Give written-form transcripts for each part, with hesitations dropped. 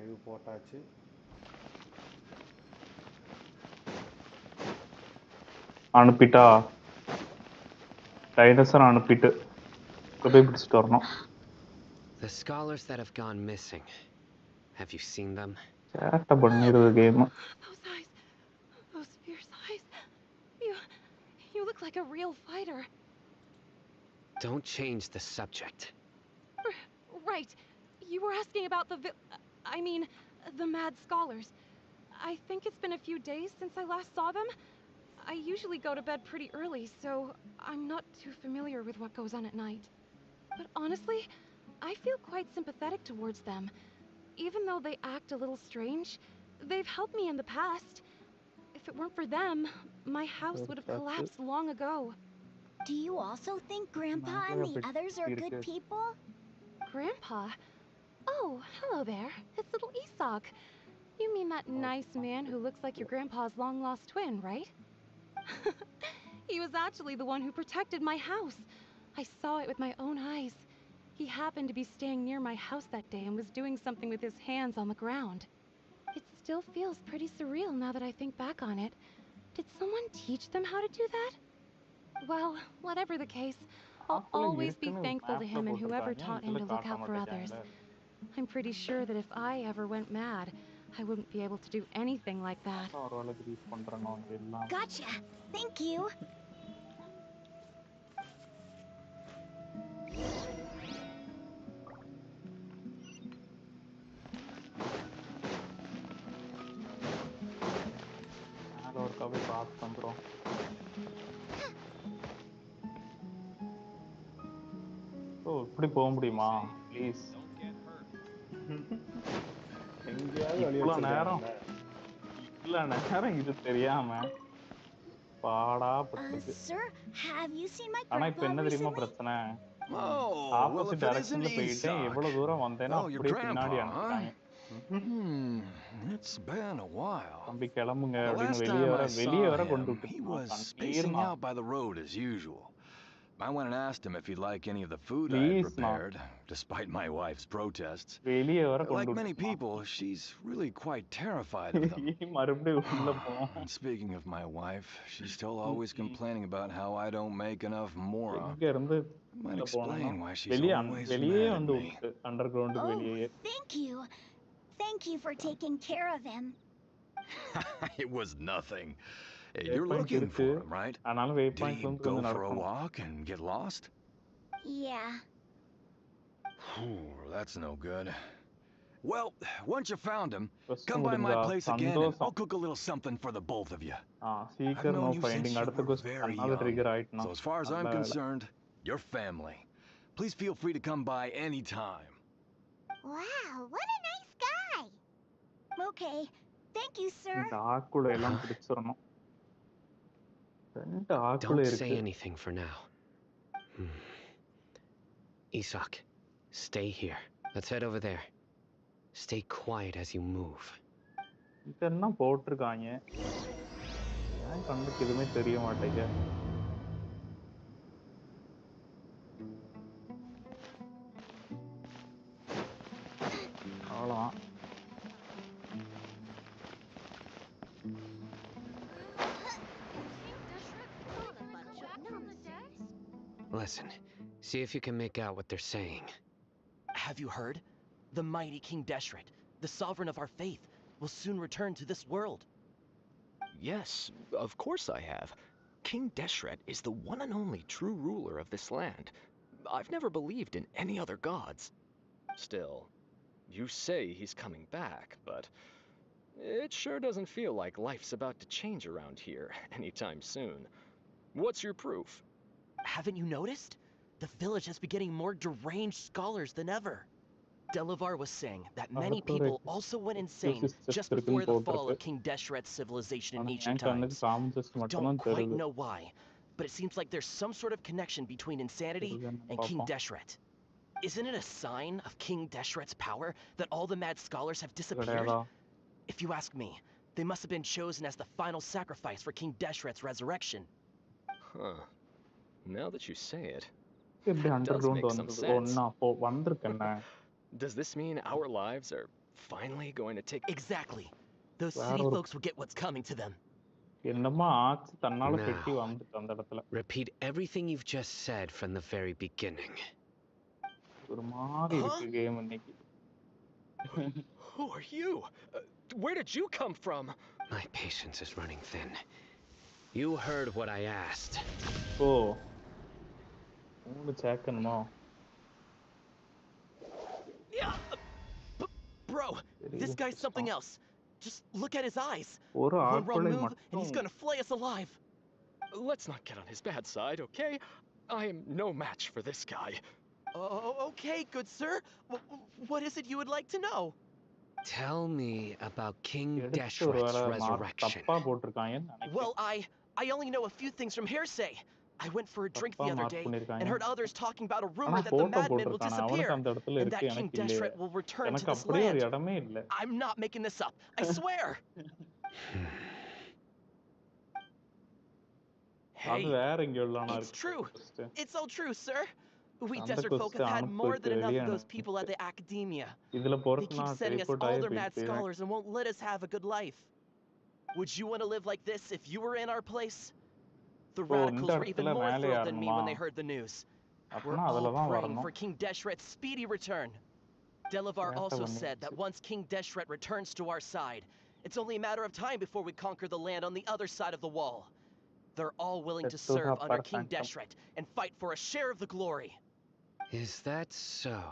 Live போட்டாச்சு. அனுப்பிட்டா dinosaur அனுப்பிட்டு போய் பிடிச்சிட்டு வரணும். The scholars that have gone missing. Have you seen them? சேட்ட பண்ணிருது game. Those eyes. Those fierce eyes. You look like a real fighter. Don't change the subject. Right. You were asking about the mad scholars. I think it's been a few days since I last saw them. I usually go to bed pretty early, so I'm not too familiar with what goes on at night. But honestly, I feel quite sympathetic towards them. Even though they act a little strange, they've helped me in the past. If it weren't for them, my house would have collapsed long ago. Do you also think Grandpa and the others are good people? Grandpa? Oh, hello there. It's little Isak. You mean that nice man who looks like your grandpa's long-lost twin, right? He was actually the one who protected my house. I saw it with my own eyes. He happened to be staying near my house that day and was doing something with his hands on the ground. It still feels pretty surreal now that I think back on it. Did someone teach them how to do that? Well, whatever the case, I'll always be thankful to him and whoever taught him to look out for others. I'm pretty sure that if I ever went mad, I wouldn't be able to do anything like that. Gotcha. Thank you. இப்படி போக முடியுமா? Please. இவ்வளோ நேரம் இது தெரியாம பாடா பட்டுது. ஆனா இப்ப என்ன தெரியுமா பிரச்சனை? ஆப்போசிட் டைரக்ஷன்ல போயிட்டேன். எவ்வளவு தூரம் வந்தேனோ அப்படியே பின்னாடி அனுப்பிட்டாங்க. It's been a while. தம்பி கிளம்புங்க அப்படின்னு வெளியே வர கொண்டு விட்டு. He was spacing out by the road as usual. I went and asked him if he'd like any of the food I had prepared, despite my wife's protests. Like many people, she's really quite terrified of them. And speaking of my wife, she's still always complaining about how I don't make enough mora. Might explain why she's always mad at me. Oh, thank you. Thank you for taking care of him. It was nothing. Hey, you're looking for him, right? Did you go for a walk and get lost? Yeah. That's no good. Well, once you found him, come by my place again and I'll cook a little something for the both of you. I've known you since you were very young, so as far as I'm concerned, you're family. Please feel free to come by anytime. Wow, what a nice guy! Okay, thank you, sir. Don't say anything for now. Isak, stay here. Let's head over there. Stay quiet as you move. இதென்ன போட்டுருக்காங்க? ஏன் கண்ணுக்கு எதுவுமே தெரிய மாட்டேங்குது. அவ்வளோதான். Listen, see if you can make out what they're saying. Have you heard? The mighty King Deshret, the sovereign of our faith, will soon return to this world. Yes, of course I have. King Deshret is the one and only true ruler of this land. I've never believed in any other gods. Still, you say he's coming back, but it sure doesn't feel like life's about to change around here anytime soon. What's your proof? Haven't you noticed? The village has been getting more deranged scholars than ever. Delavar was saying that many people also went insane just before the fall of King Deshret's civilization in ancient times. We don't quite know why, but it seems like there's some sort of connection between insanity and King Deshret. Isn't it a sign of King Deshret's power that all the mad scholars have disappeared? If you ask me, they must have been chosen as the final sacrifice for King Deshret's resurrection. Huh. Now that you say it, it does make some sense. Does this mean our lives are finally going to take... Exactly. Those city folks will get what's coming to them. Now, repeat everything you've just said from the very beginning. Huh? Who are you? Where did you come from? My patience is running thin. You heard what I asked. Oh. Yeah. Bro, this guy's something else. Just look at his eyes. One wrong move and he's gonna flay us alive. Let's not get on his bad side, okay? I am no match for this guy. Oh, okay, good sir. What is it you would like to know? Tell me about King Deshret's resurrection. Well, I only know a few things from hearsay. I went for a drink the other day and heard others talking about a rumor that the madman will disappear and that King Deshret will return to this land. I'm not making this up. I swear. Hey, it's true. It's all true, sir. We desert folk have had more than enough of those people at the academia. They keep sending us all their mad scholars and won't let us have a good life. Would you want to live like this if you were in our place? The radicals were even more thrilled than me when they heard the news. We're all praying for King Deshret's speedy return. Delavar also said that once King Deshret returns to our side, it's only a matter of time before we conquer the land on the other side of the wall. They're all willing to serve under King Deshret and fight for a share of the glory. Is that so?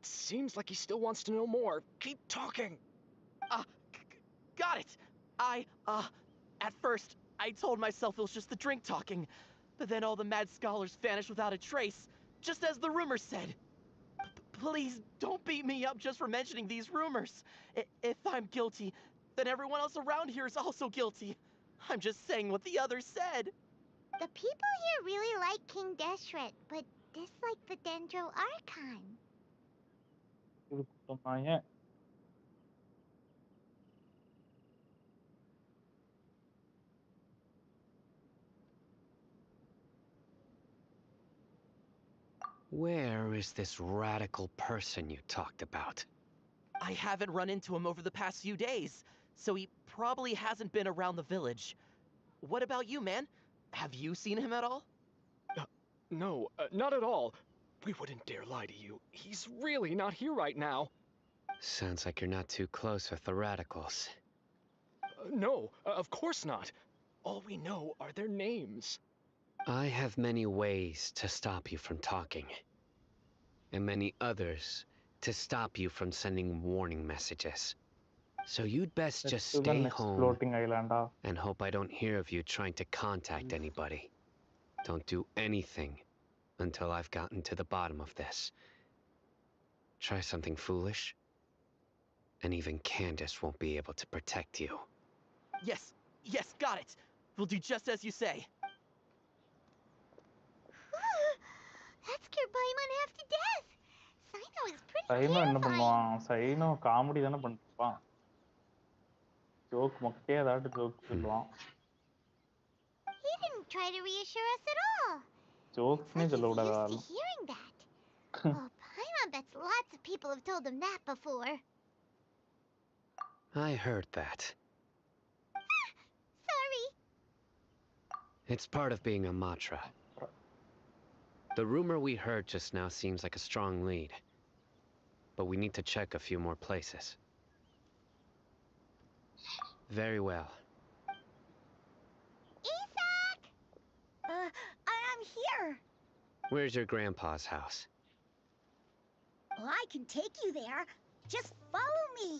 Seems like he still wants to know more. Keep talking. Got it. At first, I told myself it was just the drink talking, but then all the mad scholars vanished without a trace, just as the rumors said. Please don't beat me up just for mentioning these rumors. If I'm guilty, then everyone else around here is also guilty. I'm just saying what the others said. The people here really like King Deshret, but dislike the Dendro Archon. Where is this radical person you talked about? I haven't run into him over the past few days, so he probably hasn't been around the village. What about you, man? Have you seen him at all? No, not at all. We wouldn't dare lie to you. He's really not here right now. Sounds like you're not too close with the radicals. No, of course not. All we know are their names. I have many ways to stop you from talking, and many others to stop you from sending warning messages. So you'd best just stay home and hope I don't hear of you trying to contact anybody. Don't do anything until I've gotten to the bottom of this. Try something foolish, and even Candace won't be able to protect you. Yes, got it. We'll do just as you say. That scared Paimon half to death. Saino is pretty terrifying. Joke மொக்கையா ஏதாவது joke சொல்லுவான். He didn't try to reassure us at all. Joke னே சொல்ல கூடாதா? Used to hearing that. Oh, Paimon bets lots of people have told him that before. I heard that. Sorry. It's part of being a Matra. The rumor we heard just now seems like a strong lead, but we need to check a few more places. Very well. Isaac! I'm here. Where's your grandpa's house? Well, I can take you there. Just follow me.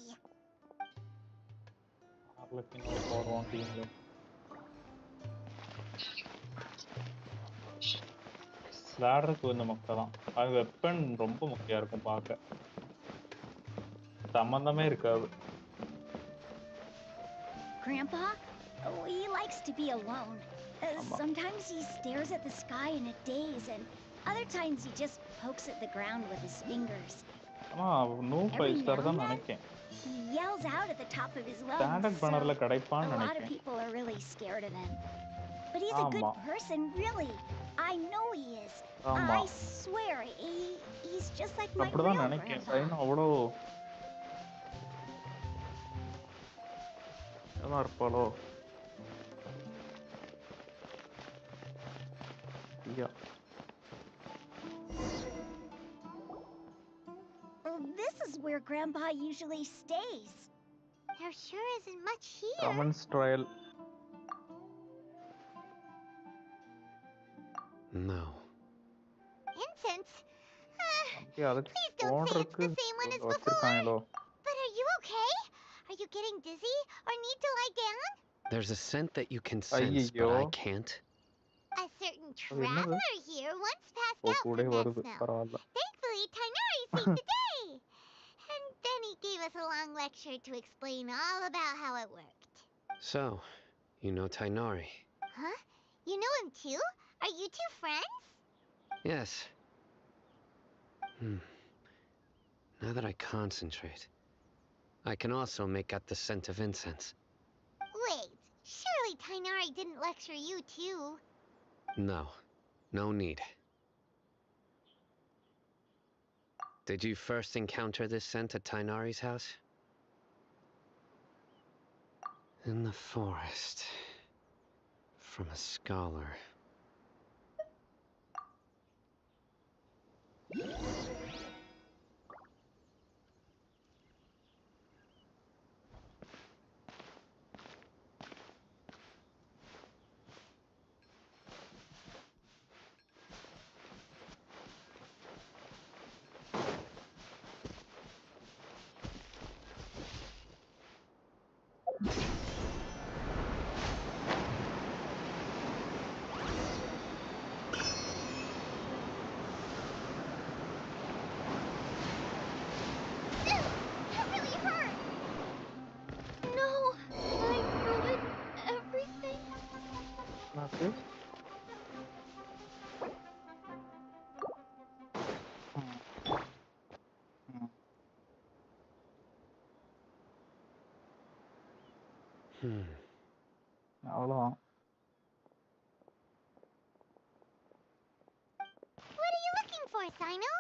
விளையாடுறதுக்கு கொஞ்சம் மொக்கை தான். அது weapon ரொம்ப மொக்கையா இருக்கும் பார்க்க. சம்பந்தமே இருக்காது. Grandpa? Oh, he likes to be alone. Sometimes he stares at the sky in a daze, and other times he just pokes at the ground with his fingers. Every now and then, he yells out at the top of his lungs. So a lot of people are really scared of him. But he's a good person, really. I know he is. I swear, he's just like my real grandpa. அதான் இருப்பாளோ? ஐயா. Oh, this is where Grandpa usually stays. There sure isn't much here. Commons trial. No. Incense? Please don't say it's the same one as before. But are you okay? Are you getting dizzy or need to lie down? There's a scent that you can sense, but I can't. A certain traveler here once passed out from that smell. Thankfully, Tainari saved the day. And then he gave us a long lecture to explain all about how it worked. So, you know Tainari? Huh? You know him too? Are you two friends? Yes. Now that I concentrate, I can also make out the scent of incense. Wait, surely Tainari didn't lecture you too? No, no need. Did you first encounter this scent at Tainari's house? In the forest. From a scholar. அவ்வளோதான். What are you looking for, Sino?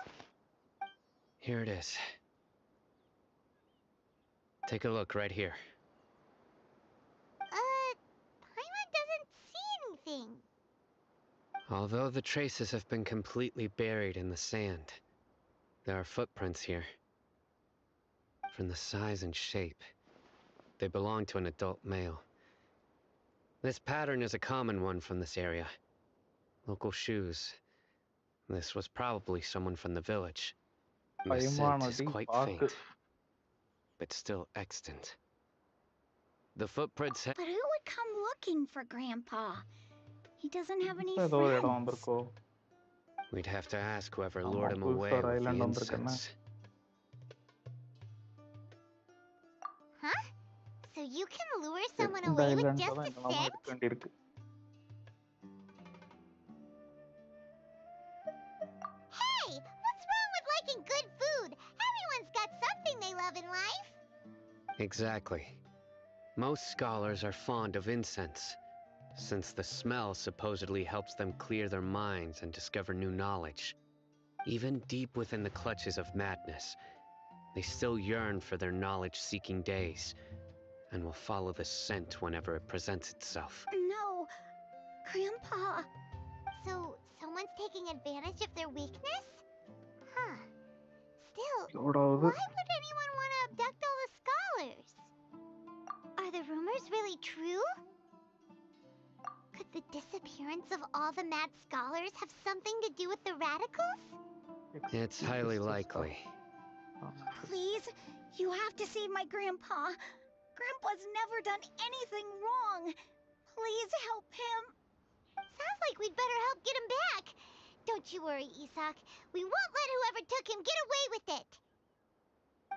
Here it is. Take a look right here. Paimon doesn't see anything. Although the traces have been completely buried in the sand, there are footprints here. From the size and shape, they belong to an adult male. This pattern is a common one from this area. Local shoes. This was probably someone from the village. The scent is quite faint, but still extant. The footprints But who would come looking for Grandpa? He doesn't have any friends. We'd have to ask whoever lured him away with the incense. Huh? So you can lure someone away with just a scent? Hey! What's wrong with liking good food? Everyone's got something they love in life. Exactly. Most scholars are fond of incense, since the smell supposedly helps them clear their minds and discover new knowledge. Even deep within the clutches of madness, they still yearn for their knowledge-seeking days, and will follow the scent whenever it presents itself. No, Grandpa. So, someone's taking advantage of their weakness? Huh. Still, why would anyone want to abduct all the scholars? Are the rumors really true? Could the disappearance of all the mad scholars have something to do with the radicals? It's highly likely. Please, you have to save my Grandpa. Grandpa's never done anything wrong. Please help him. Sounds like we'd better help get him back. Don't you worry, Isak. We won't let whoever took him get away with it.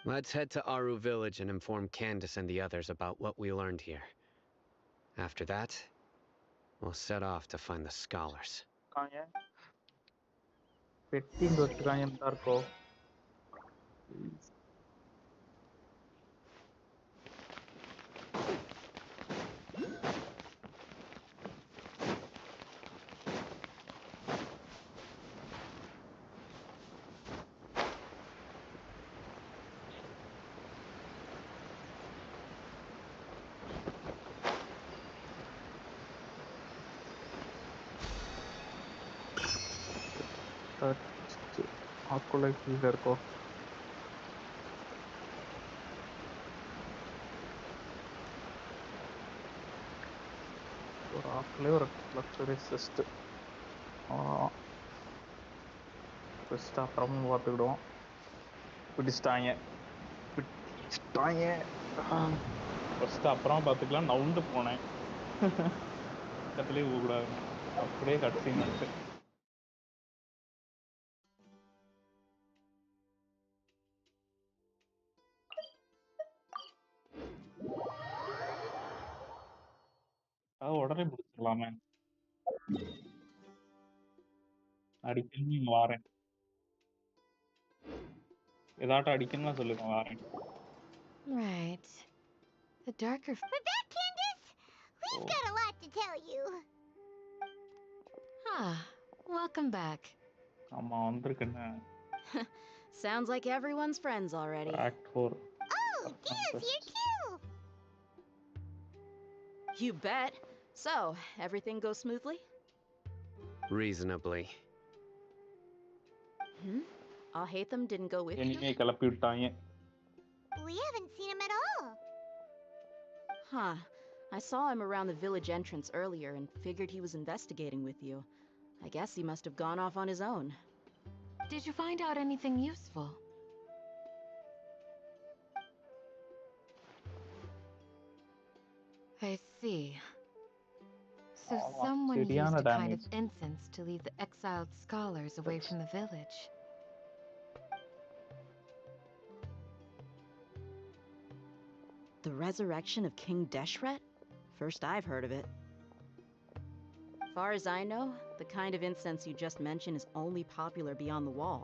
Let's head to Aru village and inform Candace and the others about what we learned here. After that, we'll set off to find the scholars. ஆக்குள்ள கீழே இருக்கோ? ஒரு ஆக்குள்ளே ஒரு luxury chest. First அப்புறமும் பார்த்துக்கிடுவோம். பிடிச்சிட்டாங்க. First அப்புறம் பார்த்துக்கலாம். நவுண்டு போனேன். பக்கத்துலேயே போகக்கூடாது. அப்படியே கட்சிங் வந்துட்டு உடனே முடிச்சிடலாமே. அடிக்கணும், நீங்க வாரேன். ஏதாட்டும் அடிக்கணும்னா சொல்லுங்க, வாரேன். Right. The darker. We're back, Candace. We've got a lot to tell you. Ah, welcome back. ஆமா, வந்திருக்குன்னு. Sounds like everyone's friends already. Act 4. Oh, Dia's here too. You bet. So, everything goes smoothly? Reasonably. Alhaitham didn't go with you? இனிமே கிளப்பி விட்டாங்க. We haven't seen him at all. Huh. I saw him around the village entrance earlier and figured he was investigating with you. I guess he must have gone off on his own. Did you find out anything useful? I see. So someone used a kind of incense to lead the exiled scholars away from the village. The resurrection of King Deshret? First I've heard of it. Far as I know, the kind of incense you just mentioned is only popular beyond the wall.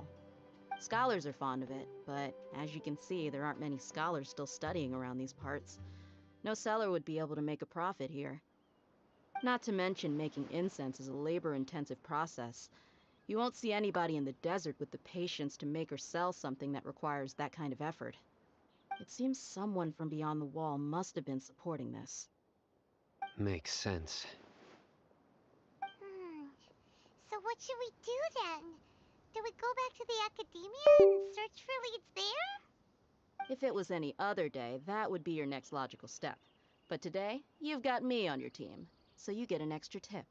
Scholars are fond of it, but as you can see, there aren't many scholars still studying around these parts. No seller would be able to make a profit here. Not to mention, making incense is a labor-intensive process. You won't see anybody in the desert with the patience to make or sell something that requires that kind of effort. It seems someone from beyond the wall must have been supporting this. Makes sense. So what should we do then? Do we go back to the academia and search for leads there? If it was any other day, that would be your next logical step. But today, you've got me on your team, so you get an extra tip.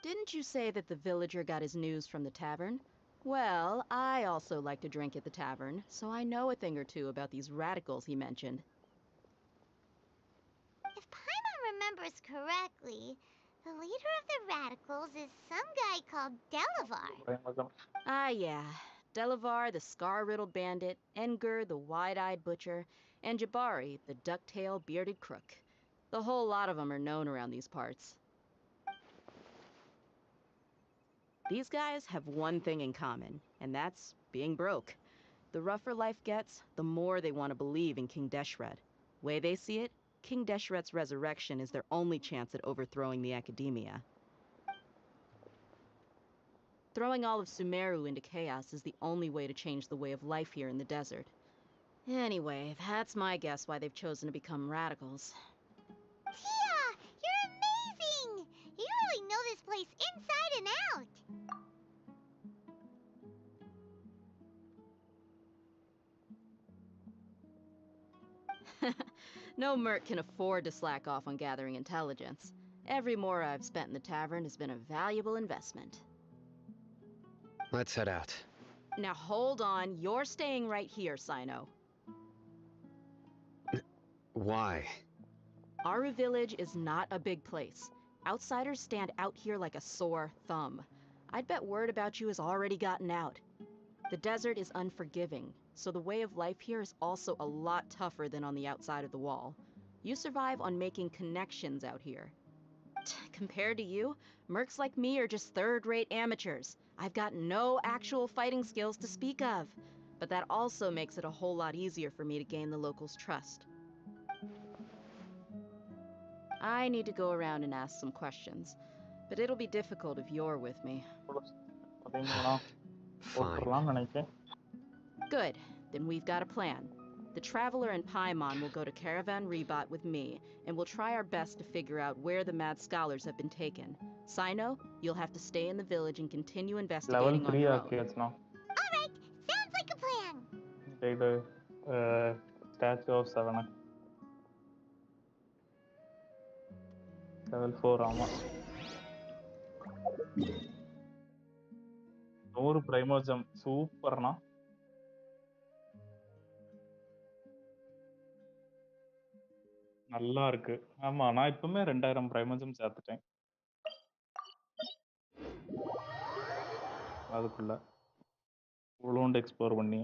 Didn't you say that the villager got his news from the tavern? Well, I also like to drink at the tavern, so I know a thing or two about these radicals he mentioned. If Paimon remembers correctly, the leader of the radicals is some guy called Delavar. Ah, yeah. Delavar, the scar-riddled bandit, Engur, the wide-eyed butcher, and Jabari, the duck-tailed bearded crook. The whole lot of them are known around these parts. These guys have one thing in common, and that's being broke. The rougher life gets, the more they want to believe in King Deshret. Way they see it, King Deshret's resurrection is their only chance at overthrowing the academia. Throwing all of Sumeru into chaos is the only way to change the way of life here in the desert. Anyway, that's my guess why they've chosen to become radicals. Tia! You're amazing! You really know this place inside and out! No merc can afford to slack off on gathering intelligence. Every mora I've spent in the tavern has been a valuable investment. Let's head out. Now hold on, you're staying right here, Sino. Why? Aru Village is not a big place. Outsiders stand out here like a sore thumb. I'd bet word about you has already gotten out. The desert is unforgiving, so the way of life here is also a lot tougher than on the outside of the wall. You survive on making connections out here. Compared to you, mercs like me are just third-rate amateurs. I've got no actual fighting skills to speak of, but that also makes it a whole lot easier for me to gain the locals' trust. I need to go around and ask some questions, but it'll be difficult if you're with me. Fine. Good, then we've got a plan. The Traveler and Paimon will go to Caravan Rebat with me, and we'll try our best to figure out where the mad scholars have been taken. Sino, you'll have to stay in the village and continue investigating on your own. Alright, இது statue of 7 level 4 ஆமா 100 பிரைமோஜம் சூப்பர்னா நல்லா இருக்கு. ஆமா நான் இப்பவுமே 2000 பிரைமோஜம் சேர்த்துட்டேன் அதுக்குள்ள இவ்வளோண்டு explore பண்ணி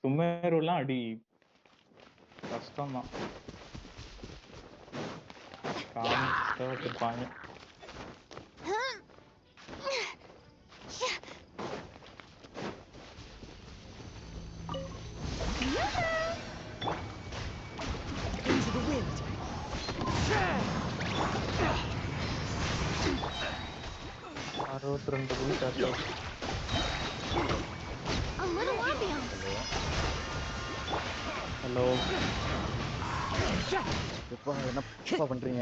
சுமேருலாம் அடி கஷ்டம்தான் காமிச்சு வச்சிருப்பாங்க ஹலோ என்ன பண்றீங்க?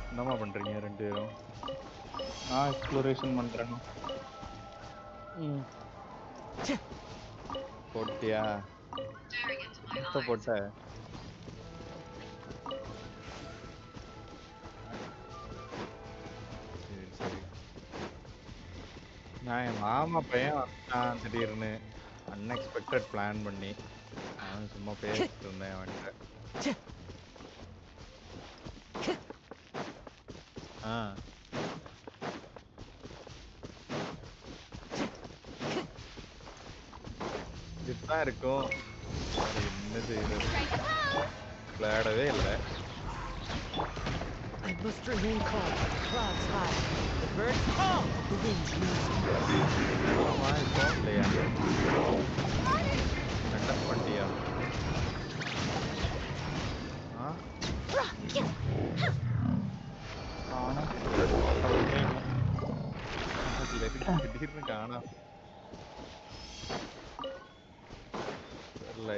என்னமா பண்றீங்க ரெண்டு பேரும்? நான் எக்ஸ்ப்ளோரேஷன் பண்றேன். போட்டியா? எப்ப போட்ட? நான் என் மாமா பையன் வந்தான் திடீர்னு அன்எக்ஸ்பெக்டட் பிளான் பண்ணி நான் சும்மா பேசிட்டு இருந்தேன் அவன்கிட்ட. இதுதான் இருக்கும். என்ன செய்யறது? விளையாடவே இல்லை. I must remain calm. The clouds high. The birds call. The winds move. திடீர்னு காணா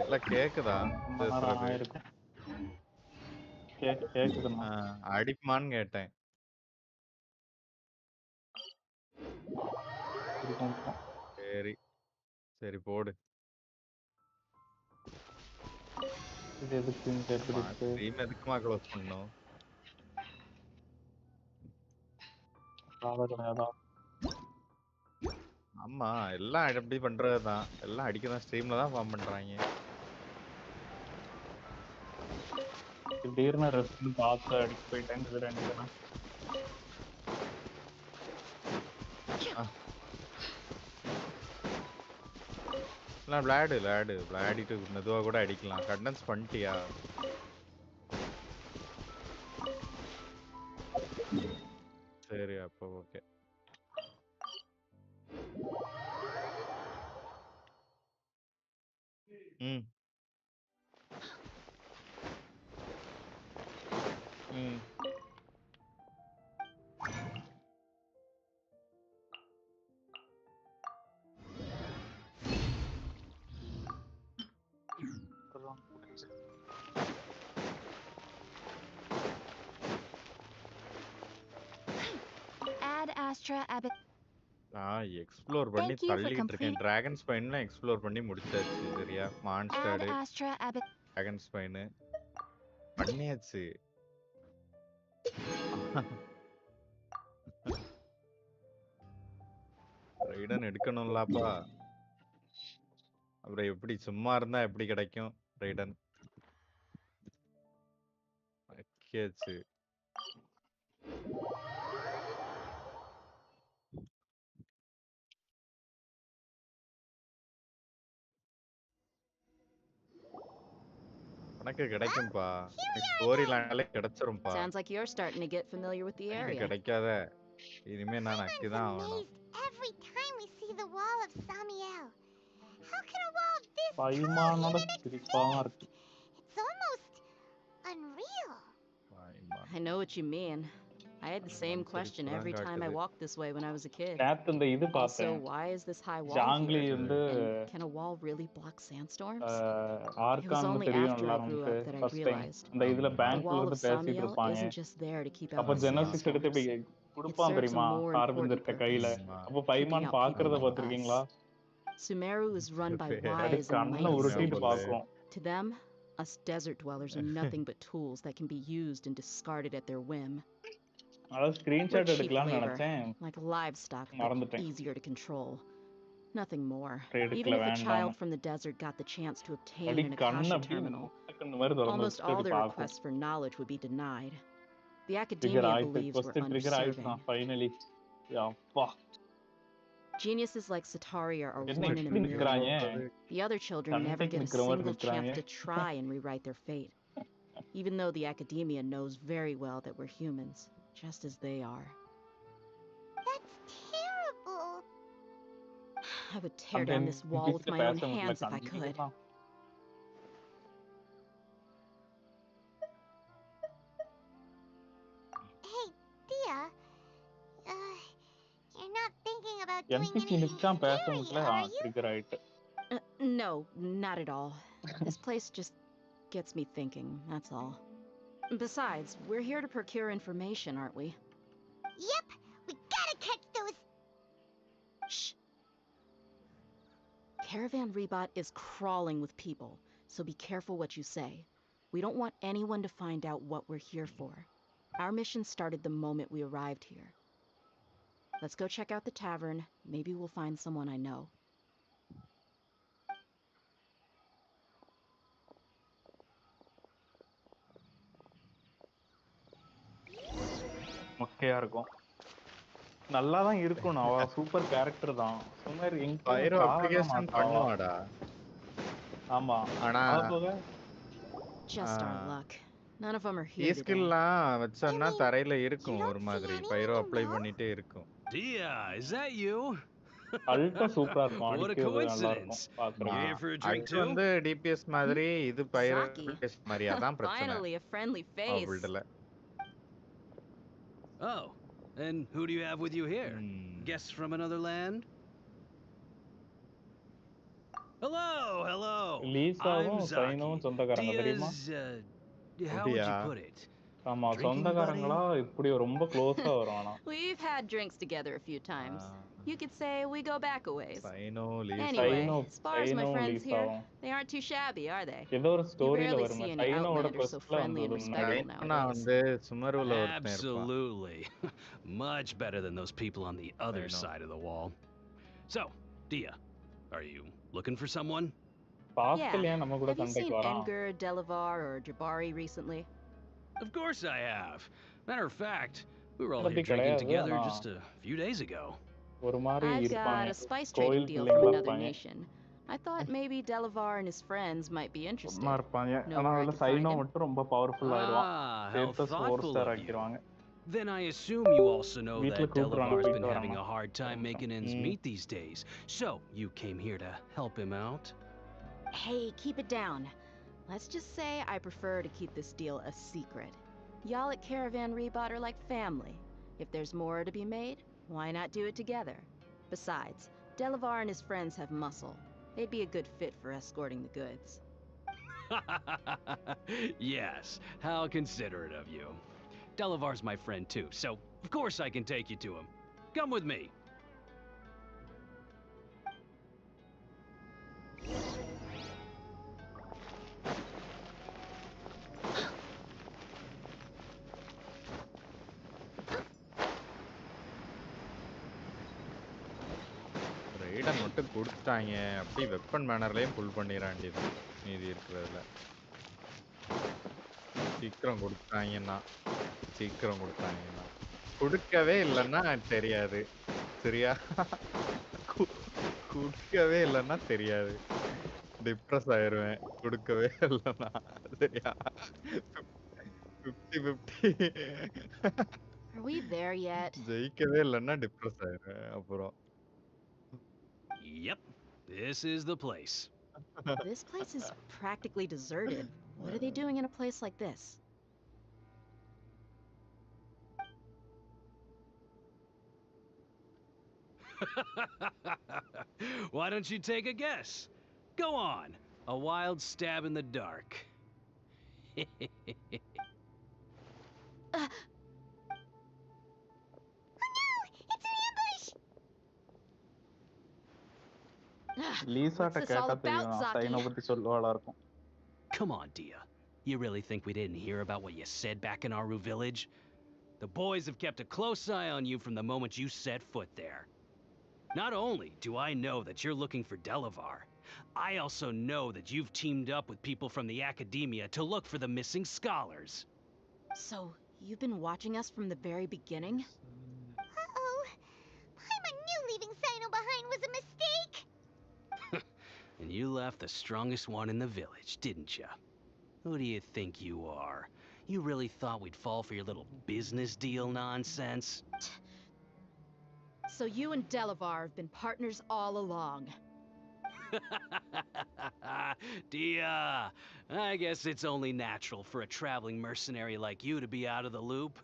இல்ல கேக்குதா? அடிப்பான்னு கேட்டேன். சரி சரி போடு. எதுக்குமா க்ளோஸ் பண்ணோம்? ஆமா எல்லாம் அப்படி பண்றதுதான். எல்லாம் அடிக்கதான் ஸ்ட்ரீம்ல தான் ஃபார்ம் பண்றாங்க. திடீர்னு ரெஸ்ட் பார்த்து அடிச்சு போயிட்டேன் ரெண்டு தான். விளையாடிட்டு மெதுவா கூட அடிக்கலாம். கண்டன்ஸ் பண்ணிட்டியா? சரி அப்போ ஓகே. ம் ம் நான் எக்ஸ்ப்ளோர் பண்ணி தள்ளிட்டு இருக்கேன். டிராகன் ஸ்பைன்லாம் எக்ஸ்ப்ளோர் பண்ணி முடிச்சாச்சு. சரியா? மான்ஸ்டர் டிராகன் ஸ்பைன் பண்ணியாச்சு. ரைடன் எடுக்கணும்லப்பா. அப்புறம் எப்படி சும்மா இருந்தா எப்படி கிடைக்கும் ரைடன்? கேச்சு உனக்கு கிடைக்கும்பா. ஸ்டோரி லைன்ல கிடைச்சிரும்பா. Sounds like you're starting to get familiar with the area. கிடைக்காத. இனிமே நான் நக்கிதான் ஆகணும். Every time we see the wall of Samiel. How can a wall this பைமானோட சிரிப்பாமா இருக்கு. It's almost unreal. I know what you mean. I had the same question every time I walked this way when I was a kid. Also, why is this high wall here? And can a wall really block sandstorms? It was only after I grew up that I realized the wall of Samiel isn't just there to keep out the sandstorms. குடுப்பான் தெரியுமா கார்பெண்டர்ட்ட கையில. அப்ப பைமான் பாக்குறத பாத்திருக்கீங்களா? Sumeru is run by wise and mighty sages. To them, us desert dwellers are nothing but tools that can be used and discarded at their whim. அத screenshot Cheap எடுக்கலாம்னு labor, நினைச்சேன். like livestock, but மறந்துட்டேன். easier to control. Nothing more. எடுக்கல Even if a வேண்டாம். child from the desert got the chance to obtain அடி an கண்ணு Akasha அப்படி terminal, கண்ணு மாதிரி திறந்து almost வச்சுட்டு all அப்படி their பார்க்கும். requests for knowledge would be denied. The trigger academia ஆயிடுச்சு. believes we're கொஸ்டின் ட்ரிகர் ஆயிடுச்சு undeserving. ஃபைனலி. அப்பா. Geniuses like Sataria are என்ன one in a இப்படி million. நிக்கறாங்க? The other children never சண்டைக்கு get a நிக்கிற மாதிரி single chance நிக்கறாங்க. to try and rewrite their fate. Even though the academia knows very well that we're humans, just as they are. That's terrible. I would tear down this wall with my own hands if I could. Hey, Dia. You're not thinking about doing எம்பிசி anything நிச்சான் பேச scary, முடியல. are you? Trigger ஆயிட்டு. No, not at all. This place just gets me thinking, that's all. Besides, we're here to procure information, aren't we? Yep, we gotta catch those. Shh. Caravan Rebot is crawling with people, so be careful what you say. We don't want anyone to find out what we're here for. Our mission started the moment we arrived here. Let's go check out the tavern. Maybe we'll find someone I know. மொக்கையா இருக்கும். நல்லா தான் இருக்கும். அவ super character தான். சுமர் எங்க பைரோ application பண்ணுவாடா. ஆமா. ஆனா Just our luck. None of them are here. ஸ்கில்லாம் வச்சோம்னா தரையில இருக்கும் ஒரு மாதிரி. பைரோ அப்ளை பண்ணிட்டே இருக்கும். Dia, is that you? Ultra சூப்பரா இருக்கும். What a coincidence. You here for a drink too? வந்து டிபிஎஸ் மாதிரி இது பைரோ அப்ளிகேஷன் மாதிரியா தான் பிரச்சனை. Finally a friendly face. Oh, and who do you have with you here? Guests from another land? Hello, hello. லீசாவும் சைனோவும் சொந்தக்காரங்க தெரியுமா? How would you put it? ஆமா சொந்தக்காரங்களா இப்படி ரொம்ப க்ளோஸா வரானா. We've had drinks together a few times. You could say we go back a ways. Sino, Lisa. Anyway, as far as my friends here, they aren't too shabby, are they? ஏதோ ஒரு ஸ்டோரியில You வருமே. barely see any outlanders so friendly and respectful நான் nowadays. வந்து சுமருல ஒருத்தன் இருப்பான். Absolutely. Much better than those people on the other side of the wall. So, Dia, are you looking for someone? Yeah. Have you seen Edgar, Delavar, or Jabari recently? Of course I have. Matter of fact, we were all here drinking together just a few days ago. I've got a spice trading deal from another nation. I thought maybe Delavar and his friends might be interested. Know where I can find him? மட்டும் ரொம்ப powerful ஆயிடுவான். How thoughtful of you. Then I assume you also know that Delavar's been having a hard time making ends meet these days. So, you came here to help him out? Hey, keep it down. Let's just say I prefer to keep this deal a secret. Y'all at Caravan Rebot are like family. If there's more to be made, why not do it together? Besides, Delavar and his friends have muscle. They'd be a good fit for escorting the goods. Yes, how considerate of you. Delavar's my friend too, so of course I can take you to him. Come with me. ரைடன் மட்டும் கொடுத்துட்டாங்க. அப்படி weapon மேனர்லயும் புல் பண்ணிராண்டியது மீதி இருக்கிறதுல. சீக்கிரம் கொடுத்தாங்கன்னா கொடுக்கவே இல்லைன்னா தெரியாது. சரியா? கொடுக்கவே இல்லைன்னா தெரியாது. டிப்ரெஸ் ஆயிருவேன் கொடுக்கவே இல்லைன்னா. சரியா? 50-50. Are we there yet? ஜெயிக்கவே இல்லைன்னா டிப்ரெஸ் ஆயிருவேன் அப்புறம். Yep, this is the place. This place is practically deserted. What are they doing in a place like this? Why don't you take a guess? Go on, a wild stab in the dark. Lisa ta ketta theriyum Saino pathi solluvala irukum. Come on, Dia. You really think we didn't hear about what you said back in Aru village? The boys have kept a close eye on you from the moment you set foot there. Not only do I know that you're looking for Delavar, I also know that you've teamed up with people from the academia to look for the missing scholars. So, you've been watching us from the very beginning? Uh-oh. Paimon knew leaving Sino behind was a mistake! And you left the strongest one in the village, didn't ya? Who do you think you are? You really thought we'd fall for your little business deal nonsense? So you and Delavar have been partners all along. Dia, I guess it's only natural for a traveling mercenary like you to be out of the loop.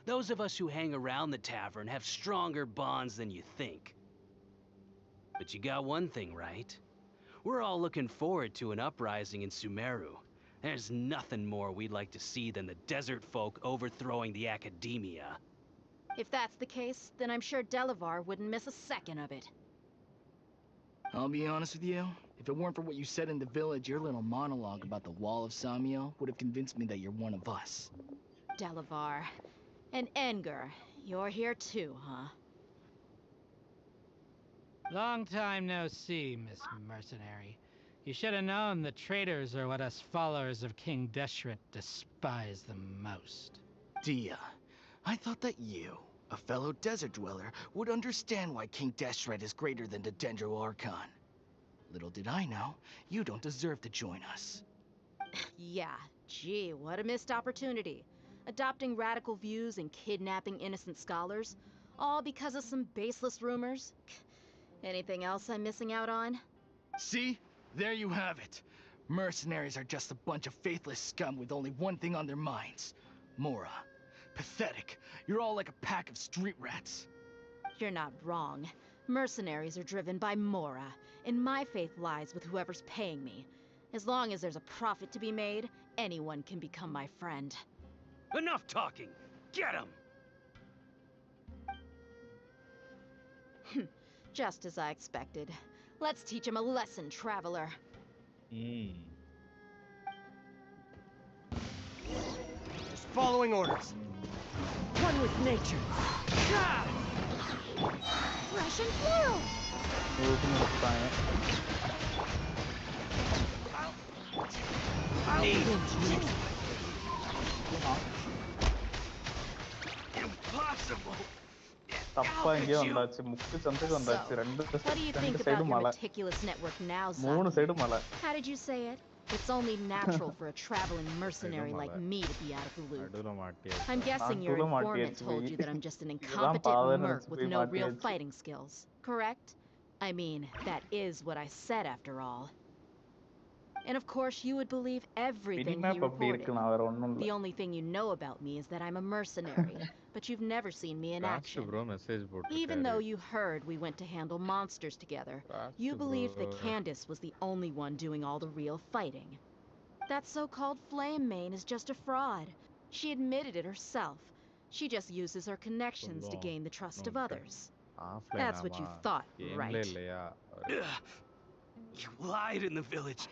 Those of us who hang around the tavern have stronger bonds than you think. But you got one thing right. We're all looking forward to an uprising in Sumeru. There's nothing more we'd like to see than the desert folk overthrowing the academia. If that's the case, then I'm sure Delavar wouldn't miss a second of it. I'll be honest with you. If it weren't for what you said in the village, your little monologue about the Wall of Samiel would have convinced me that you're one of us. Delavar. And Engar. You're here too, huh? Long time no see, Miss Mercenary. You should have known the traitors are what us followers of King Deshret despise the most. Dia, I thought that you, a fellow desert dweller, would understand why King Deshret is greater than the Dendro Archon. Little did I know, you don't deserve to join us. Yeah, gee, what a missed opportunity. Adopting radical views and kidnapping innocent scholars, all because of some baseless rumors. Anything else I'm missing out on? See? There you have it. Mercenaries are just a bunch of faithless scum with only one thing on their minds. Mora. Pathetic. You're all like a pack of street rats. You're not wrong. Mercenaries are driven by Mora, and my faith lies with whoever's paying me. As long as there's a profit to be made, anyone can become my friend. Enough talking! Get him! Just as I expected. Let's teach him a lesson, traveler. Just following orders. One with nature. Russian flow! Impossible! തപ്പ എങ്കിൽ വന്നാച്ച് മുക്ക് ചന്തക്ക് വന്നാച്ച് രണ്ട് side മല മൂന്ന് side മല. How did you say it? It's only natural for a traveling mercenary like me to be out of the loop. I'm guessing your informant told you that I'm just an incompetent merc with no real fighting skills, correct? I mean, that is what I said after all. And of course, you would believe everything he reported. The only thing you know about me is that I'm a mercenary, but you've never seen me in action. Even though you heard we went to handle monsters together, you believed that Candace was the only one doing all the real fighting. That so-called Flame Mane is just a fraud. She admitted it herself. She just uses her connections to gain the trust of others. That's what you thought, right? You lied in the village.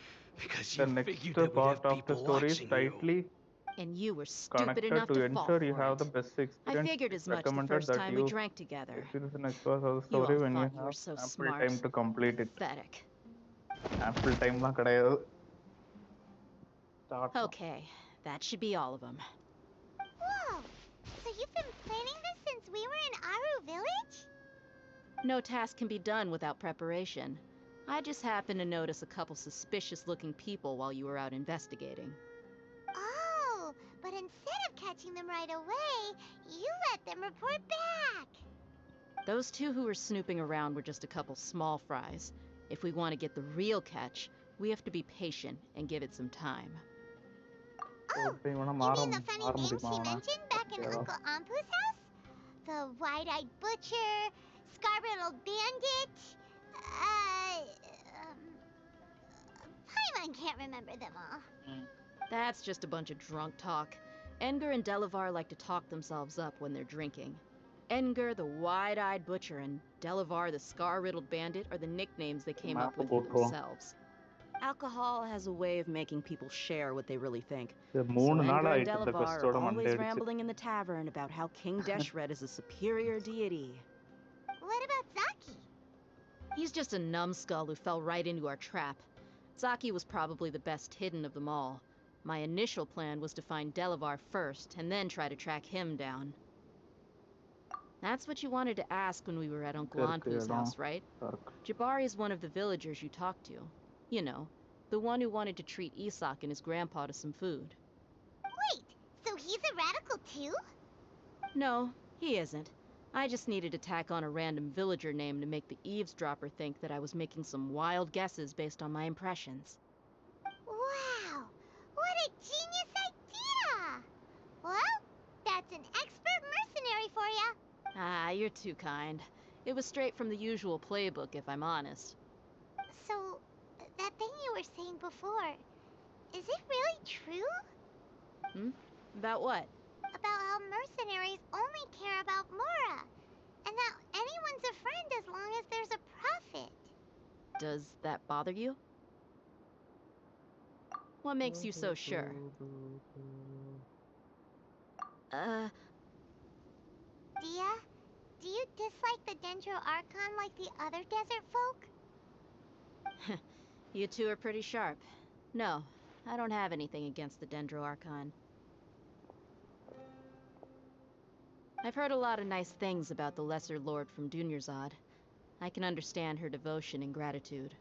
Because the next part of the story is tightly and you were stupid enough to fall for you have the best experience. I figured as much the first time we drank together. This is the next part of the story when you have so ample smart. time to complete it. Pathetic. Ample time la kadayadu. Okay, that should be all of them. Whoa! So you've been planning this since we were in Aru village? No task can be done without preparation. I just happened to notice a couple suspicious-looking people while you were out investigating. Oh, but instead of catching them right away, you let them report back. Those two who were snooping around were just a couple small fries. If we want to get the real catch, we have to be patient and give it some time. Oh, you mean the funny name she mentioned back in Uncle Ampu's house? The wide-eyed butcher, scar-riddled bandit... Paimon can't remember them all. That's just a bunch of drunk talk. Engar and Delavar like to talk themselves up when they're drinking. Enger, the wide-eyed butcher, and Delavar, the scar-riddled bandit, are the nicknames they came up with for themselves. Alcohol has a way of making people share what they really think. So Enger and Delavar are always rambling in the tavern about how King Deshret is a superior deity. What about Zaki? He's just a numbskull who fell right into our trap. Zaki was probably the best hidden of them all. My initial plan was to find Delavar first, and then try to track him down. That's what you wanted to ask when we were at Uncle Anpu's house, right? Jabari is one of the villagers you talked to. You know, the one who wanted to treat Isak and his grandpa to some food. Wait, so he's a radical too? No, he isn't. I just needed to tack on a random villager name to make the eavesdropper think that I was making some wild guesses based on my impressions. Wow, what a genius idea! Well, that's an expert mercenary for ya. Ah, you're too kind. It was straight from the usual playbook, if I'm honest. So, that thing you were saying before, is it really true? About what? About how mercenaries only care about Mora, and that anyone's a friend as long as there's a profit. Does that bother you? What makes you so sure? Dia, do you dislike the Dendro Archon like the other desert folk? You two are pretty sharp. No, I don't have anything against the Dendro Archon. I've heard a lot of nice things about the Lesser Lord from Dunyarzad. I can understand her devotion and gratitude.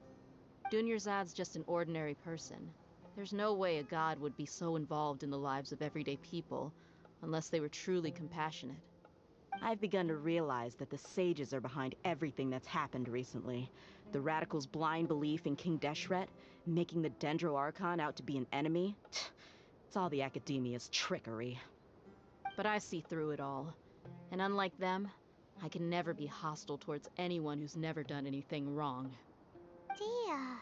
Dunyarzad's just an ordinary person. There's no way a god would be so involved in the lives of everyday people, unless they were truly compassionate. I've begun to realize that the sages are behind everything that's happened recently. The radicals' blind belief in King Deshret, making the Dendro Archon out to be an enemy. It's all the academia's trickery. But I see through it all. And unlike them, I can never be hostile towards anyone who's never done anything wrong. Dia.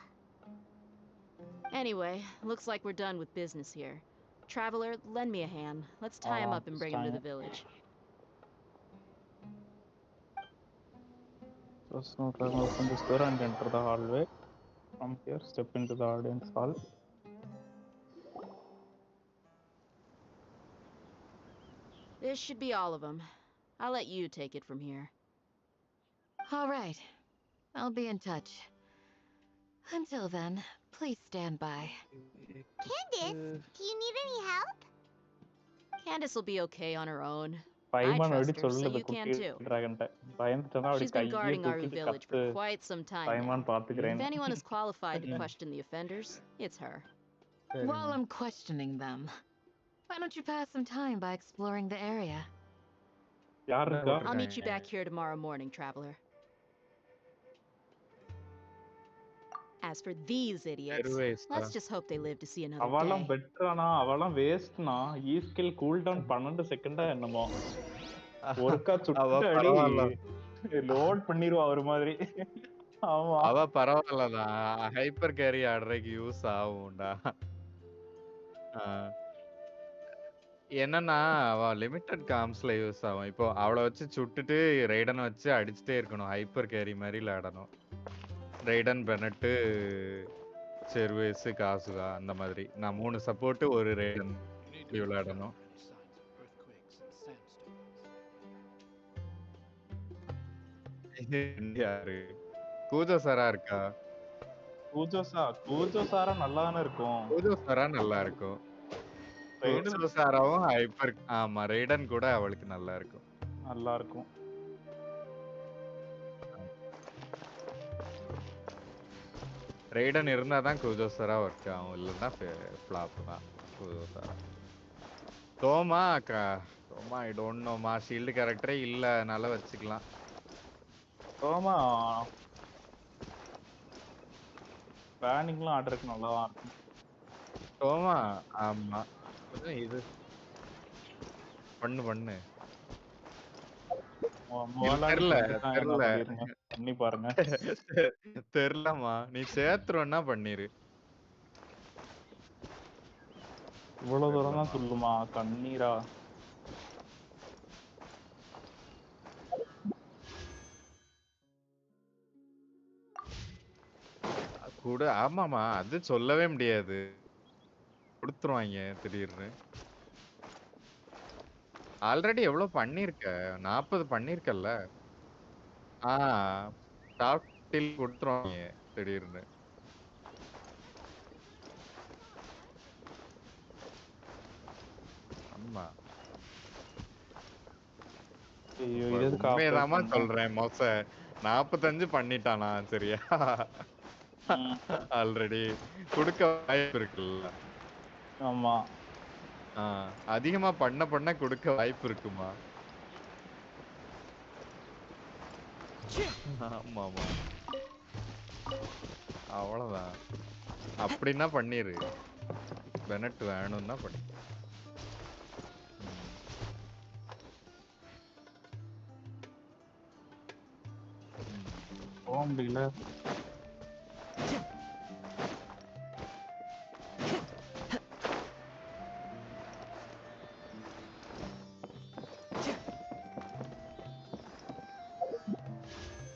Anyway, looks like we're done with business here. Traveler, lend me a hand. Let's tie him up and bring him to the village. So snow traveler open this door and enter the hallway. From here, step into the audience hall. This should be all of them. I'll let you take it from here. All right. I'll be in touch. Until then, please stand by. Candace, do you need any help? Candace will be okay on her own. I Paimon trust edit her, so sollu you can too. dragon பயந்துட்டனா அப்படி She's been guarding கையை Aru village for quite some time Paimon now. பாத்துக்கிறேன். If anyone is qualified to question the offenders, it's her. While I'm questioning them, why don't you pass some time by exploring the area? I'll meet you back here tomorrow morning, traveler. As for these idiots, let's just hope they live to see another அவலாம் day. பெட்டரானா அவலாம் வேஸ்ட்னா ஈ skill cool down 12 செகண்டா என்னமோ ஒருக்கா சுட்டு அடி லோட் பண்ணிடுவா ஒரு மாதிரி. ஆமா அவ பரவாயில்லதான், ஹைப்பர் கேரி ஆடுறதுக்கு யூஸ் ஆகும்டா. என்னன்னா அவ லிமிட்டட் காம்ஸ்ல யூஸ் ஆகும். இப்போ அவளை வச்சு சுட்டுட்டு ரைடனை வச்சு அடிச்சுட்டே இருக்கணும், ஹைப்பர் கேரி மாதிரி விளையாடணும். ரைடன் பெனட்டு செர்வேஸ் காசுகா அந்த மாதிரி நான் 3 சப்போர்ட் ஒரு ரைடன் விளையாடணும். யாரு கூஜோ சாரா இருக்கா? கூஜோ சாரா நல்லா தானே இருக்கும். கூஜோ சாரா நல்லா இருக்கும். கூஜோ சாராவும் ஹைப்பர் ஆமா ரைடன் கூட அவளுக்கு நல்லா இருக்கும். நல்லா இருக்கும். ரைடன் இருந்தா தான் குஜோசரா ஒர்க் ஆகும், இல்லைன்னா ஃப்ளாப் தான் குஜோசரா. தோமா ஐ டோன்ட் நோமா, ஷீல்டு கேரக்டரே இல்ல, அதனால வச்சுக்கலாம். தோமா பேனிங்லாம் ஆடுறதுக்கு நல்லா தான் இருக்கும். தோமா ஆமா இது பண்ணு பண்ணி பாருங்க. தெரியலமா, நீ சேர்த்துறோன்னா பண்ணிரு. இவ்வளவு தூரம் தான் சொல்லுமா கண்ணீரா? கூட ஆமாமா அது சொல்லவே முடியாது. கொடுத்துருவாங்க திடீர்னு. ஆல்ரெடி எவ்வளவு பண்ணிருக்க? 40 பண்ணிருக்கல்ல? ஆ சாஃப்டில் கொடுத்துருவாங்க திடீர்னு. ஆமா. உண்மையதாம்மா சொல்றேன் மோச. 45 பண்ணிட்டானா சரியா? ஆல்ரெடி குடுக்க வாய்ப்பு இருக்குல்ல. ஆமா. அதிகமா பண்ண குடுக்க வாய்ப்பு இருக்குமா? ஆமாமா. அவ்வளவுதான். அப்படின்னா பண்ணிரு. பெனட் வேணும்னா பண்ணி. போக முடியல.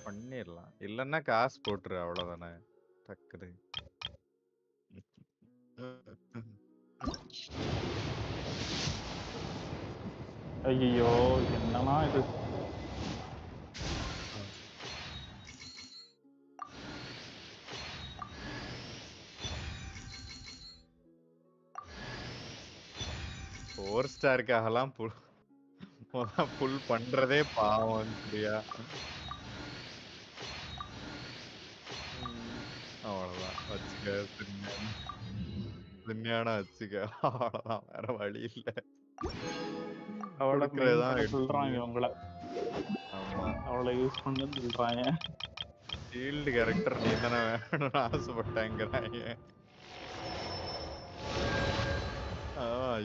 பண்ணிடலாம். இல்லன்னா காசு போட்டுரு அவ்வளவுதானே. டக்குது. ஐயோ என்னன்னா இது. ஃபோர் ஸ்டாருக்காகலாம் புல் பண்றதே பாவம் சரியா? அவ்வளவுதான் வச்சுக்க. சின்னியான வச்சுக்க. அவ்வளவுதான் வேற வழி இல்ல. அவளை சொல்றாங்க உங்களை. ஆமா. அவளை யூஸ் பண்ணு சொல்றாங்க. ஷீல்டு கேரக்டர் நீ தானே வேணும்னு ஆசைப்பட்டேங்கிறாங்க.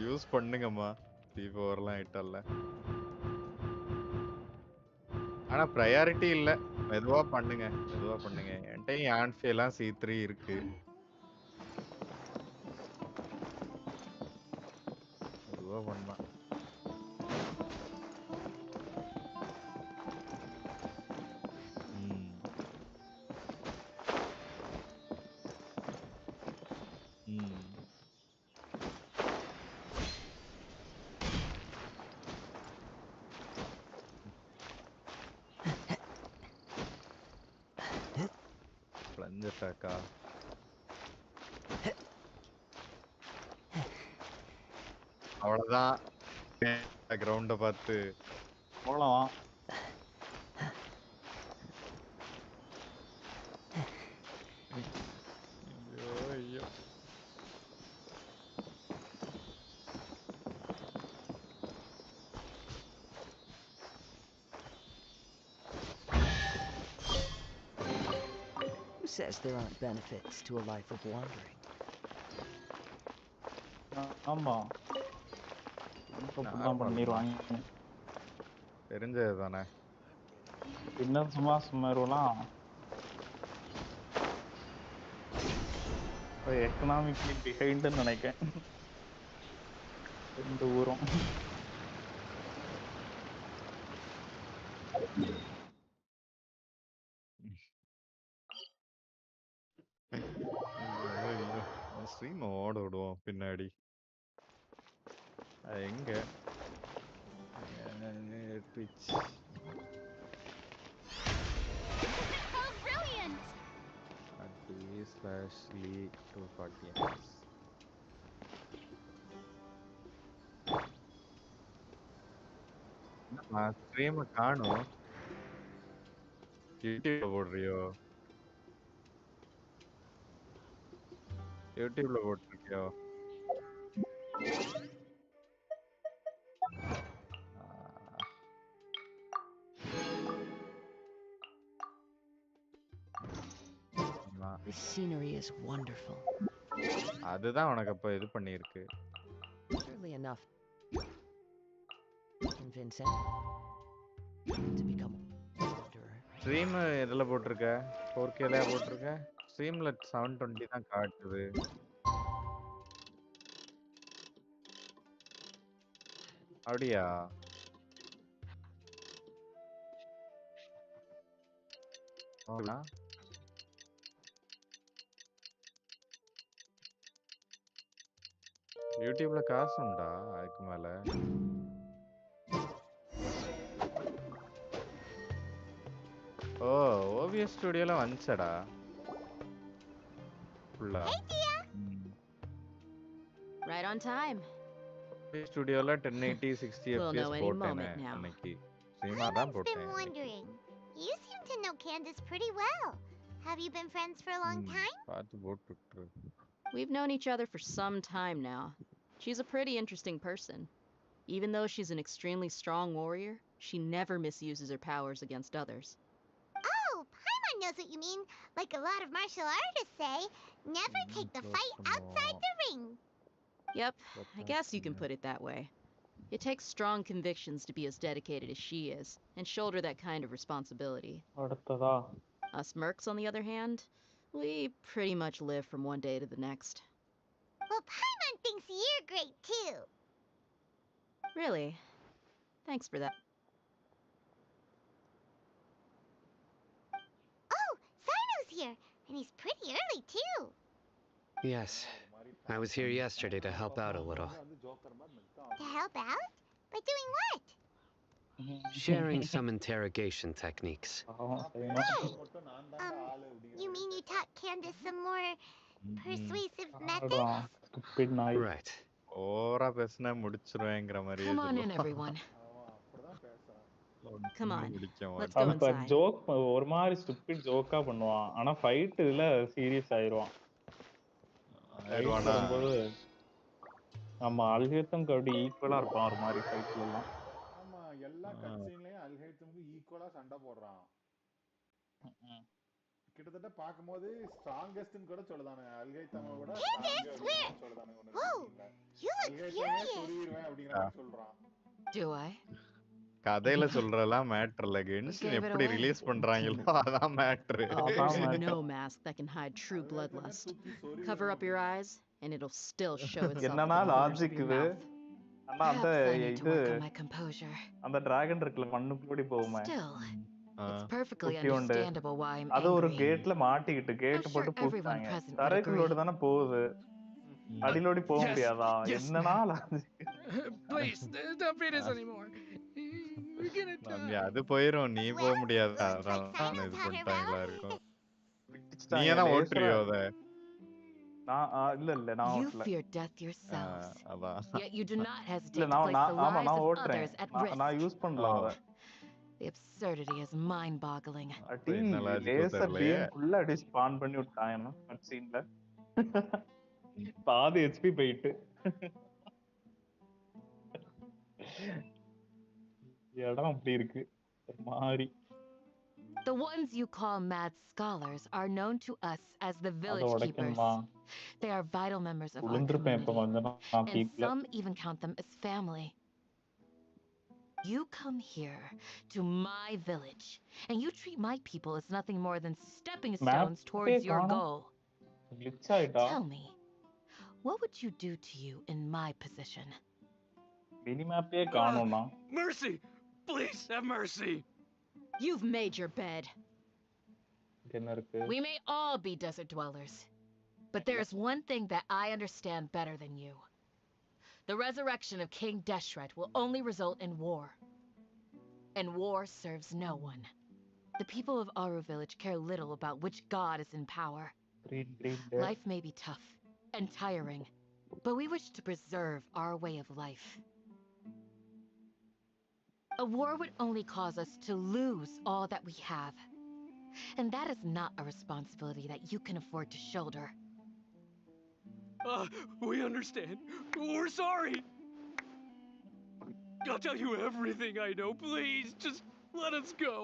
யூஸ் பண்ணுங்கம்மா. C4லாம் ஆயிட்டல்ல. ஆனா ப்ரையாரிட்டி இல்ல. மெதுவா பண்ணுங்க. என்கிட்டயும் ஆன்ஃபி எல்லாம் C3 இருக்கு. மெதுவா பண்ணலாம். அட்டாக்கா அவ்வளவுதான். கிரவுண்ட பார்த்து போலாம். ஐயோ ஐயோ. Who says there aren't benefits to a life of wandering? ஆமா. பண்ணிடுவாங்க. தெரிஞ்சது தானே. இன்னும் சுமருலாம் எக்கனாமிக்லி பிஹைண்ட்னு நினைக்கிறேன். ரெண்டு ஊரும். ஸ்ட்ரீம் ஓட விடுவோம் பின்னாடி. எங்க ட்விட்ச் /Lee240 ஸ்ட்ரீம் காணும். யூடியூப்ல போடுறியோ? யூடியூப்ல போட்டிருக்கியோ? The scenery is wonderful. அதுதான் உனக்கு அப்ப இது பண்ணிருக்கு. Surely enough convincing to become a wanderer. Stream எதுல போட்டிருக்க? 4Kல போட்டிருக்க? ஸ்ட்ரீம்ல 720 தான் காட்டுது. அப்படியா? யூடியூப்ல காசு உண்டா அதுக்கு மேல? ஓ ஓவிஎஸ் ஸ்டுடியோல வந்துச்சடா ஃபுல்லா. Right on time. ஓவிஎஸ் ஸ்டுடியோல 1080 60 We'll fps know any போட்டேனே moment now. அன்னைக்கு. சீமா தான் I've போட்டேன். been wondering. You seem to know Candace pretty well. Have you been friends for a long time? பார்த்து போட்டுட்டு. We've known each other for some time now. She's a pretty interesting person. Even though she's an extremely strong warrior, she never misuses her powers against others. Oh, Paimon knows what you mean. Like a lot of martial artists say, never take the fight outside the ring. Yep, I guess you can put it that way. It takes strong convictions to be as dedicated as she is, and shoulder that kind of responsibility. Us mercs, on the other hand, we pretty much live from one day to the next. Well, Paimon thinks you're great too. Really? Thanks for that. Oh, Sino's here, and he's pretty early too. Yes, I was here yesterday to help out a little. To help out? By doing what? Sharing some interrogation techniques. You mean you taught Candace some more persuasive methods? Right. ஓரா பேசினா முடிச்சிருவேங்கற மாதிரி. Come on in, everyone. Come on, let's go அந்த inside. Joke ஒரு மாதிரி stupid ஜோக்கா பண்ணுவான். ஆனா fight இதுல serious ஆயிருவான். வரும்போது நம்ம அல்ஹேத்தம் கபடி ஈக்குவலா இருப்பான் ஒரு மாதிரி ஃபைட்ல எல்லாம். ஆமா, எல்லா கட்சீன்லயும் அல்ஹேத்தம்க்கு ஈக்குவலா சண்டை போடுறான். கிட்டத்தட்ட பாக்கும்போது ஸ்ட்ராங்கஸ்ட்னு கூட சொல்லதானே. அல்ஹேத்தம விட ஸ்ட்ராங்கஸ்ட் சொல்லதானே ஒன்னு. அல்ஹேத்தமே சொல்லிடுவேன் அப்படிங்கற மாதிரி சொல்றான். Do I? கதையில சொல்றலாம் மேட்டர் இல்ல. கென்ஷின் எப்படி ரிலீஸ் பண்றாங்களோ அதான் matter. There's no mask that can hide true bloodlust. Cover up your eyes and it'll still show itself. என்னன்னா லாஜிக் இது. அண்ணா அந்த இது அந்த டிராகன் இருக்குல மண்ணுக்குள்ள போகுமே. It's perfectly understandable why I'm அது ஒரு கேட்ல மாட்டிக்கிட்டு கேட் போட்டு பூட்டாங்க. தரைக்குள்ளோட தான போகுது. அடிலோடி போக முடியாதா? என்னன்னா logic. Please don't beat us anymore. அது போயிரும், நீ போக முடியாது. அதான் இது பண்ணிட்டாங்களா இருக்கும். நீ என்ன ஓட்றியோ அத? நான் இல்ல நான் You ஓட்டல. fear death yourselves. அதான். Yet you do not hesitate இல்ல to place the ஆமா lives நான் of ஓட்றேன். others at risk. நான் யூஸ் பண்ணல அத. The absurdity is mind-boggling. அடி லேசர் பீம் ஃபுல்லா அடி ஸ்பான் பண்ணி விட்டான் என்ன கட் சீன்ல. பாதி ஹெச்பி போயிட்டு. இடம் அப்படி இருக்கு மாறி. The ones you call mad scholars are known to us as the village keepers. They are vital members of our community, and some even count them as family. You come here to my village, and you treat my people as nothing more than stepping stones towards your goal. Tell me, what would you do to you in my position? மினிமேப்பே காணோம்னா. Mercy! Please have mercy! You've made your bed. We may all be desert dwellers, but there is one thing that I understand better than you. The resurrection of King Deshret will only result in war. And war serves no one. The people of Aru village care little about which god is in power. Life may be tough and tiring, but we wish to preserve our way of life. A war would only cause us to lose all that we have. And that is not a responsibility that you can afford to shoulder. We understand. We're sorry. I'll tell you everything I know. Please, just let us go.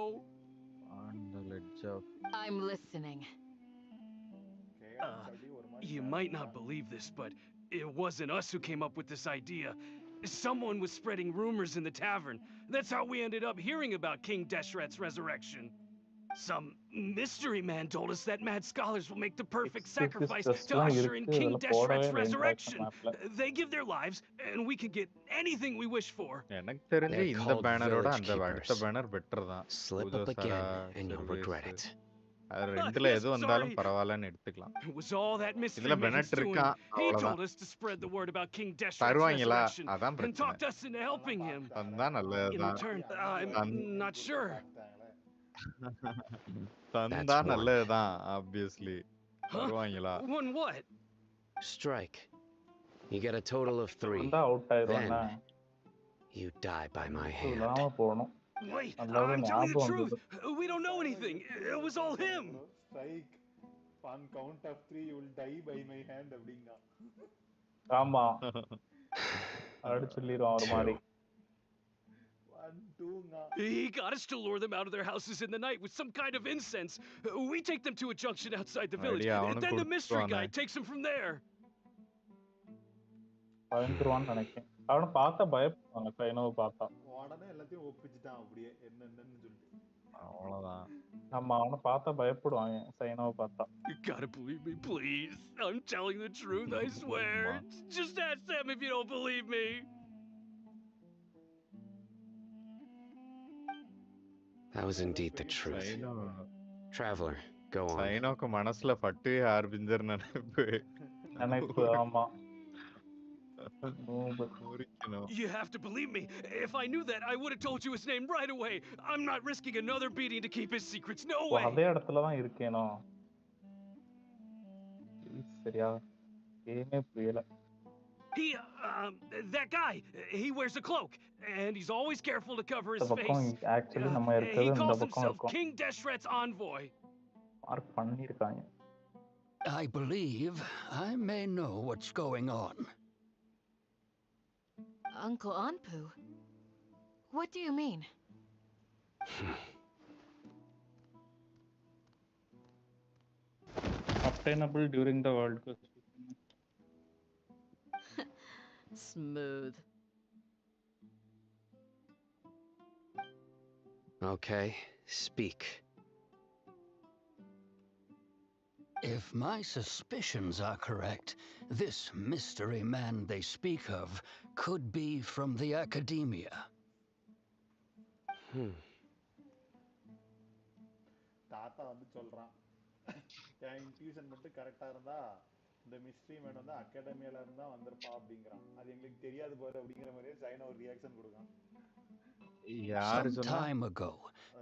On the ledge of... I'm listening. You might not believe this, but it wasn't us who came up with this idea. Someone was spreading rumors in the tavern. That's how we ended up hearing about King Deshret's resurrection. Some mystery man told us that mad scholars will make the perfect sacrifice to usher in King Deshret's resurrection. They give their lives, and we can get anything we wish for. எனக்கு தெரிஞ்சு இந்த பேனரோட அந்த அடுத்த banner better தான். Slip up again and you'll regret it. அது ரெண்டுல எது வந்தாலும் பரவாயில்லன்னு எடுத்துக்கலாம். It was all that mystery இதுல man's பெனட் doing. இருக்கான், He அவ்வளவுதான். told us to spread the word about King Deshret's தருவாங்களா? resurrection அதான் and பிரச்சனை. talked us into helping him. தந்தா In நல்லதுதான். return, I'm not sure. தந்தா நல்லதுதான், obviously. தருவாங்களா? Won what? Strike. You get a total of 3. Then you die by my hand. Wait, I'm telling the truth. We don't know anything. It was all him. Strike. On count of 3, you will die by my hand. அப்படிங்க. ஆமா. அடி சொல்லிரோம் ஒரு மாதிரி. 1 2 He got us to lure them out of their houses in the night with some kind of incense. We take them to a junction outside the village. Then the mystery guy takes them from there. பயந்துருவான்னு நினைக்கிறேன். அவனை பார்த்தா பயப்படுவாங்க சைனோவை பார்த்தா. உடனே எல்லாத்தையும் ஒப்பிச்சிட்டான் அப்படியே என்னன்னு சொல்லிட்டு. அவ்வளவுதான். நம்ம அவனை பார்த்தா பயப்படுவாங்க சைனோவை பார்த்தா. You gotta believe me, please. I'm telling the truth, I swear. Just ask them if you don't believe me. That was indeed the truth. Traveler, go on. சைனோக்கு மனசுல பட்டு ஆரம்பிஞ்சர் நினைப்பு. ஆமா. You have to believe me. If I knew that, I would have told you his name right away. I'm not risking another beating to keep his secrets. No way. அதே இடத்துல தான் இருக்கேனோ. சரியா? ஏமே புரியல. That guy, he wears a cloak and he's always careful to cover his face. Actually நம்ம இருக்கிறது இந்த பக்கம் இருக்கும். King Deshret's envoy. மார்க் பண்ணிருக்காங்க. I believe I may know what's going on. Uncle Anpu? What do you mean? Obtainable during the World Cup. Smooth. Okay, speak. If my suspicions are correct, this mystery man they speak of could be from the academia. தாத்தா வந்து சொல்றான். என் intuition மட்டும் கரெக்டா இருந்தா இந்த mystery man வந்து அகாடமியில இருந்தா வந்திருப்பா அப்படிங்கறான். அது எங்களுக்கு தெரியாது போற அப்படிங்கற மாதிரி சைனா ஒரு reaction கொடுக்கான். Some time ago,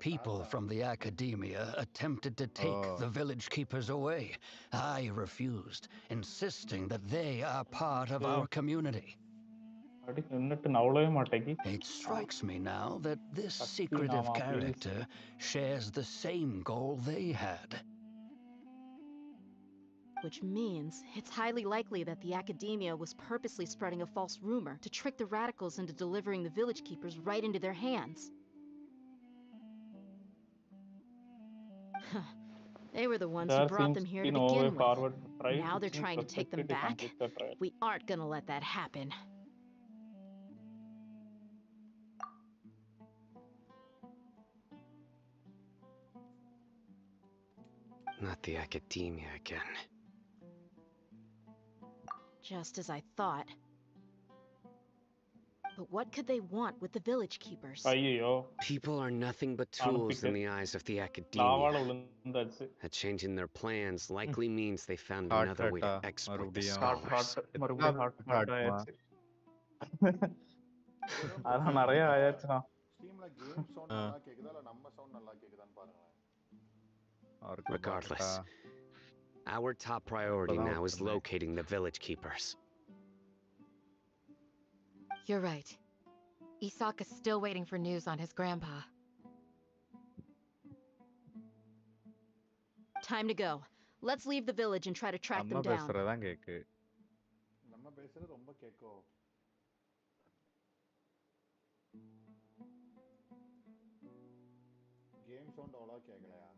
people from the academia attempted to take the village keepers away. I refused, insisting that they are part of our community. It strikes me now that this secretive character shares the same goal they had. Which means it's highly likely that the academia was purposely spreading a false rumor to trick the radicals into delivering the village keepers right into their hands. They were the ones who brought them here to begin with. Now they're trying to take them back. We aren't gonna let that happen. Not the academia again. Just as I thought. But what could they want with the village keepers? People are nothing but tools in the eyes of the academia. A change in their plans likely means they found another way to exploit the scholars. அதான் நிறைய ஆயாச்சுனா. ஸ்டீம்ல game sound நல்லா கேக்குதா இல்ல நம்ம sound நல்லா கேக்குதான்னு பாருங்க. Regardless, our top priority now is locating the village keepers. You're right. Isak is still waiting for news on his grandpa. Time to go. Let's leave the village and try to track them down. நம்ம பேசுறது ரொம்ப கேக்கோ. Game sound அவ்வளவா கேக்கலையா?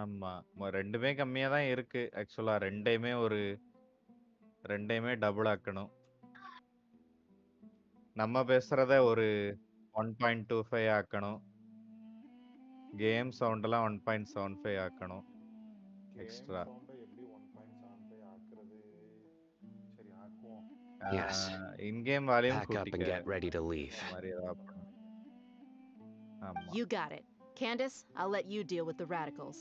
ஆமா, ரெண்டுமே கம்மியா தான் இருக்கு. ஆக்சுவலா ரெண்டையுமே டபுள் ஆக்கணும். நம்ம பேசுறத ஒரு 1.25 ஆக்கணும். கேம் சவுண்ட் எல்லாம் 1.75 ஆக்கணும். எக்ஸ்ட்ரா. எப்படி 1.75 ஆக்குறது? சரி ஆக்குவோம். Yes. In-game volume pack up and get ready to leave. You got it. Candace, I'll let you deal with the radicals.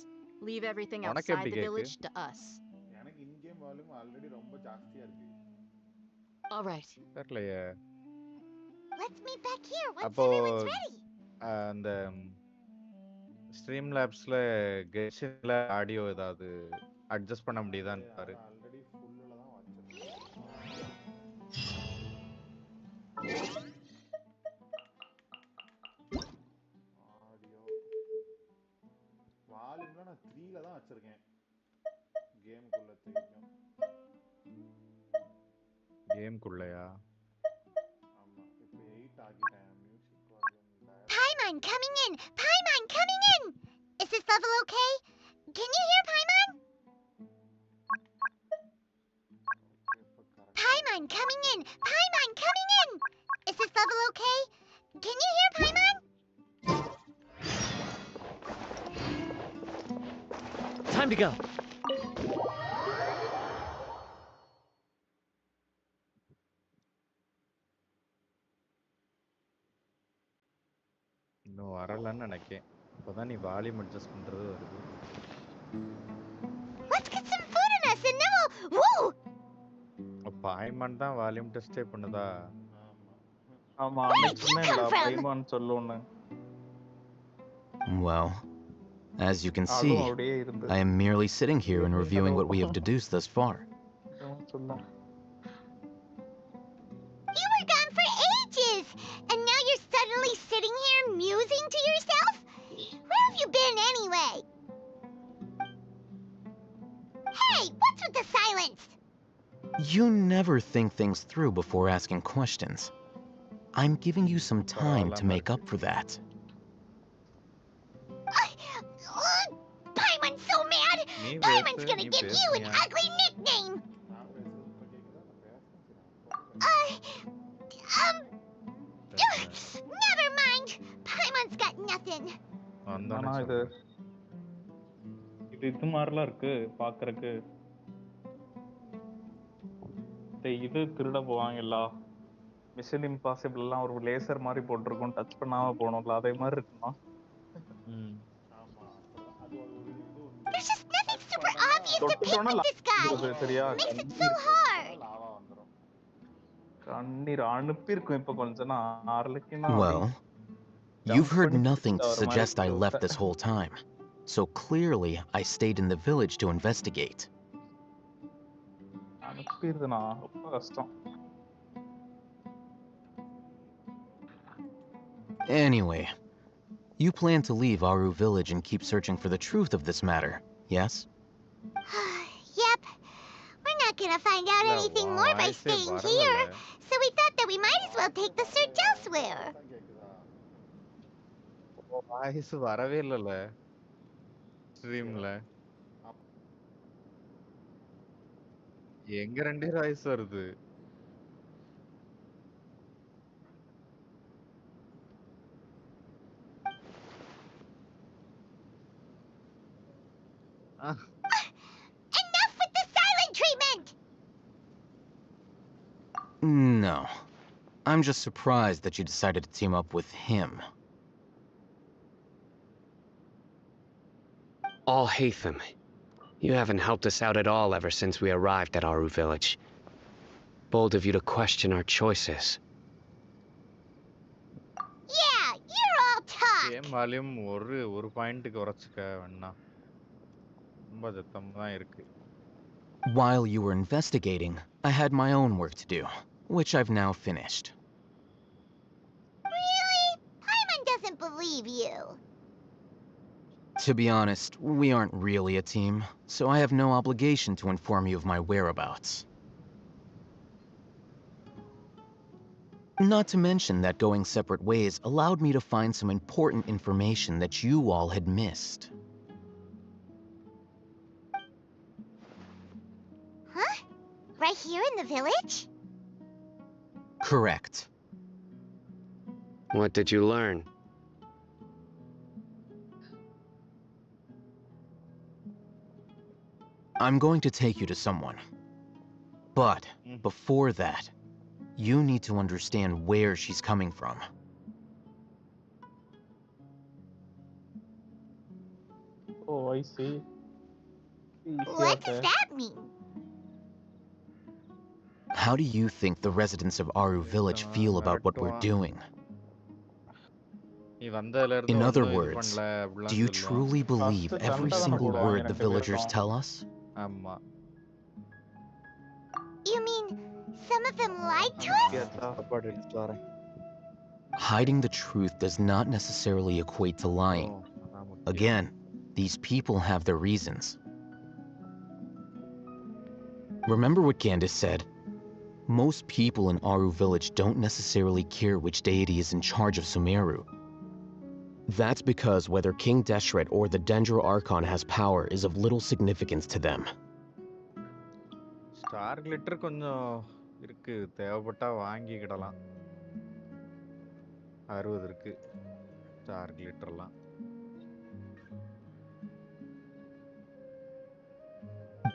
Leave everything outside the village to us. எனக்கு in game volume already ரொம்ப ஜாஸ்தியா இருக்கு. All right. தெரியலையே. Let's meet back here once அப்போ everyone's ready. அந்த stream லேப்ஸ்ல கென்ஷின்ல audio ஏதாவது adjust பண்ண முடியுதான்னு பாரு. ஆல்ரெடி ஃபுல்ல தான் வச்சிருக்கேன். ஆடியோ வால்யூம்ல நான் 3ல தான் வச்சிருக்கேன். கேமுக்குள்ள தெரியும். கேமுக்குள்ளயா? ஆமா. இப்போ 8 ஆகிட்டேன். Music volume Paimon coming in! Paimon coming in! Is this level okay? Can you hear Paimon? Paimon coming in! Paimon coming in! Is this level okay? Can you hear Paimon? Time to go. இன்னும் வரலன்னு நினைக்கிறேன். இப்போதான் நீ volume adjust பண்றது வருது. Let's get some food in us and then we'll... Woo! பாய்மான் தான் volume டெஸ்டே பண்ணுதா? ஆமா அன்னைக்குமே இல்ல பாய்மான் சொல்லுன்னு. Well, as you can see, I am merely sitting here and reviewing what we have deduced thus far. You were gone for ages, and now you're suddenly sitting here musing to yourself? Where have you been anyway? Hey, what's with the silence? You never think things through before asking questions. I'm giving you some time to make up for that. Paimon's so mad! Paimon's gonna give you an ugly nickname! Never mind! Paimon's got nothing. ஆனா இது மாதிரிலாம் இருக்கு பாக்குறதுக்கு. இது திருட போவாங்கல்ல mission impossible எல்லாம் ஒரு லேசர் மாதிரி போட்டிருக்கும் டச் பண்ணாம போகணும்ல அதே மாதிரி இருக்குமா? There's just nothing super obvious to pick with this guy. Makes it so hard. கண்ணீர் அனுப்பி இருக்கும் இப்ப கொஞ்சம் ஆறலைக்குனா. Well, you've heard nothing to suggest I left this whole time. So clearly I stayed in the village to investigate. அனுப்பிடுதுனா ரொம்ப கஷ்டம். Anyway, you plan to leave Aru village and keep searching for the truth of this matter, yes? Yep. We're not gonna find out anything more by staying here, so we thought that we might as well take the search elsewhere. Voice வரவே இல்லல ஸ்ட்ரீம்ல. எங்க ரெண்டு voice வருது? Enough with the silent treatment! No. I'm just surprised that you decided to team up with him. All Hatham. You haven't helped us out at all ever since we arrived at Aru village. Bold of you to question our choices. Yeah, you're all talk! Game volume ஒரு point குறைச்சுக்க வேணா. ரொம்ப சத்தமா தான் இருக்கு. While you were investigating, I had my own work to do, which I've now finished. Really? Paimon doesn't believe you. To be honest, we aren't really a team, so I have no obligation to inform you of my whereabouts. Not to mention that going separate ways allowed me to find some important information that you all had missed. Huh? Right here in the village? Correct. What did you learn? I'm going to take you to someone. But before that, you need to understand where she's coming from. Oh, I see. What does that mean? How do you think the residents of Aru Village feel about what we're doing? In other words, do you truly believe every single word the villagers tell us? You mean some of them lied to us? Hiding the truth does not necessarily equate to lying. Again, these people have their reasons. Remember what Candace said? Most people in Aru Village don't necessarily care which deity is in charge of Sumeru. That's because whether King Deshret or the Dendro Archon has power is of little significance to them. Star glitter கொஞ்சம் இருக்கு, தேவைப்பட்டா வாங்கிக்கிடலாம். 60 இருக்கு star கிளிட்டர்லாம்.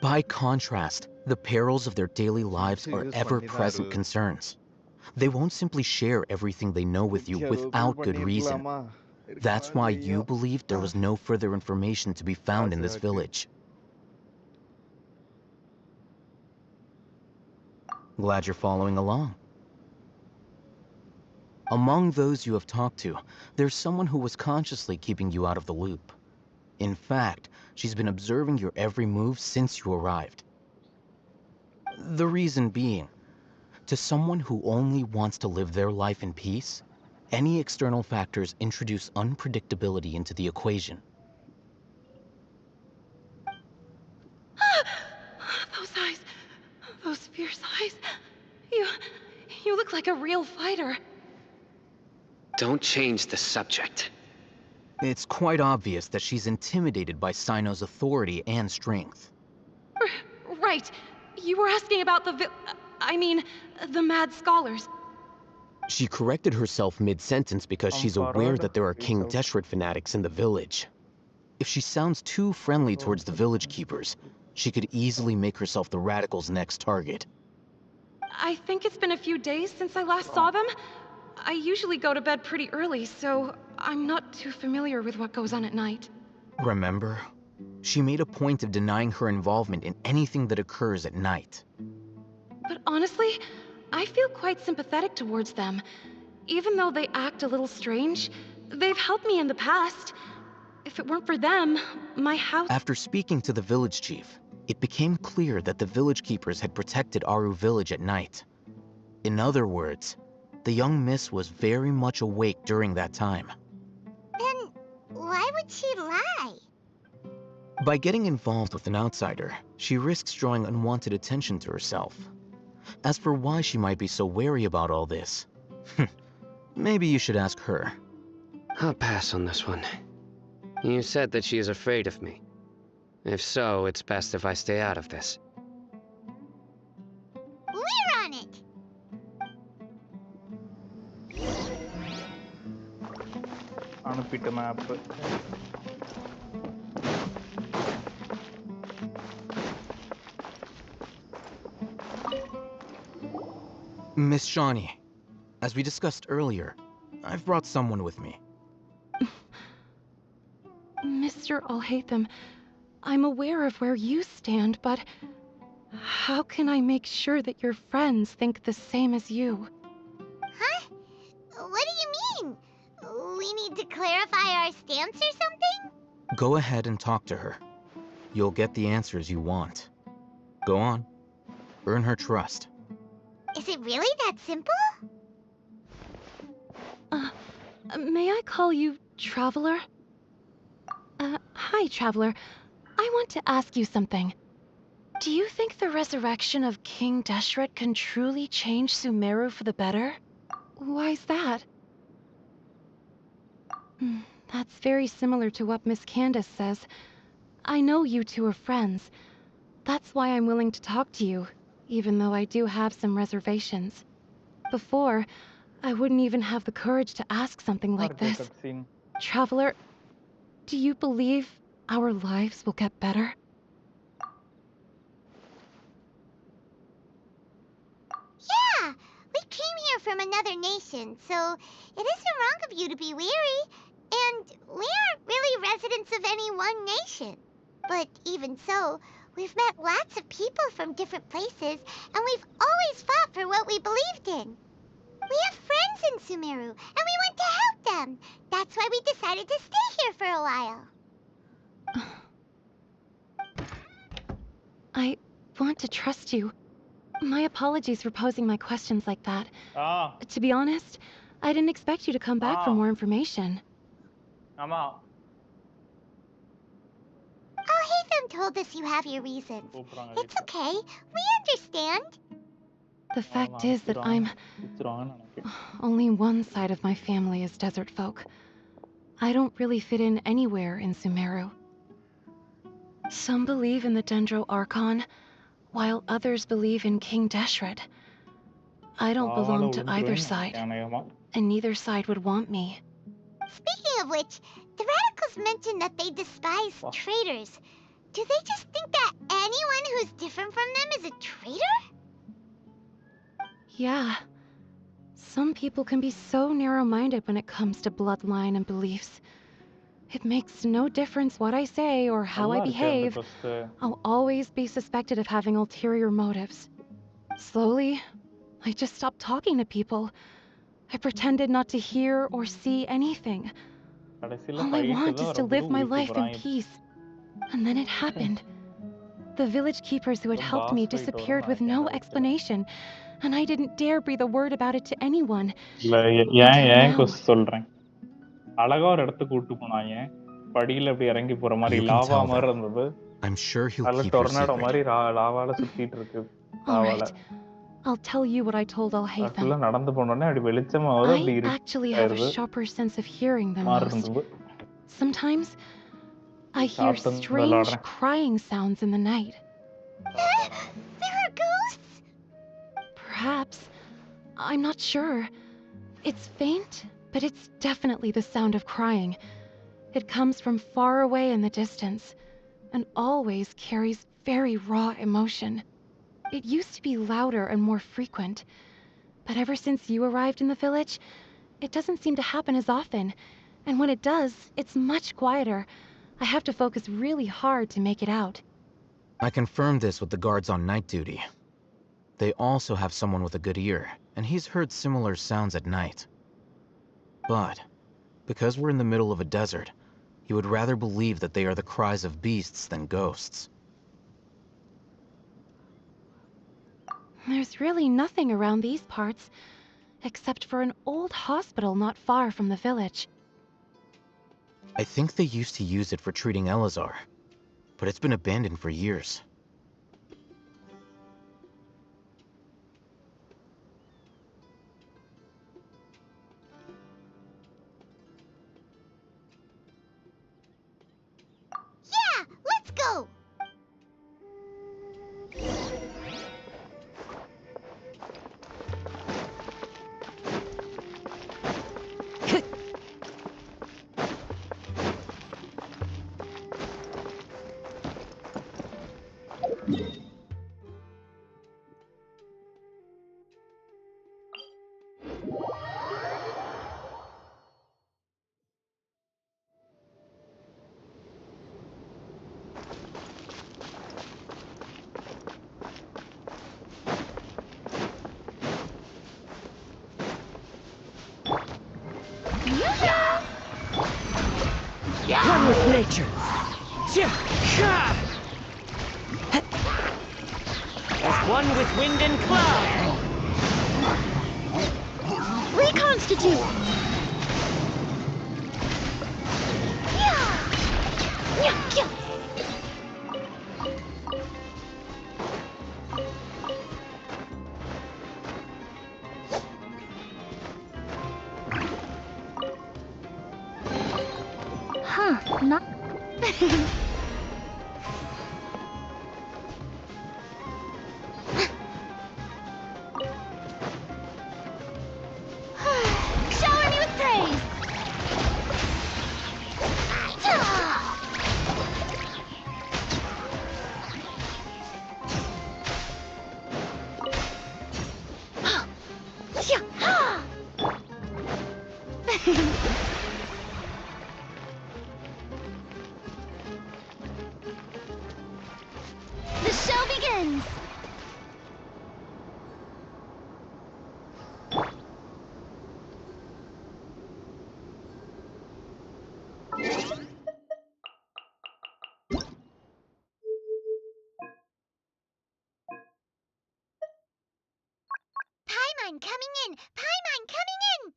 By contrast, the perils of their daily lives are ever-present concerns. They won't simply share everything they know with you without good reason. That's why you believed there was no further information to be found in this village. Glad you're following along. Among those you have talked to, there's someone who was consciously keeping you out of the loop. In fact, she's been observing your every move since you arrived. The reason being, to someone who only wants to live their life in peace, any external factors introduce unpredictability into the equation. Those eyes. Those fierce eyes. You look like a real fighter. Don't change the subject. It's quite obvious that she's intimidated by Sino's authority and strength. Right. You were asking about the mad scholars. She corrected herself mid-sentence because she's aware that there are King Deshret fanatics in the village. If she sounds too friendly towards the village keepers, she could easily make herself the radicals' next target. I think it's been a few days since I last saw them. I usually go to bed pretty early, so I'm not too familiar with what goes on at night. Remember? She made a point of denying her involvement in anything that occurs at night. But honestly, I feel quite sympathetic towards them. Even though they act a little strange, they've helped me in the past. If it weren't for them, my house... After speaking to the village chief, it became clear that the village keepers had protected Aru Village at night. In other words, the young miss was very much awake during that time. Then why would she lie? By getting involved with an outsider, she risks drawing unwanted attention to herself. As for why she might be so wary about all this, maybe you should ask her. I'll pass on this one. You said that she is afraid of me. If so, it's best if I stay out of this. We're on it! அனுப்பிட்ட map. Miss Shawnee, as we discussed earlier, I've brought someone with me. Mr. Alhaitham, I'm aware of where you stand, but how can I make sure that your friends think the same as you? Huh? What do you mean? We need to clarify our stance or something? Go ahead and talk to her. You'll get the answers you want. Go on. Earn her trust. Is it really that simple? May I call you Traveler? Hi, Traveler. I want to ask you something. Do you think the resurrection of King Deshret can truly change Sumeru for the better? Why's that? That's very similar to what Miss Candace says. I know you two are friends. That's why I'm willing to talk to you, even though I do have some reservations. Before, I wouldn't even have the courage to ask something like this. Traveler, do you believe our lives will get better? Yeah! We came here from another nation, so it isn't wrong of you to be weary. And we aren't really residents of any one nation. But even so, we've met lots of people from different places, and we've always fought for what we believed in. We have friends in Sumeru, and we want to help them. That's why we decided to stay here for a while. I want to trust you. My apologies for posing my questions like that. To be honest, I didn't expect you to come back for more information. Ama. Hatham told us you have your reasons. It's okay. We understand. The fact is that only one side of my family is desert folk. I don't really fit in anywhere in Sumeru. Some believe in the Dendro Archon, while others believe in King Deshret. I don't belong to either side, and neither side would want me. Speaking of which, the radicals mentioned that they despise traitors. Do they just think that anyone who's different from them is a traitor? Yeah. Some people can be so narrow-minded when it comes to bloodline and beliefs. It makes no difference what I say or how I behave. I'll always be suspected of having ulterior motives. Slowly, I just stopped talking to people. I pretended not to hear or see anything. All I want is to live my life in peace. And then it happened. The village keepers who had helped me disappeared with no explanation, and I didn't dare breathe a word about it to anyone. அழகா ஒரு இடத்துக்கு கூட்டி போனாங்க. படியில அப்படி இறங்கி போற மாதிரி லாவா மாதிரி இருந்தது. I'm sure he'll keep your tornado secret. மாதிரி லாவால சுத்திட்டு இருக்கு. லாவால. I'll tell you what I told Hatham. அதுல நடந்து போனோனே அப்படி வெளிச்சமா வரும் அப்படி இருக்கு. I actually have a sharper sense of hearing than most. Sometimes I hear strange crying sounds in the night. There are ghosts? Perhaps. I'm not sure. It's faint, but it's definitely the sound of crying. It comes from far away in the distance, and always carries very raw emotion. It used to be louder and more frequent, but ever since you arrived in the village, it doesn't seem to happen as often, and when it does, it's much quieter. I have to focus really hard to make it out. I confirmed this with the guards on night duty. They also have someone with a good ear, and he's heard similar sounds at night. But, because we're in the middle of a desert, he would rather believe that they are the cries of beasts than ghosts. There's really nothing around these parts, except for an old hospital not far from the village. I think they used to use it for treating Elazar, but it's been abandoned for years. Yeah, let's go! One with nature. As one with wind and cloud. Reconstitute! Huh, not... Shower me with praise! begins! Paimon coming in! Paimon coming in!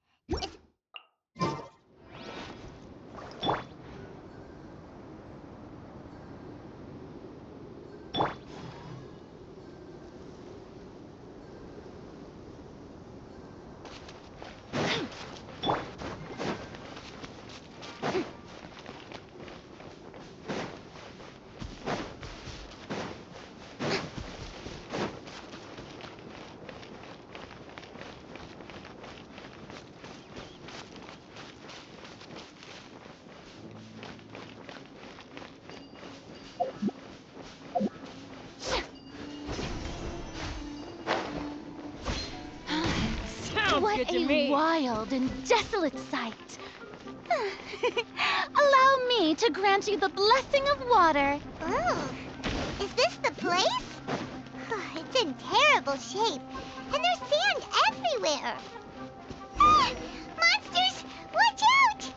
What a wild and desolate sight. Allow me to grant you the blessing of water. Oh, is this the place? It's in terrible shape, and there's sand everywhere. Ah, monsters, watch out!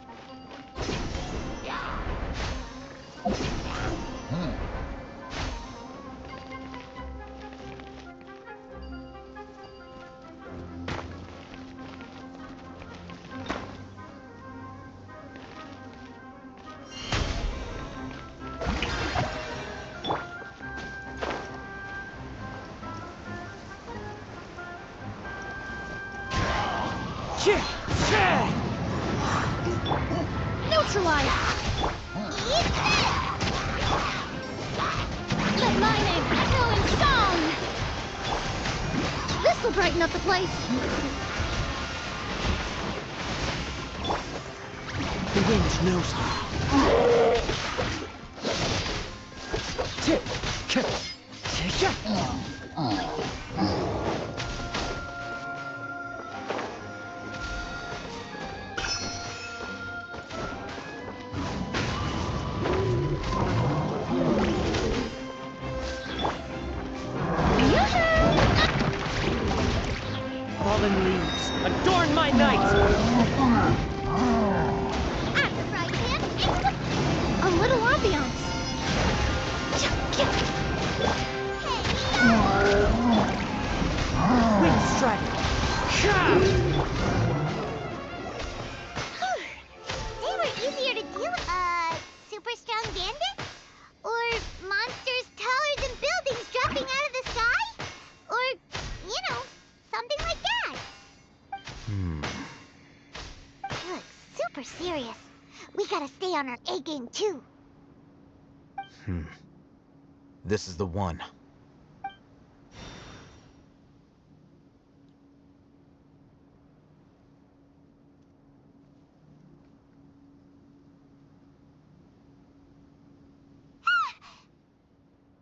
Neutralize! Let lightning kill in song! This will brighten up the place. The wind knows fallen leaves, adorn my night! A little ambiance. Wind strike! They were easier to deal with. Super strong bandits? Or monsters taller than buildings dropping out of the sky? Or, something like that. Look, super serious. We gotta stay on our A game too. This is the one.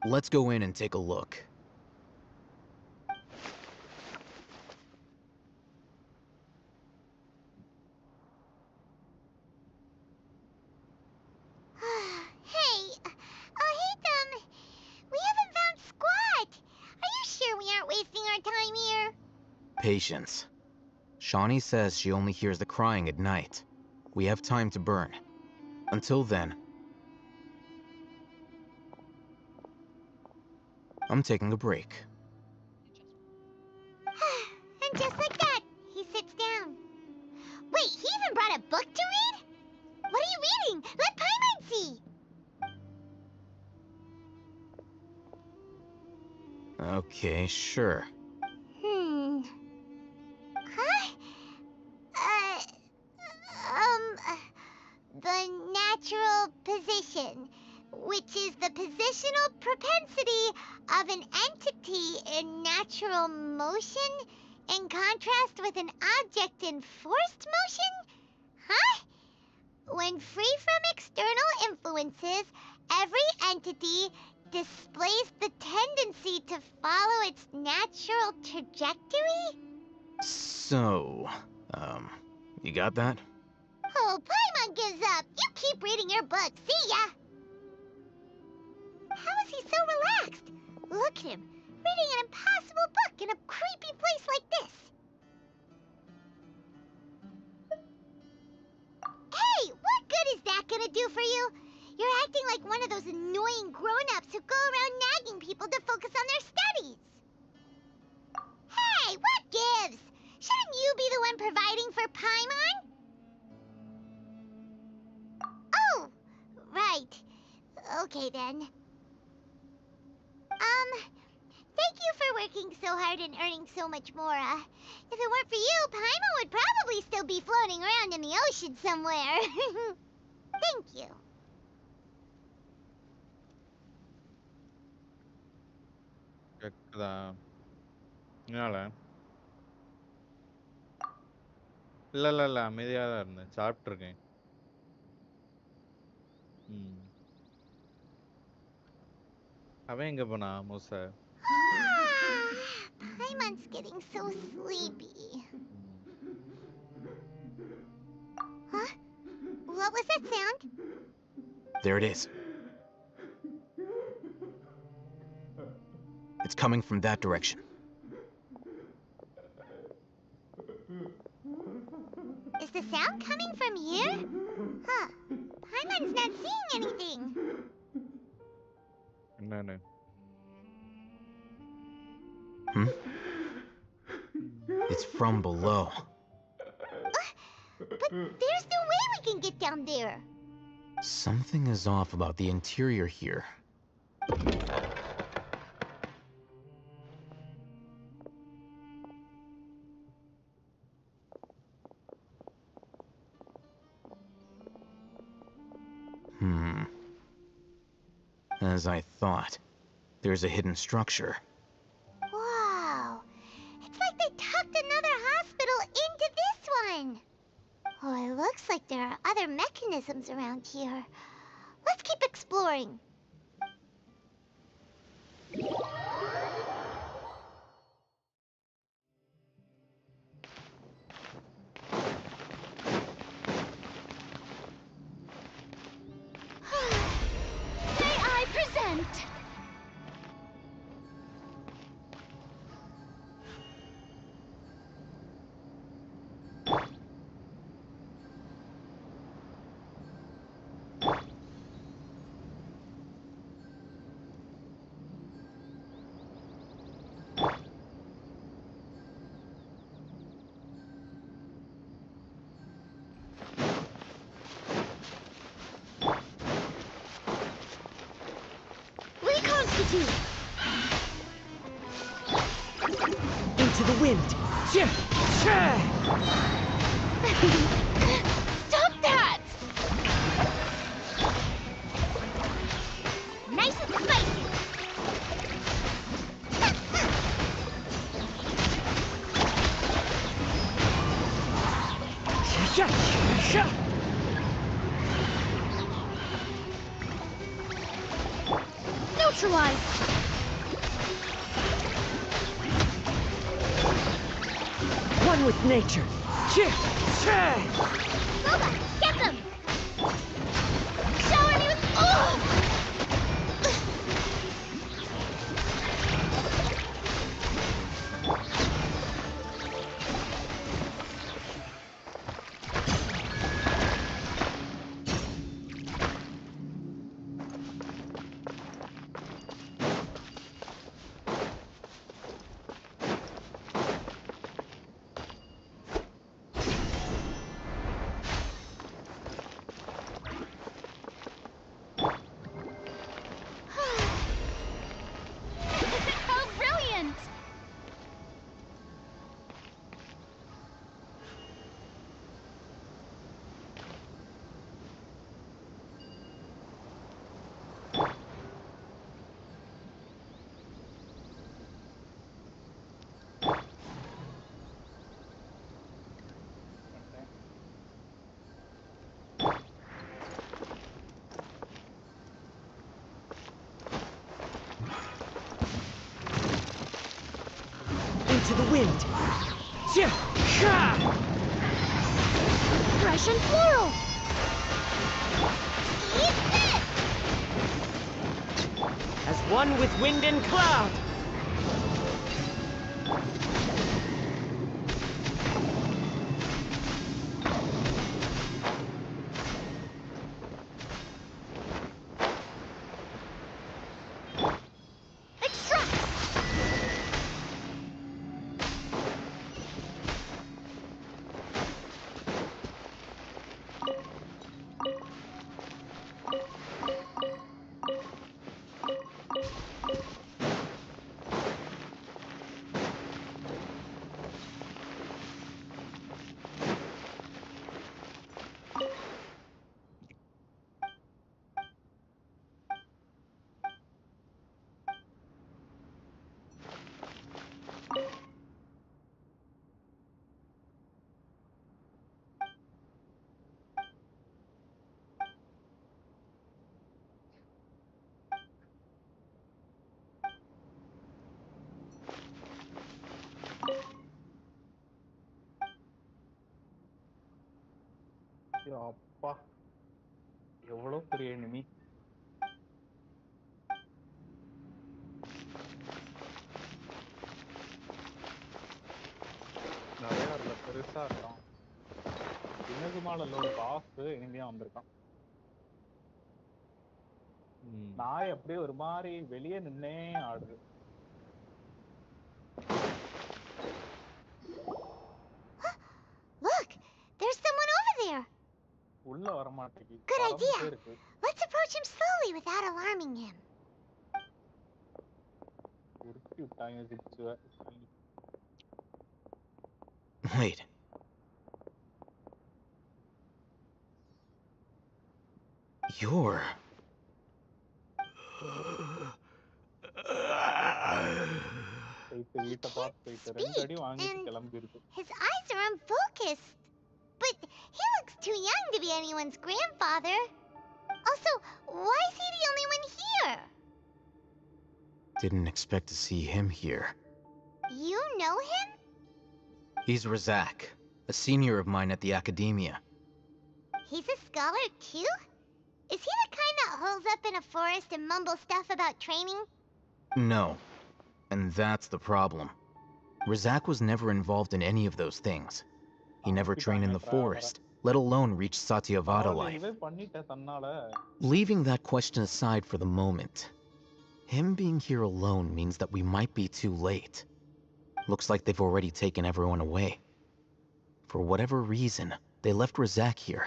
Let's go in and take a look. Hey, we haven't found squat. Are you sure we aren't wasting our time here? Patience. Shawnee says she only hears the crying at night. We have time to burn. Until then, I'm taking a break. And just like that, he sits down. Wait, he even brought a book to read? What are you reading? Let Paimon see! Okay, sure. Huh? The natural position, which is the positional propensity of an entity in natural motion in contrast with an object in forced motion? Huh? When free from external influences, every entity displays the tendency to follow its natural trajectory? So, you got that? Oh, Paimon gives up. You keep reading your book. See ya! How is he so relaxed? Look at him. Reading an impossible book in a creepy place like this. Hey, what good is that gonna do for you? You're acting like one of those annoying grown-ups who go around nagging people to focus on their studies. Hey, what gives? Shouldn't you be the one providing for Paimon? Oh, right. Okay then. Thank you for working so hard and earning so much more. If it weren't for you, Paimon would probably still be floating around in the ocean somewhere. Thank you. கேக்குதா? என்னால? இல்ல அமைதியா தான் இருந்தேன். சாப்பிட்டுருக்கேன். அவன் எங்க போனா மூச? Paimon's getting so sleepy. Huh? What was that sound? There it is. It's coming from that direction. Is the sound coming from here? Huh. Paimon's not seeing anything. என்னன்னு? It's from below. But there's no way we can get down there. Something is off about the interior here. As I thought, there's a hidden structure. Wow. It's like they tucked another hospital into this one. Oh, it looks like there are other mechanisms around here. Let's keep exploring. May I present? Reconstitute! Into the wind! Stop that! Nice and spicy! Neutralize! One with nature! Boba, get them! Shower me with... Oh! How brilliant! Into the wind! Fresh and floral! Eat this! As one with wind and cloud! அப்பா எவ்வளவு பெரிய enemy. நிறைய அதுல பெருசா இருக்கான். இன்னகுமால ஒரு pass எனிமியா வந்திருக்கான். நாய் அப்படியே ஒரு மாதிரி வெளியே நின்னே ஆடுது. Look, there's someone over there. உள்ள வர மாட்டேங்குது. Good idea. Let's approach him slowly without alarming him. Wait. You're... His eyes are unfocused. But he looks too young to be anyone's grandfather. Also, why is he the only one here? Didn't expect to see him here. You know him? He's Razak, a senior of mine at the academia. He's a scholar too? Is he the kind that holes up in a forest and mumbles stuff about training? No. And that's the problem. Razak was never involved in any of those things. He never trained in the forest, let alone reach Satyavada life. Leaving that question aside for the moment, him being here alone means that we might be too late. Looks like they've already taken everyone away. For whatever reason, they left Razak here.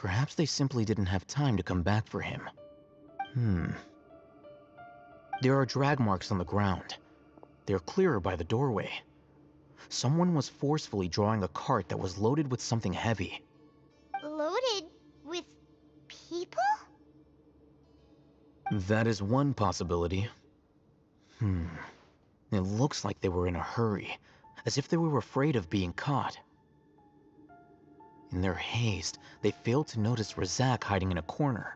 Perhaps they simply didn't have time to come back for him. There are drag marks on the ground. They're clearer by the doorway. Someone was forcefully drawing a cart that was loaded with something heavy. Loaded with people? That is one possibility. It looks like they were in a hurry, as if they were afraid of being caught. In their haste, they failed to notice Razak hiding in a corner.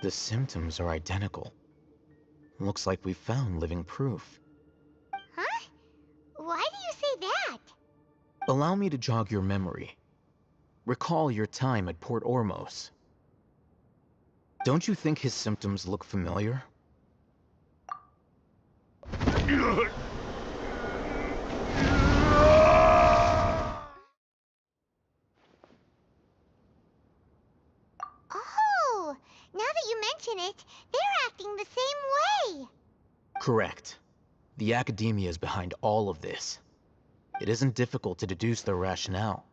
The symptoms are identical. Looks like we found living proof. Huh? Why do you say that? Allow me to jog your memory. Recall your time at Port Ormos. Don't you think his symptoms look familiar? Oh, now that you mention it, they're acting the same way. Correct. The academia is behind all of this. It isn't difficult to deduce their rationale.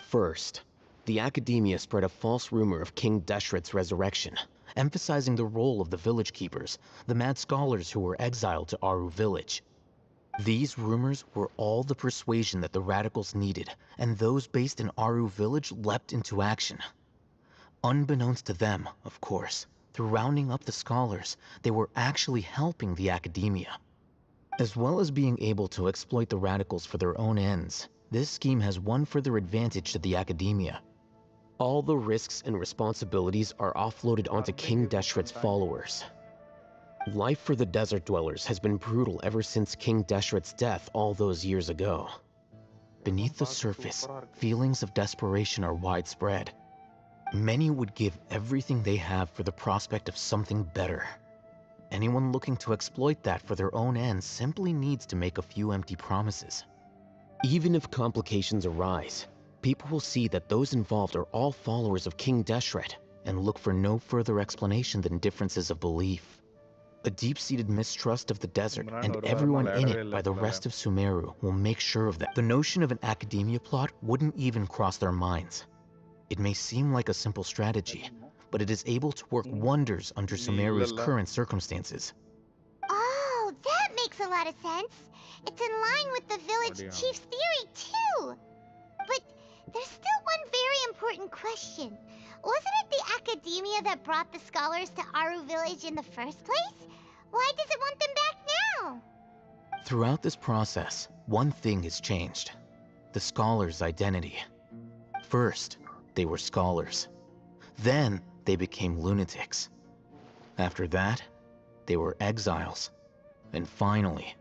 First, the academia spread a false rumor of King Deshret's resurrection, emphasizing the role of the village keepers, the mad scholars who were exiled to Aru village. These rumors were all the persuasion that the radicals needed, and those based in Aru village leapt into action. Unbeknownst to them, of course, through rounding up the scholars, they were actually helping the academia. As well as being able to exploit the radicals for their own ends, this scheme has one further advantage to the academia. All the risks and responsibilities are offloaded onto King Deshret's followers. Life for the desert dwellers has been brutal ever since King Deshret's death all those years ago. Beneath the surface, feelings of desperation are widespread. Many would give everything they have for the prospect of something better. Anyone looking to exploit that for their own ends simply needs to make a few empty promises. Even if complications arise, people will see that those involved are all followers of King Deshret and look for no further explanation than differences of belief. A deep-seated mistrust of the desert and everyone in it by the rest of Sumeru will make sure of that. The notion of an academia plot wouldn't even cross their minds. It may seem like a simple strategy, but it is able to work wonders under Sumeru's current circumstances. Oh, that makes a lot of sense. It's in line with the village chief's theory, too. But there's still one very important question. Wasn't it the academia that brought the scholars to Aru village in the first place? Why does it want them back now? Throughout this process, one thing has changed. The scholars' identity. First, they were scholars. Then, they became lunatics. After that, they were exiles. And finally,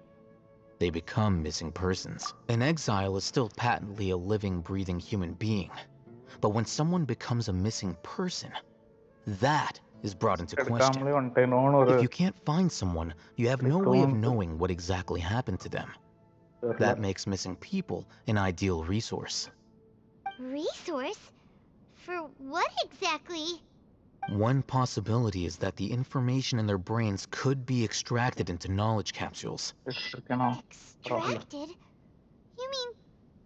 they become missing persons. An exile is still patently a living, breathing human being. But when someone becomes a missing person, that is brought into question. If you can't find someone, you have no way of knowing what exactly happened to them. That makes missing people an ideal resource. Resource? For what exactly? One possibility is that the information in their brains could be extracted into knowledge capsules. Extracted? You mean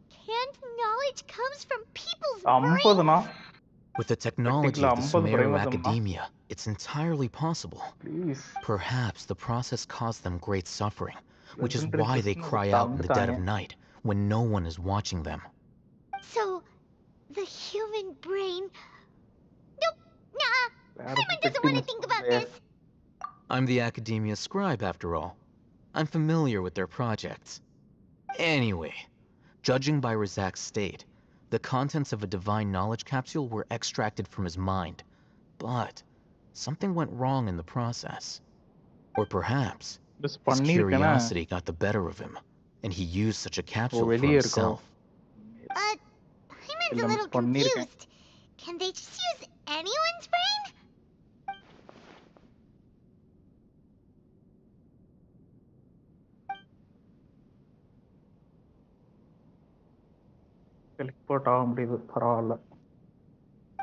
canned knowledge comes from people's brains? With the technology of the Sumeru academia, it's entirely possible. Perhaps the process caused them great suffering, which is why they cry out in the dead of night, when no one is watching them. So, the human brain... Nope, nah, Paimon doesn't want to think about this. I'm the academia scribe, after all. I'm familiar with their projects. Anyway, judging by Razak's state, the contents of a divine knowledge capsule were extracted from his mind. But something went wrong in the process. Or perhaps his curiosity got the better of him, and he used such a capsule for himself. Paimon's a little confused. Can they just use anyone's brain?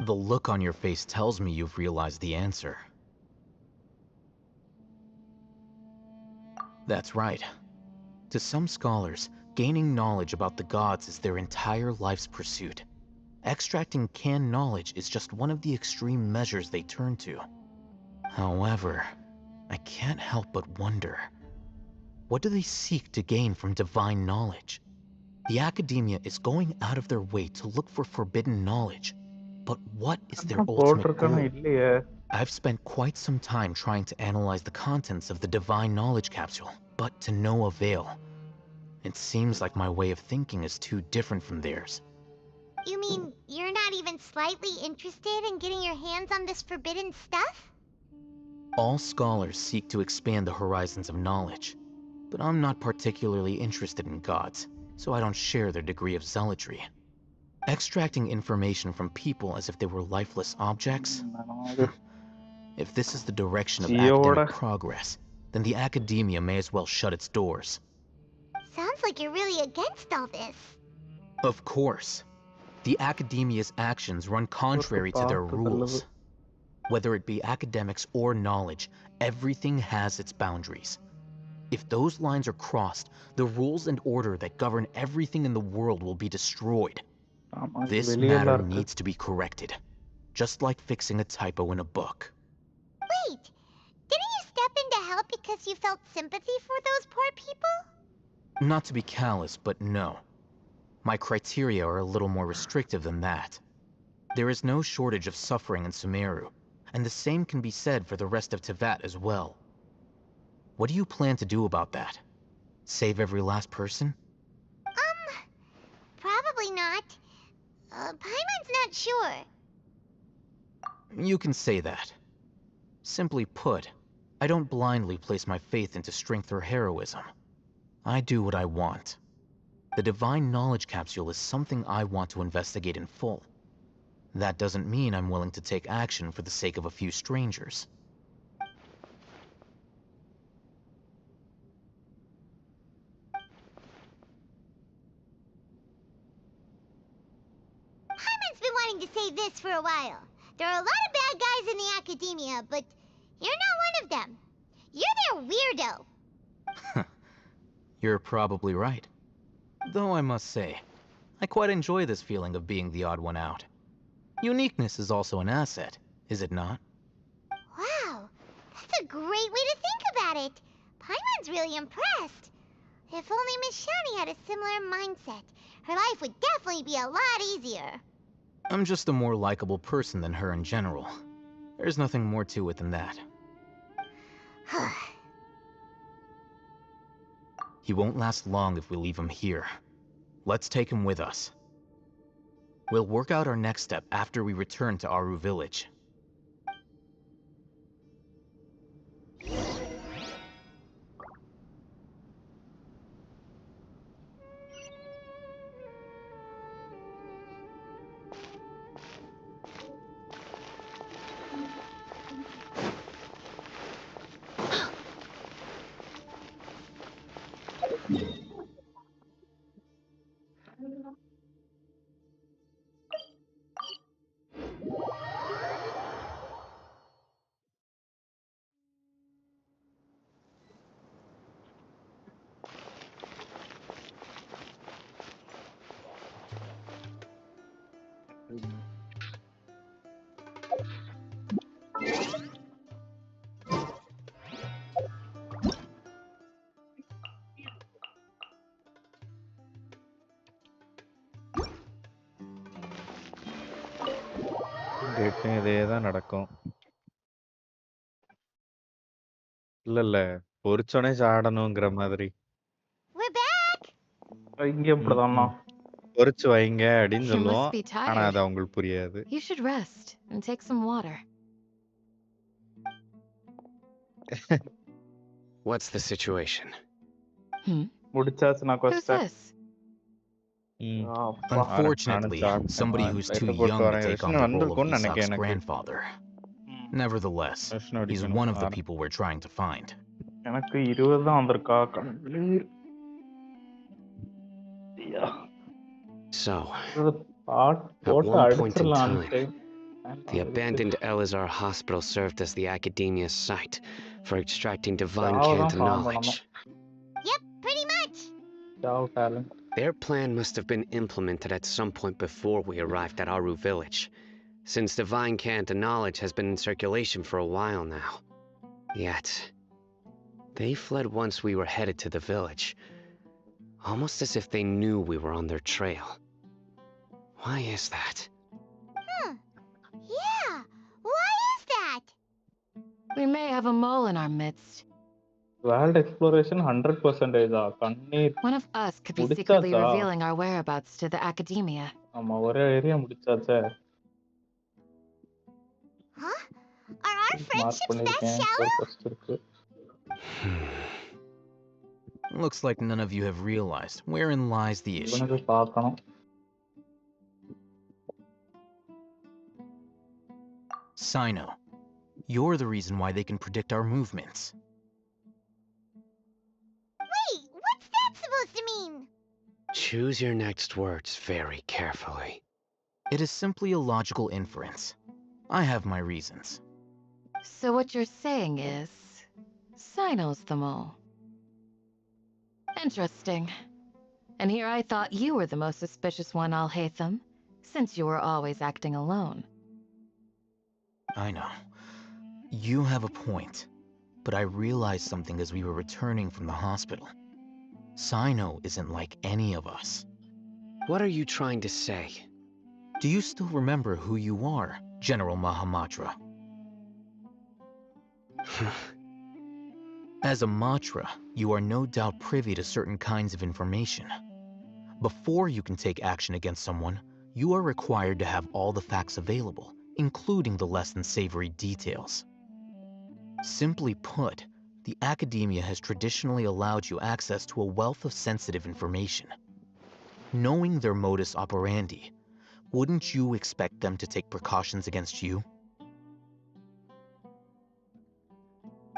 The look on your face tells me you've realized the answer. That's right. To some scholars, gaining knowledge about the gods is their entire life's pursuit. Extracting canned knowledge is just one of the extreme measures they turn to. However, I can't help but wonder, what do they seek to gain from divine knowledge? The academia is going out of their way to look for forbidden knowledge. But what is their ultimate goal? I've spent quite some time trying to analyze the contents of the divine knowledge capsule, but to no avail. It seems like my way of thinking is too different from theirs. You mean you're not even slightly interested in getting your hands on this forbidden stuff? All scholars seek to expand the horizons of knowledge, but I'm not particularly interested in gods, so I don't share their degree of zealotry. Extracting information from people as if they were lifeless objects? If this is the direction of academic progress, then the academia may as well shut its doors. Sounds like you're really against all this. Of course. The academia's actions run contrary to their rules. Whether it be academics or knowledge, everything has its boundaries. If those lines are crossed, the rules and order that govern everything in the world will be destroyed. This matter needs to be corrected, just like fixing a typo in a book. Wait, didn't you step in to help because you felt sympathy for those poor people? Not to be callous, but no. My criteria are a little more restrictive than that. There is no shortage of suffering in Sumeru, and the same can be said for the rest of Teyvat as well. What do you plan to do about that? Save every last person? Probably not. Paimon's not sure. You can say that. Simply put, I don't blindly place my faith into strength or heroism. I do what I want. The divine knowledge capsule is something I want to investigate in full. That doesn't mean I'm willing to take action for the sake of a few strangers. Paimon's been wanting to say this for a while. There are a lot of bad guys in the academia, but you're not one of them. You're their weirdo. You're probably right. Though I must say, I quite enjoy this feeling of being the odd one out. Uniqueness is also an asset, is it not? Wow, that's a great way to think about it. Paimon's really impressed. If only Miss Shani had a similar mindset, her life would definitely be a lot easier. I'm just a more likable person than her in general. There's nothing more to it than that. He won't last long if we leave him here. Let's take him with us. We'll work out our next step after we return to Aru village. இதேதான் நடக்கும். இல்ல பொரிச்சோனே சாடணுங்கிற மாதிரி. இங்க இப்படிதானா? பொரிச்சு வைங்க அப்படின்னு You must சொல்லுவோம். be ஆனா tired. அது அவங்களுக்கு புரியாது. You should rest and take some water. What's the situation? முடிச்சாச்சுனா Who's quest. this? Unfortunately, somebody who's too young to take on the role of Isak's grandfather. Nevertheless, he's one of the people we're trying to find. எனக்கு 20 தான் வந்திருக்கா கண்ணீர். So, at one point in time, the abandoned Elazar Hospital served as the academia's site for extracting divine Canta knowledge. Yep, pretty much. Their plan must have been implemented at some point before we arrived at Aru village, since divine Canta knowledge has been in circulation for a while now. Yet, they fled once we were headed to the village, almost as if they knew we were on their trail. Why is that? Yeah, why is that? We may have a mole in our midst. World exploration 100% கண்ணீர். One of us could be secretly revealing our whereabouts to the academia. ஆமா ஒரே area முடிச்சாச்சே. Huh? Are our friendships that shallow? Looks like none of you have realized wherein lies the issue. Sino, you're the reason why they can predict our movements. Wait, what's that supposed to mean? Choose your next words very carefully. It is simply a logical inference. I have my reasons. So what you're saying is, Sino's the mole. Interesting. And here I thought you were the most suspicious one, Alhaitham, since you were always acting alone. I know. You have a point. But I realized something as we were returning from the hospital. Sino isn't like any of us. What are you trying to say? Do you still remember who you are, General Mahamatra? As a Matra, you are no doubt privy to certain kinds of information. Before you can take action against someone, you are required to have all the facts available, including the less than savory details. Simply put, the academia has traditionally allowed you access to a wealth of sensitive information. Knowing their modus operandi, wouldn't you expect them to take precautions against you?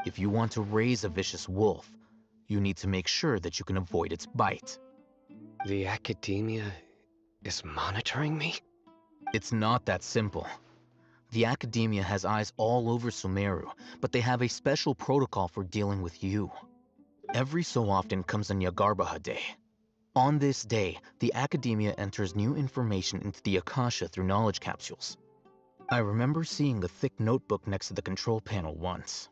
If you want to raise a vicious wolf, you need to make sure that you can avoid its bite. The academia is monitoring me? It's not that simple. The academia has eyes all over Sumeru, but they have a special protocol for dealing with you. Every so often comes a Nyagarbaha Day. On this day, the academia enters new information into the Akasha through knowledge capsules. I remember seeing the thick notebook next to the control panel once.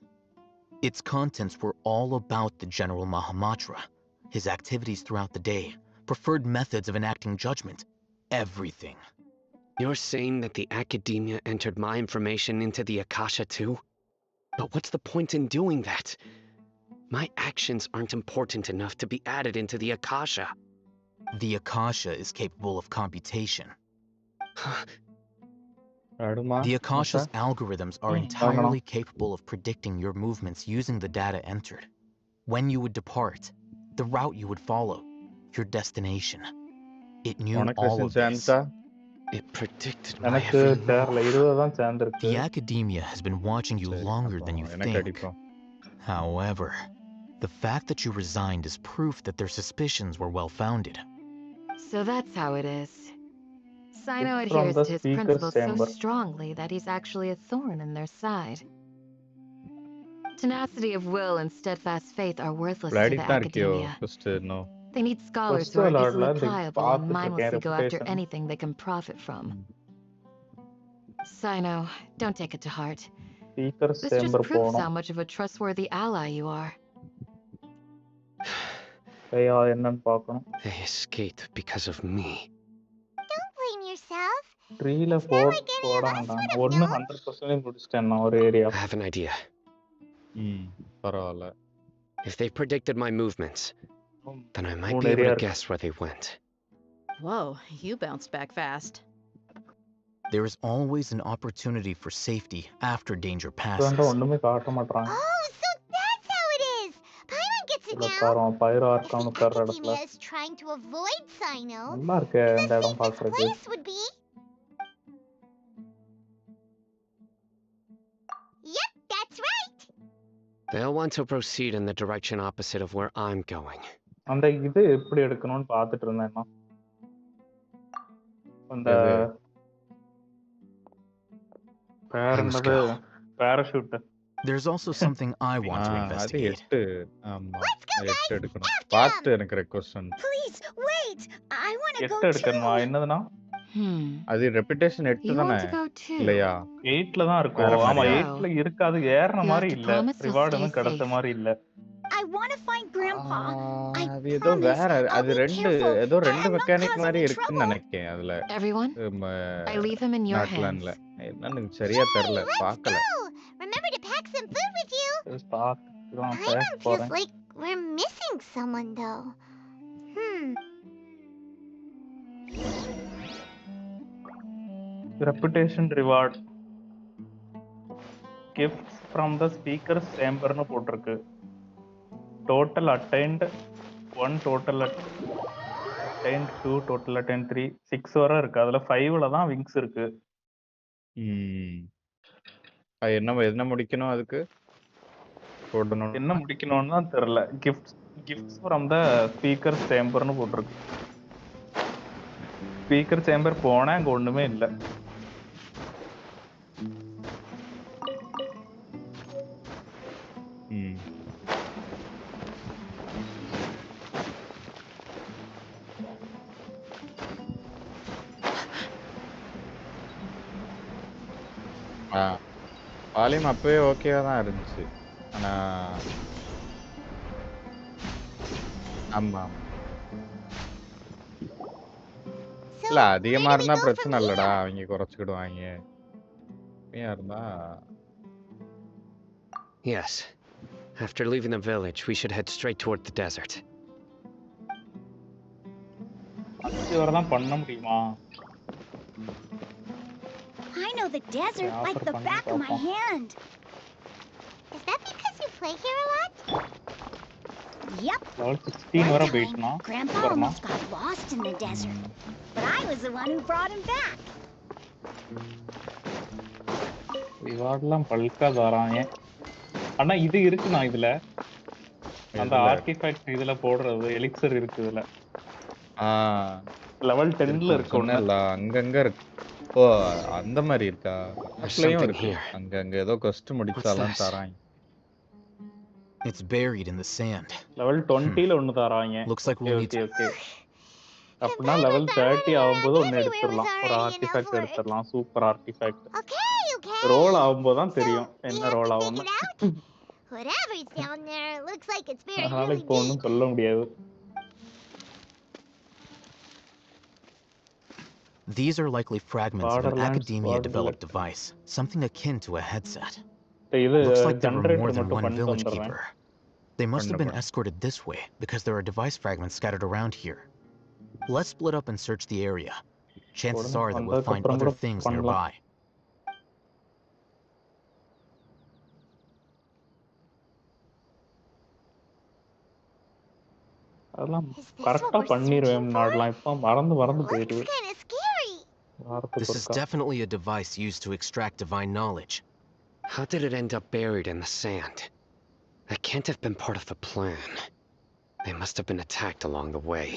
Its contents were all about the General Mahamatra, his activities throughout the day, preferred methods of enacting judgment, everything. You're saying that the academia entered my information into the Akasha too? But what's the point in doing that? My actions aren't important enough to be added into the Akasha. The Akasha is capable of computation. The Akasha's algorithms are entirely capable of predicting your movements using the data entered. When you would depart, the route you would follow, your destination. It knew all of this. It predicted my every move. The academia has been watching you longer than you think. However, the fact that you resigned is proof that their suspicions were well-founded. So that's how it is. Sino adheres to his principles so strongly that he's actually a thorn in their side. Tenacity of will and steadfast faith are worthless to the academia. They need scholars who are easily pliable and mindlessly go after anything they can profit from. Sino, don't take it to heart. Speaker's This just chamber proves போகணும். how much of a trustworthy ally you are. என்னன்னு பார்க்கணும். They escaped because of me. Don't blame yourself. ட்ரீல போட வேண்டாம். 100% முடிச்சிட்டேன் நான் ஒரு area. I have an idea. பரவாயில்ல. If they predicted my movements, then I might be able to guess where they went. Whoa, you bounced back fast. There is always an opportunity for safety after danger passes. ஒண்ணுமே காட்ட மாட்டறாங்க. Oh, so that's how it is. Paimon gets it now. Pyro Archon உட்கார்ற இடத்துல. Academia is trying to avoid Sino. நல்லா இருக்கு இந்த இடம் பார்க்கிறதுக்கு. Place would be. Yep, that's right. They'll want to proceed in the direction opposite of where I'm going. அந்த இது எப்படி எடுக்கணும்னு பார்த்துட்டு இருந்தேன் நான். அந்த parachute. There's also something I want to investigate. எடுக்கணும். பார்த்து எனக்கு request. Please wait. I want to go எடுக்கணுமா என்னதுனா? அது ரெபுடேஷன் 8 தானே இல்லையா? 8ல தான் இருக்கும். ஆமா 8ல இருக்காது ஏறன மாதிரி இல்ல. ரிவார்ட் எதுவும் கிடைச்ச மாதிரி இல்ல. I want to find Grandpa. அது ஏதோ வேற அது ரெண்டு மெக்கானிக் மாதிரி இருக்குன்னு நினைக்கிறேன் அதுல. Everyone, I leave him in your hands. என்னன்னு சரியா தெரியல பார்க்கல. Remember to pack some food with you. Paimon feels like we're missing someone though. Reputation reward. Gifts from the speaker's chamber னு போட்டுருக்கு. Total attained 1, total attained 2, total attained 3, 6 வரை இருக்கு. அதுல 5ல தான் விங்ஸ் இருக்கு. என்ன முடிக்கணும் அதுக்கு? போடணும். என்ன முடிக்கணும்னு தான் தெரியல. கிஃப்ட்ஸ் ஃப்ரம் த ஸ்பீக்கர் சேம்பர்னு போட்டுருக்கு. ஸ்பீக்கர் சேம்பர் போனா அங்க ஒண்ணுமே இல்ல. வால்யூம் அப்பவே ஓகேவா தான் இருந்துச்சு. ஆனா ஆமா இல்ல அதிகமா இருந்தா பிரச்சனை இல்லடா, அவங்க குறைச்சுக்கிடுவாங்க. கம்மியா இருந்தா. Yes. After leaving the village, we should head straight toward the desert. அது வர தான் பண்ண முடியுமா? I know the desert like the back of my hand. Is that because you play here a lot? Yep. Level 16 வரை போயிட்டனா? Grandpa almost got lost in the desert, but I was the one who brought him back. ரிவார்ட்லாம் பல்கா தராங்க. ஆனா இது இருக்குனா இதுல அந்த artifact இதுல போடுறது எலிக்சர் இருக்கு இதுல. லெவல் 10ல இருக்கு ஒண்ணு அங்கங்க இருக்கு. ஓ அந்த மாதிரி இருக்கா? அப்ளையும் இருக்கு. அங்க ஏதோ quest முடிச்சாலாம் தராங்க. It's buried in the sand. Level 20ல ஒன்னு தராங்க. Looks like we'll need to. அப்பனா லெவல் 30 ஆகும்போது ஒன்னு எடுத்துறலாம். ஒரு ஆர்டிஃபேக்ட் எடுத்துறலாம். Super artifact. ரோல் ஆகும்போது தான் தெரியும் என்ன ரோல் ஆகும்னு. Whatever's down there looks like it's buried. அதனால இப்போ ஒண்ணும் சொல்ல முடியாது. These are likely fragments of an Academia-developed device, something akin to a headset. Looks like there were more than one village keeper. They must have been escorted this way because there are device fragments scattered around here. Let's split up and search the area. Chances are that we'll find other things nearby. அதெல்லாம் கரெக்ட்டா பண்ணிருவேன் நாடலாம். இப்ப மறந்து போயிடுது. This is definitely a device used to extract divine knowledge. How did it end up buried in the sand? That can't have been part of the plan. They must have been attacked along the way.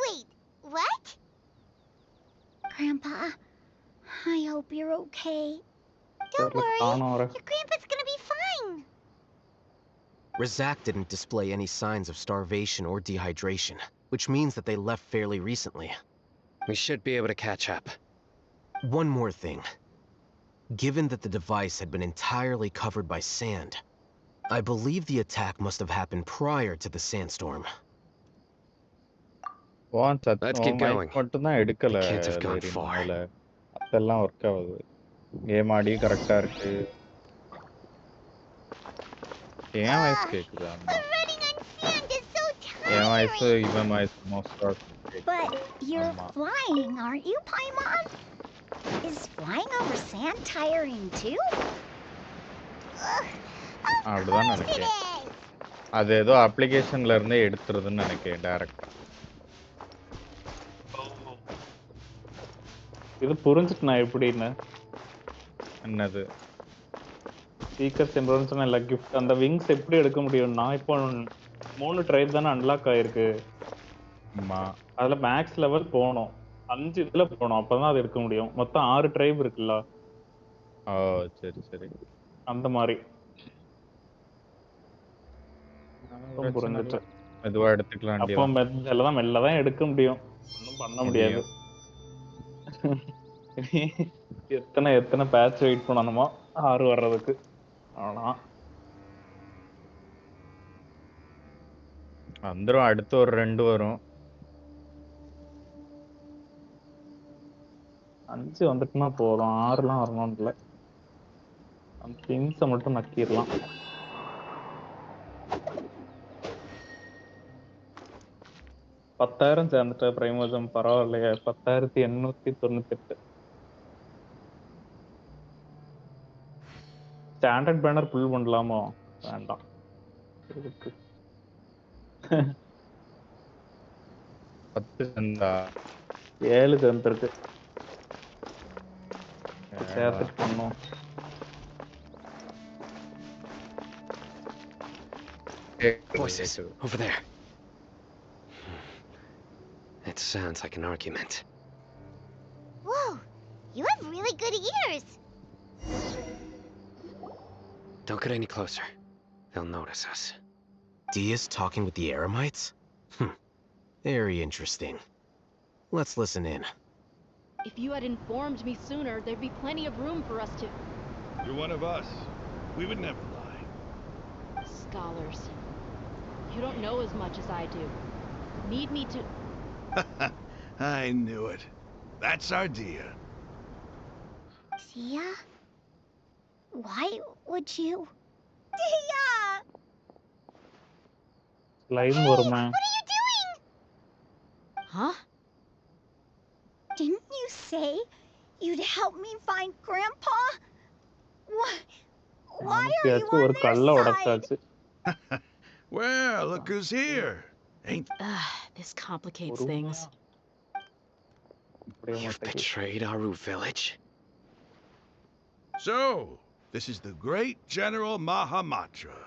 Wait, what? Grandpa, I hope you're okay. Don't worry, your grandpa's gonna be fine. Razak didn't display any signs of starvation or dehydration, which means that they left fairly recently. We should be able to catch up. One more thing. Given that the device had been entirely covered by sand, I believe the attack must have happened prior to the sandstorm. Let's keep going. It can't have gone far. அதெல்லாம் work ஆகுது. Game ஆடி கரெக்டா இருக்கு. என் voice கேக்குது அம்மா. என் voice இவன் voice மோஸ்டா. But you're flying, aren't you, Paimon? Is flying over sand tiring too? அப்படிதான் நினைக்கிறேன். அது ஏதோ அப்ளிகேஷன்ல இருந்தே எடுத்துறதுன்னு நினைக்கிறேன் டைரக்டா. இது புரிஞ்சுட்டு நான் எப்படின்னு என்னது ஸ்பீக்கர் சிம்பல்ஸ் இல்ல கிஃப்ட் அந்த விங்ஸ் எப்படி எடுக்க முடியும்னா இப்போ 3 ட்ரைப் தானே அன்லாக் ஆயிருக்கு. ஆமா அதுல மேக்ஸ் லெவல் போகணும் 5 இதுல போகணும் அப்பதான் அது எடுக்க முடியும். மொத்தம் 6 ட்ரைப் இருக்குல்ல. ஓ சரி சரி அந்த மாதிரி புரிஞ்சுட்டு மெதுவா எடுத்துக்கலாம். அப்போ மெல்லதான் எடுக்க முடியும். ஒன்றும் பண்ண முடியாது. எத்தனை பேட்ச் வெயிட் பண்ணணுமோ 6 வர்றதுக்கு. ஆனா வந்துரும். அடுத்து ஒரு 2 வரும். 5 வந்துட்டுனா போதும். 6லாம் வரணும் இல்லை. அந்த திங்ஸை மட்டும் நக்கிடலாம். $10,000 சேர்ந்துட்ட பிரைமோசம் பரவாயில்லையா? 10,898. ஸ்டாண்டர்ட் பேனர் புல் பண்ணலாமோ? வேண்டாம். 10 செந்தா 7 சேர்ந்துருக்கு. சேர்த்துட்டு பண்ணோம். Voices over there. It sounds like an argument. Whoa, you have really good ears. Don't get any closer. They'll notice us. Dia's talking with the Eremites? Very interesting. Let's listen in. If you had informed me sooner, there'd be plenty of room for us to... You're one of us. We would never lie. Scholars. You don't know as much as I do. Need me to... I knew it. That's our Dia. Dia? Why would you... Dia! Slime வருமா? What are you doing? Huh? Didn't you say you'd help me find Grandpa? Why are you on their side? Well, look who's here. This complicates things. You've betrayed Aru village? So, this is the great General Mahamatra.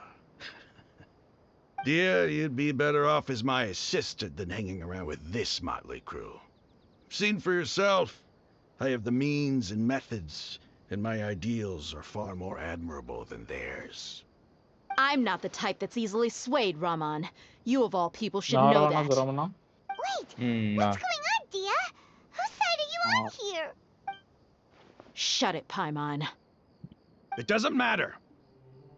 Dear, you'd be better off as my assistant than hanging around with this motley crew. Seen for yourself, I have the means and methods, and my ideals are far more admirable than theirs. I'm not the type that's easily swayed, Raman. You of all people should know that. Wait, what's going on, Dia? Whose side are you on here? Shut it, Paimon. It doesn't matter.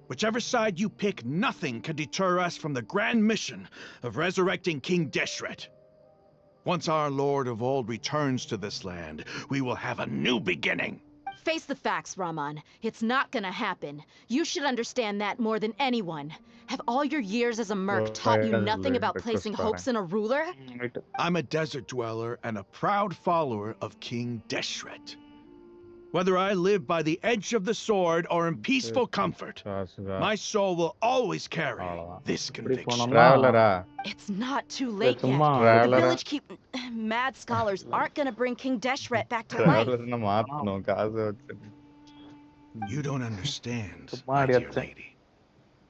Whichever side you pick, nothing can deter us from the grand mission of resurrecting King Deshret. Once our Lord of Old returns to this land, we will have a new beginning. Face the facts, Raman. It's not gonna happen. You should understand that more than anyone. Have all your years as a merc taught you nothing about placing hopes in a ruler? I'm a desert dweller and a proud follower of King Deshret. Whether I live by the edge of the sword or in peaceful comfort, my soul will always carry this conviction. It's not too late yet. The village mad scholars aren't gonna bring King Deshret back to life. You don't understand, my dear lady.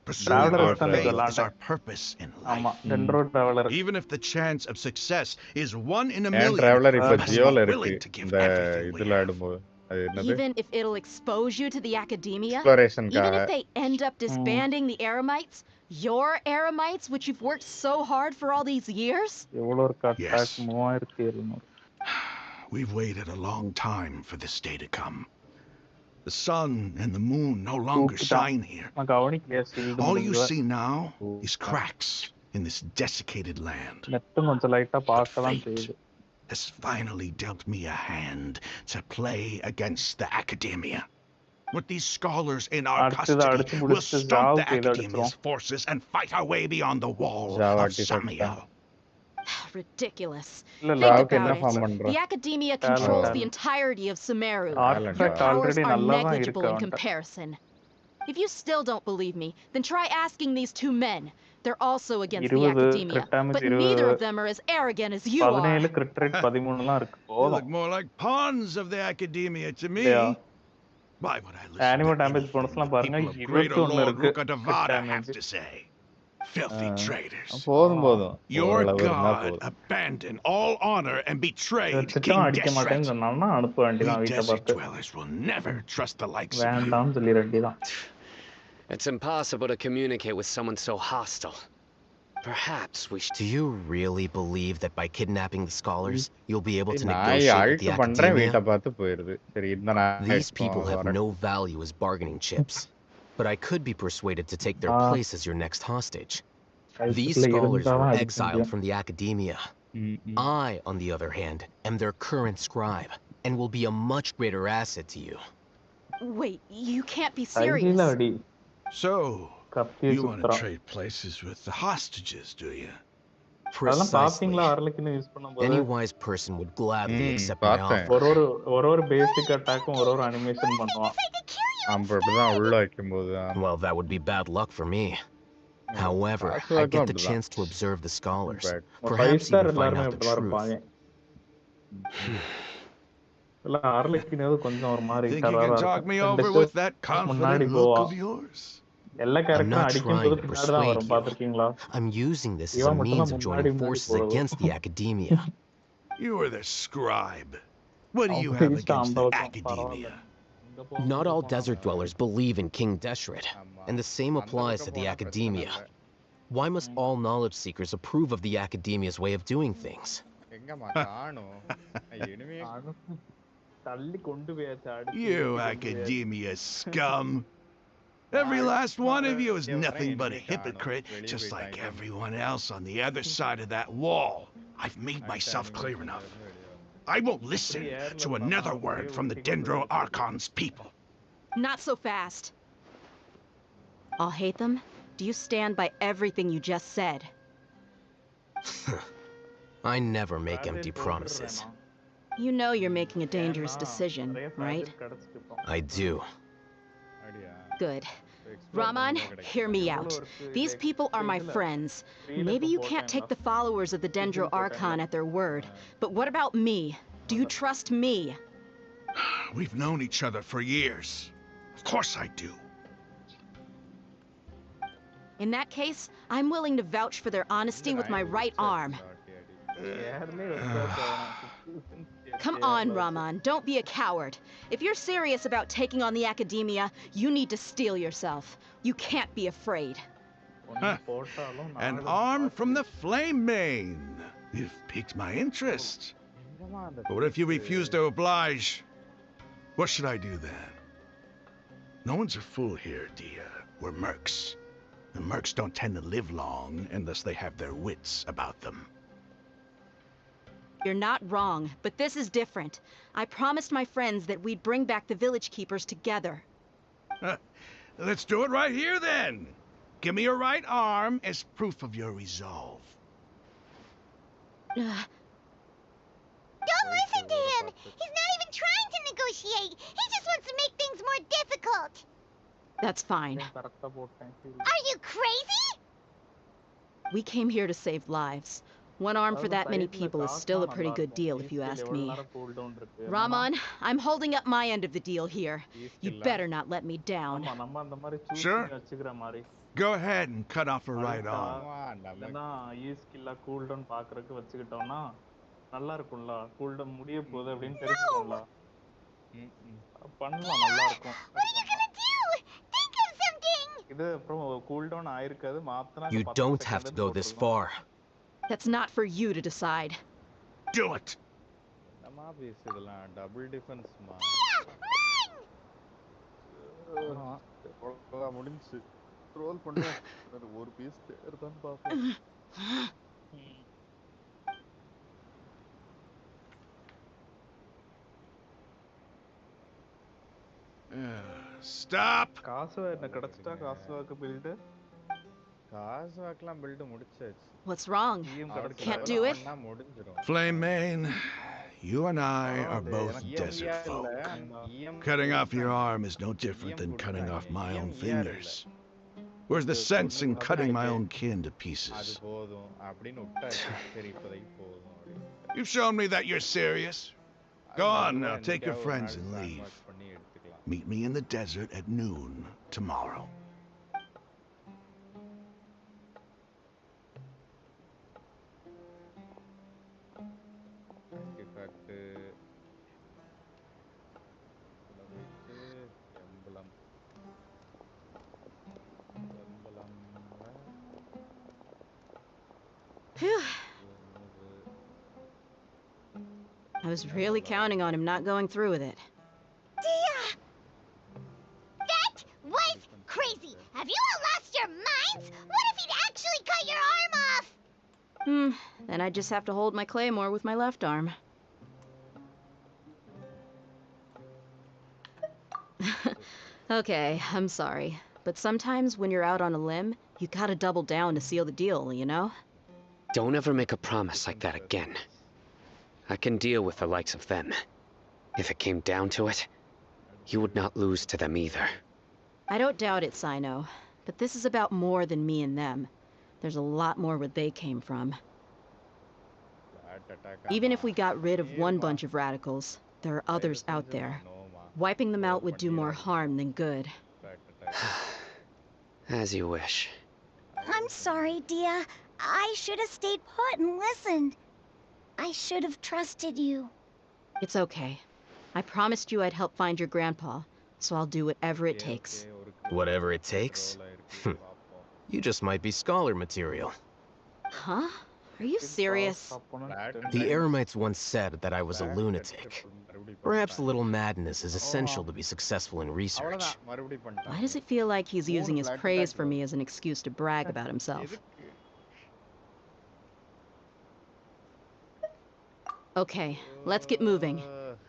Pursuing our faith is our purpose in life. Even if the chance of success is 1 in a million, I must be willing to give everything we have. Even if it'll expose you to the academia, Exploration even if they end up disbanding the Eremites, your Eremites, which you've worked so hard for all these years? Yes. We've waited a long time for this day to come. The sun and the moon no longer shine here. All you see now is cracks in this desiccated land. But fate has finally dealt me a hand to play against the Academia. With these scholars in our custody, we'll stop the Academia's forces and fight our way beyond the wall of Samiel. Ridiculous. Think about it. The Academia controls the entirety of Sumeru. Your powers are negligible in comparison. If you still don't believe me, then try asking these two men. They're also against the Academia, but neither of them are as arrogant as you are. You look more like pawns of the Academia to me. Why would I listen to anything the people of Greater Lord Rukadavada have to say? Filthy traitors. Your god abandoned all honor and betrayed King Deshret. We desert dwellers will never trust the likes of you. It's impossible to communicate with someone so hostile. Perhaps we should... Do you really believe that by kidnapping the scholars, you'll be able to negotiate with the Academia? These people have no value as bargaining chips. But I could be persuaded to take their place as your next hostage. These scholars were exiled from the Academia. I, on the other hand, am their current scribe, and will be a much greater asset to you. Wait, you can't be serious. So, you want to trade places with the hostages, do you? Precisely. Any wise person would gladly accept my offer. Well, that would be bad luck for me. However, I get the chance to observe the scholars, perhaps even find out the truth. Think you can talk me over with that confident look of yours? I'm not trying to persuade you. I'm using this as a means of joining forces against the Academia. You are the scribe. What do you have against the Academia? Not all desert dwellers believe in King Deshret, and the same applies to the Academia. Why must all knowledge seekers approve of the Academia's way of doing things? You Academia scum! Every last one of you is nothing but a hypocrite, just like everyone else on the other side of that wall. I've made myself clear enough. I won't listen to another word from the Dendro Archon's people. Not so fast. I'll hate them. Do you stand by everything you just said? I never make empty promises. You know you're making a dangerous decision, right? I do. Good. Raman, hear me out. These people are my friends. Maybe you can't take the followers of the Dendro Archon at their word, but what about me? Do you trust me? We've known each other for years. Of course I do. In that case, I'm willing to vouch for their honesty with my right arm. Come on, Raman, don't be a coward. If you're serious about taking on the Academia, you need to steel yourself. You can't be afraid. An arm from the Flame Mane. You've piqued my interest. But what if you refuse to oblige? What should I do then? No one's a fool here, Dia. We're mercs. And mercs don't tend to live long unless they have their wits about them. You're not wrong, but this is different. I promised my friends that we'd bring back the village keepers together. Let's do it right here then. Give me your right arm as proof of your resolve. Don't listen to him! He's not even trying to negotiate! He just wants to make things more difficult! That's fine. Are you crazy? We came here to save lives. One arm for that many people is still a pretty good deal if you ask me. Raman, I'm holding up my end of the deal here. You better not let me down. Sure. Go ahead and cut off her right arm. What are you gonna do? Think of something! You don't have to go this far. That's not for you to decide. Do it! என்னமா பேசுதலாம் double டிஃபென்ஸ்மா முடிஞ்சு role பண்ணுவோம் ஒரு piece தேர்தான் பாப்போம் Stop. காசு என்ன கடச்சிட்டா காசுவாக்கு build காசுவாக்குலாம் build முடிச்சாச்சு What's wrong? Can't do it? Flame Mane, you and I are both desert folk. Cutting off your arm is no different than cutting off my own fingers. Where's the sense in cutting my own kin to pieces? You've shown me that you're serious. Go on now, take your friends and leave. Meet me in the desert at noon tomorrow. Phew. I was really counting on him not going through with it. Dia! That was crazy! Have you all lost your minds? What if he'd actually cut your arm off? Then I just have to hold my claymore with my left arm. Okay, I'm sorry. But sometimes when you're out on a limb, you gotta double down to seal the deal, you know? Don't ever make a promise like that again. I can deal with the likes of them. If it came down to it, you would not lose to them either. I don't doubt it, Sino. But this is about more than me and them. There's a lot more where they came from. Even if we got rid of one bunch of radicals, there are others out there. Wiping them out would do more harm than good. As you wish. I'm sorry, Dia. I should have stayed put and listened. I should have trusted you. It's okay. I promised you I'd help find your grandpa, so I'll do whatever it takes. Whatever it takes? You just might be scholar material. Huh? Are you serious? The Eremites once said that I was a lunatic. Perhaps a little madness is essential to be successful in research. Why does it feel like he's using his praise for me as an excuse to brag about himself? Okay, let's get moving.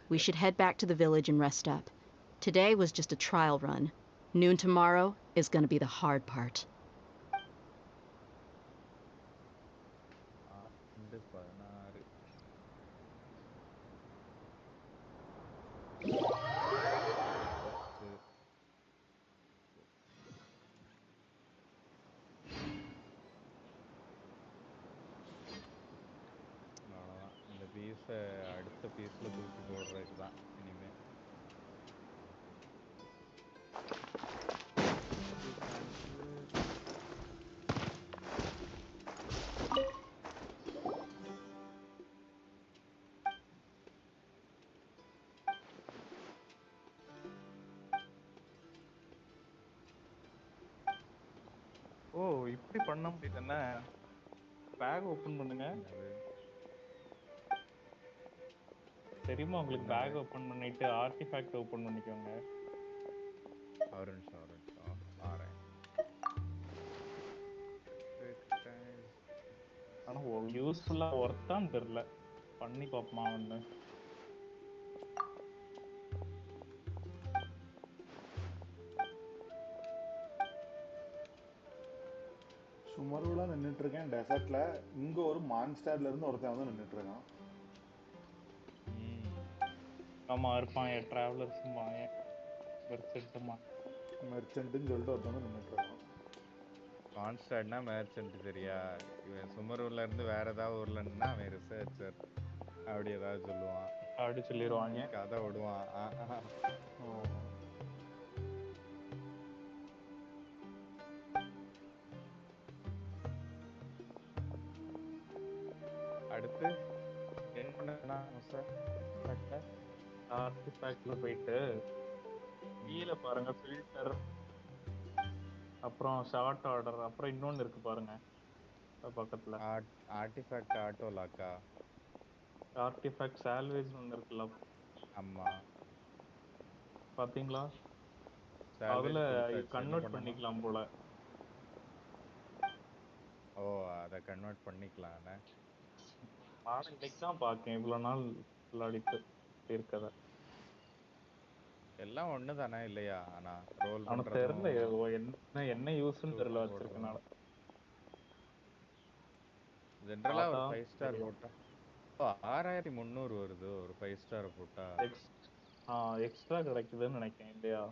We should head back to the village and rest up. Today was just a trial run. Noon tomorrow is gonna be the hard part. அடுத்த பீஸ்ல தூக்கி போடுறது தான் இனிமே ஓ இப்படி பண்ண முடியுது என்ன bag open பண்ணுங்க தெரியுமா உங்களுக்கு பேக் ஓபன் பண்ணிட்டு ஆர்டிஃபேக்ட் ஓபன் பண்ணிக்கோங்க ஒரு நிமிஷம் பாறேன் ஆனா யூஸ்ஃபுல்லா ஒர்த்தான்னு தெரியல பண்ணி பாப்போமா ஒண்ணு சுமருல நின்னுட்டு இருக்கேன் டெசர்ட்ல இங்க ஒரு மான்ஸ்டர்ல இருந்து ஒருத்தன் வந்து நின்னுட்டு இருக்கான் ஆமா இருப்பான் டிராவலர்ஸும் வாங்க மெர்ச்சன்ட்னு சொல்லிட்டு ஒருத்தவங்க நின்னுட்டு இருக்கான் கான்ஸ்டன்ட்னா மெர்ச்சன்ட் சரியா இவன் சுமரூர்ல இருந்து வேற ஏதாவது ஊர்ல நின்னா அவன் ரிசர்ச்சர் அப்படி ஏதாவது சொல்லுவான் அப்படி சொல்லிடுவாங்க கதை விடுவான் அடுத்து என்னன்னா ஆர்டிஃபேக்ட்ல போயிட்டு கீழே பாருங்க ஃபில்டர் அப்புறம் ஷார்ட் ஆர்டர் அப்புறம் இன்னொன்னு இருக்கு பாருங்க பக்கத்துல ஆர்டிஃபேக்ட் ஆட்டோ லாக்கா ஆர்டிஃபேக்ட் சால்வேஜ் வந்திருக்குல்ல. ஆமா. பாத்தீங்களா? சால்வேஜ் அதுல கொடுத்தாச்சு. என்ன கன்வெர்ட் பண்ணணும்? பண்ணிக்கலாம் போல. ஓ, அத கன்வெர்ட் பண்ணிக்கலாம். நான் இன்னைக்கு தான் பாக்கேன், இவ்வளவு நாள் விளையாடிட்டு இருக்கத. எல்லாம் ஒண்ணுதானே இல்லையா? ஆனா ரோல் ஆனா பண்றதும் தெரியல என்ன யூஸ்ன்னு தெரியல வச்சிருக்கனால. ஜெனரலா ஒரு 5 ஸ்டார் போட்டா 6300 வருது ஒரு 5 ஸ்டார் போட்டா. எக்ஸ்ட்ரா கிடைக்குதுன்னு நினைக்கிறேன் இல்லையா?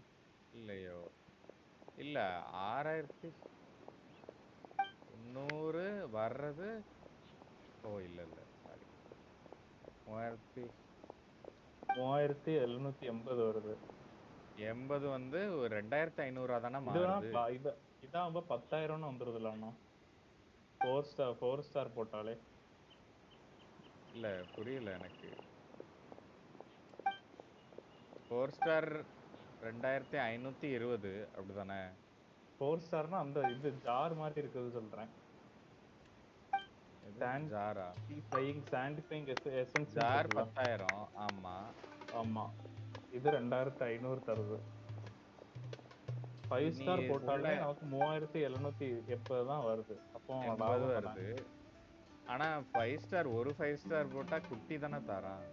இல்லையோ, இல்ல 6300 வர்றது. ஓ இல்ல சாரி, 3780 வருது. 80 வந்து 2500 தானே மாறுது. இதான் 10,000ன்னு வந்துருதுல அண்ணா. 4 ஸ்டார் போட்டாலே. இல்ல புரியல எனக்கு. 4 ஸ்டார் 2520 அப்படிதானே? 4 ஸ்டார்னா அந்த இது ஜார் மாதிரி இருக்குது சொல்றேன். ஜாரா? சாண்டிஃபைங் எசன்ஸ் ஜார் 10,000. ஆமா ஆமா, இது 2500 தருது. 5 ஸ்டார் போட்டாலே நமக்கு 3780 தான் வருது. அப்போ 80 வருது. ஆனா 5 ஸ்டார் ஒரு 5 ஸ்டார் போட்டா குட்டி தானே தரான்.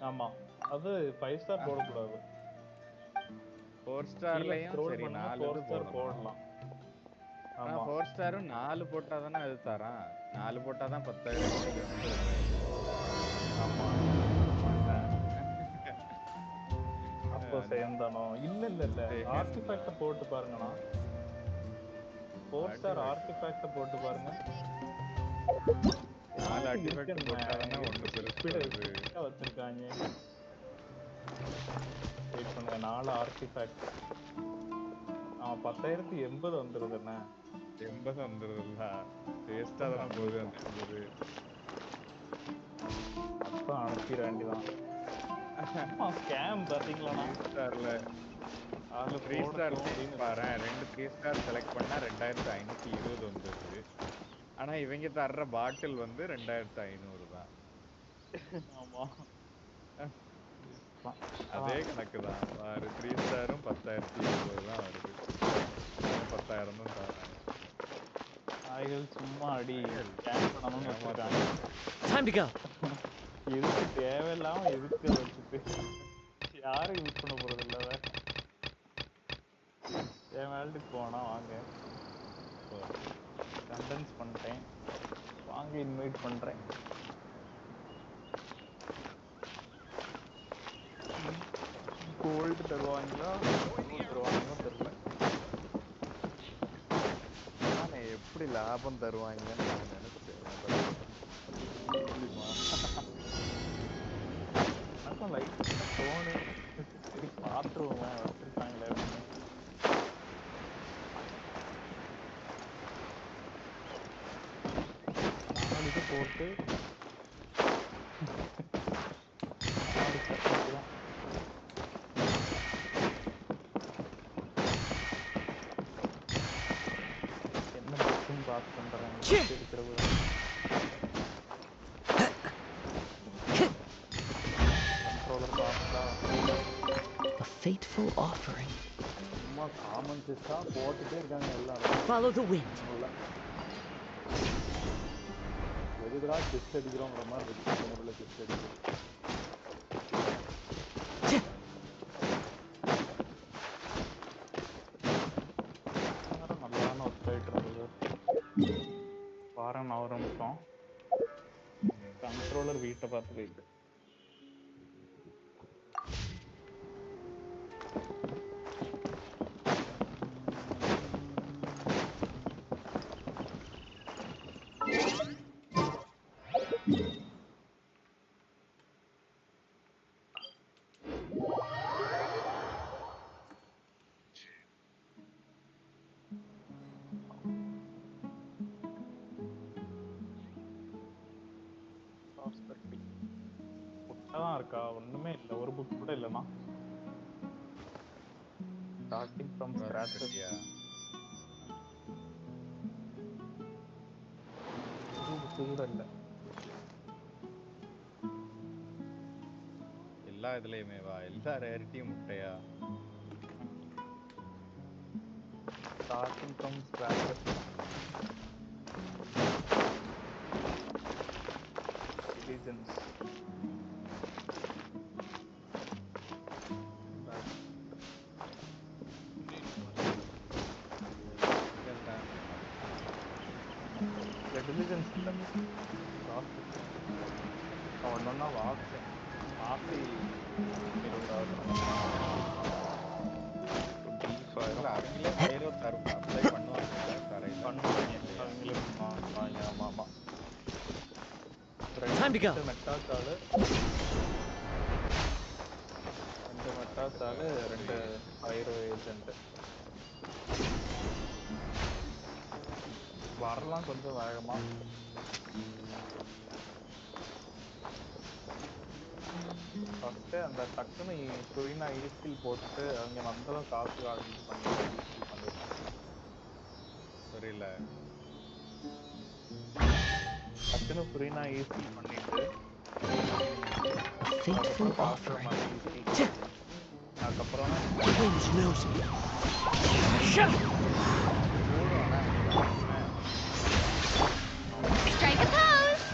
ஆமா, அது 5 ஸ்டார் போட கூடாது. 4 ஸ்டார்லயும் சரி 4 இது போடலாம். ஆனா 4 ஸ்டாரும் 4 போட்டா தானே அது தரான். 4 போட்டா தான் 10,000. ஆமா, அப்போ சேம் தானோ? இல்ல ஆர்டிஃபேக்ட் போட்டு பாருங்கண்ணா. 4 ஸ்டார் ஆர்டிஃபேக்ட் போட்டு பாருங்க. 4 ஆர்டிஃபேக்ட் போட்டா தானே ஒன்னு பெருசு வருது. வச்சிருக்காங்க. வெயிட் பண்ணுங்க, 4 ஆர்டிஃபேக்ட் 10,080 வந்துருது. என்ன 80 வந்துருதுல்ல, வேஸ்டா தானே போகுது அந்த 80. அப்ப அனுப்பிட வேண்டியதான். ஸ்கேம் பாத்தீங்களா? 3 ஸ்டார்ல 3 ஸ்டார் பாரு, 2 3 ஸ்டார் செலக்ட் பண்ணா 2520 வந்துருது. ஆனா இவங்க தர்ற பாட்டில் வந்து 2500 தான். ஆமா, அதே கணக்கு தான் பாரு. 3 ஸ்டாரும் 10,080 தான் வருது. 10,000 தான் தராங்க. நாய்கள் சும்மா அடி ஸ்கேம் பண்ணணும்னு வச்சிருக்காங்க. Time to go. எதுக்கு தேவையில்லாம எதுக்கு வச்சுட்டு யாரும் யூஸ் பண்ண போறது இல்ல. என் வேல்டுக்கு போனா வாங்க, கண்டென்ஸ் பண்ணிட்டேன், வாங்க இன்வைட் பண்றேன். கோல்டு தருவாங்களா தருவாங்களோ தெரியல. நானே எப்படி லாபம் தருவாங்கன்னு நான் நினைச்சேன். எனக்கும் லைட்டா தோணு, சரி பாத்துருவோமே வச்சிருக்காங்களே அப்படின்னு. இது போட்டு என்ன புக்குன்னு பாத்து பண்றேன் இருக்கிறது. கண்ட்ரோலர் பாத்தா A fateful offering. சும்மா காமன் செஸ்ஸா போட்டுட்டே இருக்காங்க எல்லாரும். Follow the wind. எதுக்குடா செஸ் அடிக்கிறோங்கிற மாதிரி இருக்கு முதல்ல செஸ் அடிக்கிறோம். நல்லான ஒர்க் ஆயிட்டு இருந்தது. வாரம் 1 நிமிஷம் கண்ட்ரோலர் வீட்டை பார்த்து போயிட்டு. முட்டைதான் இருக்கா? ஒண்ணுமே இல்ல, ஒரு புக் கூட இல்லைன்னா. Starting from scratch. ஒரு கூட இல்ல. எல்லா இதுலயுமே வா, எல்லா ரேரிட்டியும் முட்டையா? Starting from scratch. Legends. Legends இல்ல. ஒன்னொன்னா வாக்கு மாசி 20,000. அவங்களே 1026 அப்ளை பண்ணுவாங்க. அவங்களே பண்ணுவாங்க. ஆமா. Time to go. 2 மெட்டாக்காலு 2 fire agent வரலாம் கொஞ்சம் வேகமா. ஃபர்ஸ்ட் அந்த டக்குன்னு குயினா ஈஸ்டில் போட்டு அவங்க வந்ததும் காசு ஆடிட்டு பண்ணிருக்கேன். புரியல. டக்குன்னு குயினா ஈஸ்டில் பண்ணிட்டு Faithful offering. அதுக்கப்புறம் Twins knows me. Strike a pose!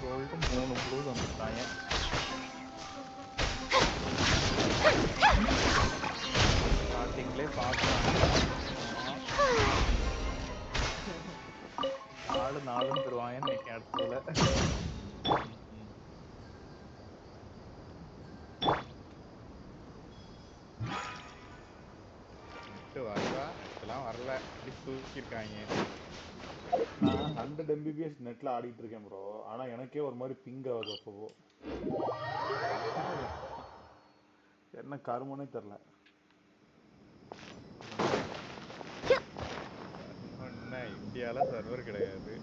Gold 3 blue வந்துட்டாங்க. ஸ்டார்டிங்லேயே பார்க்கலாம் 4 தருவாங்கன்னு நினைக்கிறேன் அடுத்ததுல. வரல தூக்கிருக்காங்க. நான் 100 mbps நெட்ல ஆடிட்டு இருக்கேன் ப்ரோ. ஆனா எனக்கே ஒரு மாதிரி பிங் ஆகுது அப்போ. என்ன கருமனே தெரியல. இந்தியால சர்வர் கிடையாது.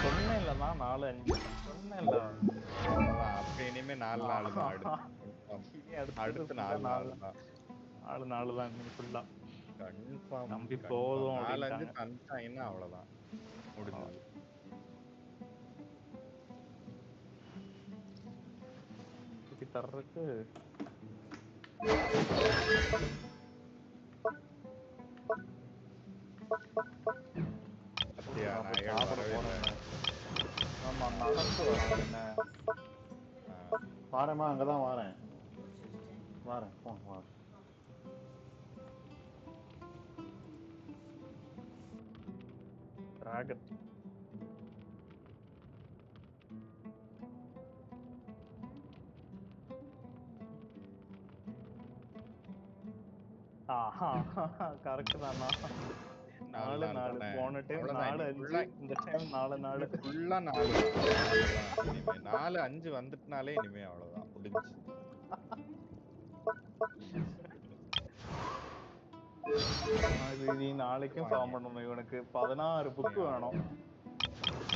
சொன்னேன் இல்லைன்னா 4-5 சொன்னேன் இல்ல. அப்ப இனிமே 4 தான். அடுத்து 4 தான். 4 தான் இன்னைக்கு ஃபுல்லா. கன்ஃபார்ம் நம்பி போதும். 4-5 தந்துட்டாங்கன்னா அவ்வளவுதான் முடிஞ்சது. இப்படி தர்றதுக்கு ஆமா நடந்து வரேன். என்ன வாரேம்மா, அங்கதான் வாரேன். போன் வாரேன். டிராகன் கரெக்ட் தானா? 4 போன டைம் 4-5 இந்த டைம் 4 ஃபுல்லா 4-5 வந்துட்டனாலே இனிமே அவ்வளவுதான் முடிஞ்சு. நீ நாளைக்கும் ஃபார்ம் பண்ணணும். இவனுக்கு 16 புக்கு வேணும்.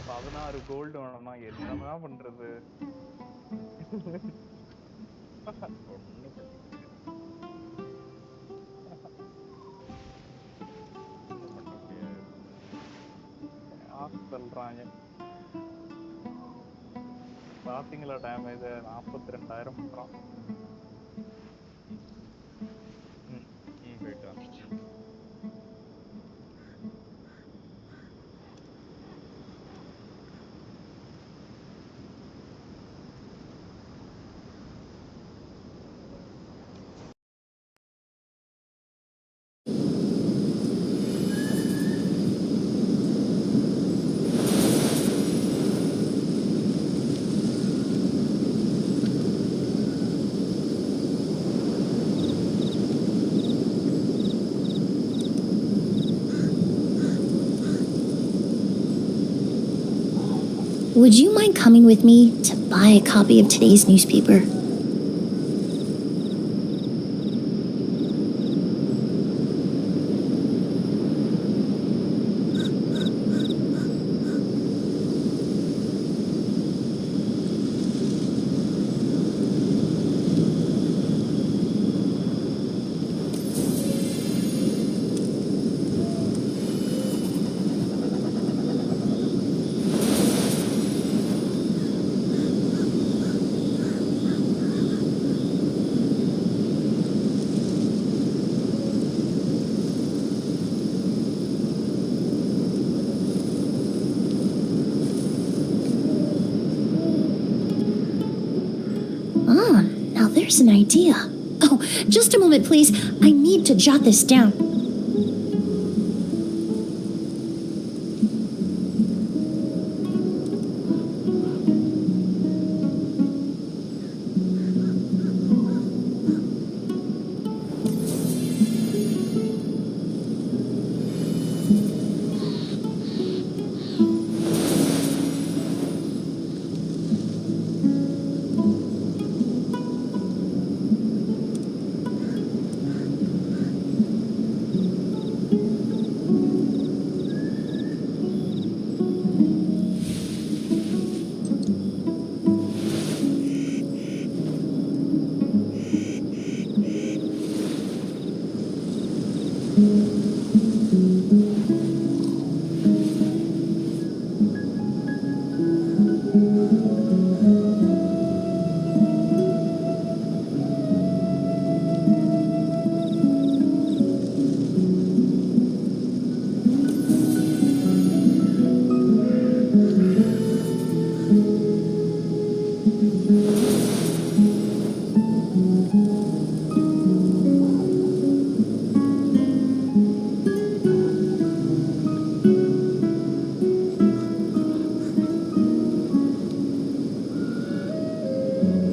16 கோல்டு வேணும்னா என்னதான் பண்றது? சொல்றாங்க பாத்தீங்களா? டேமேஜ் 42,000 பண்றான். போயிட்டு Would you mind coming with me to buy a copy of today's newspaper? there's an idea. Oh, just a moment, please. I need to jot this down.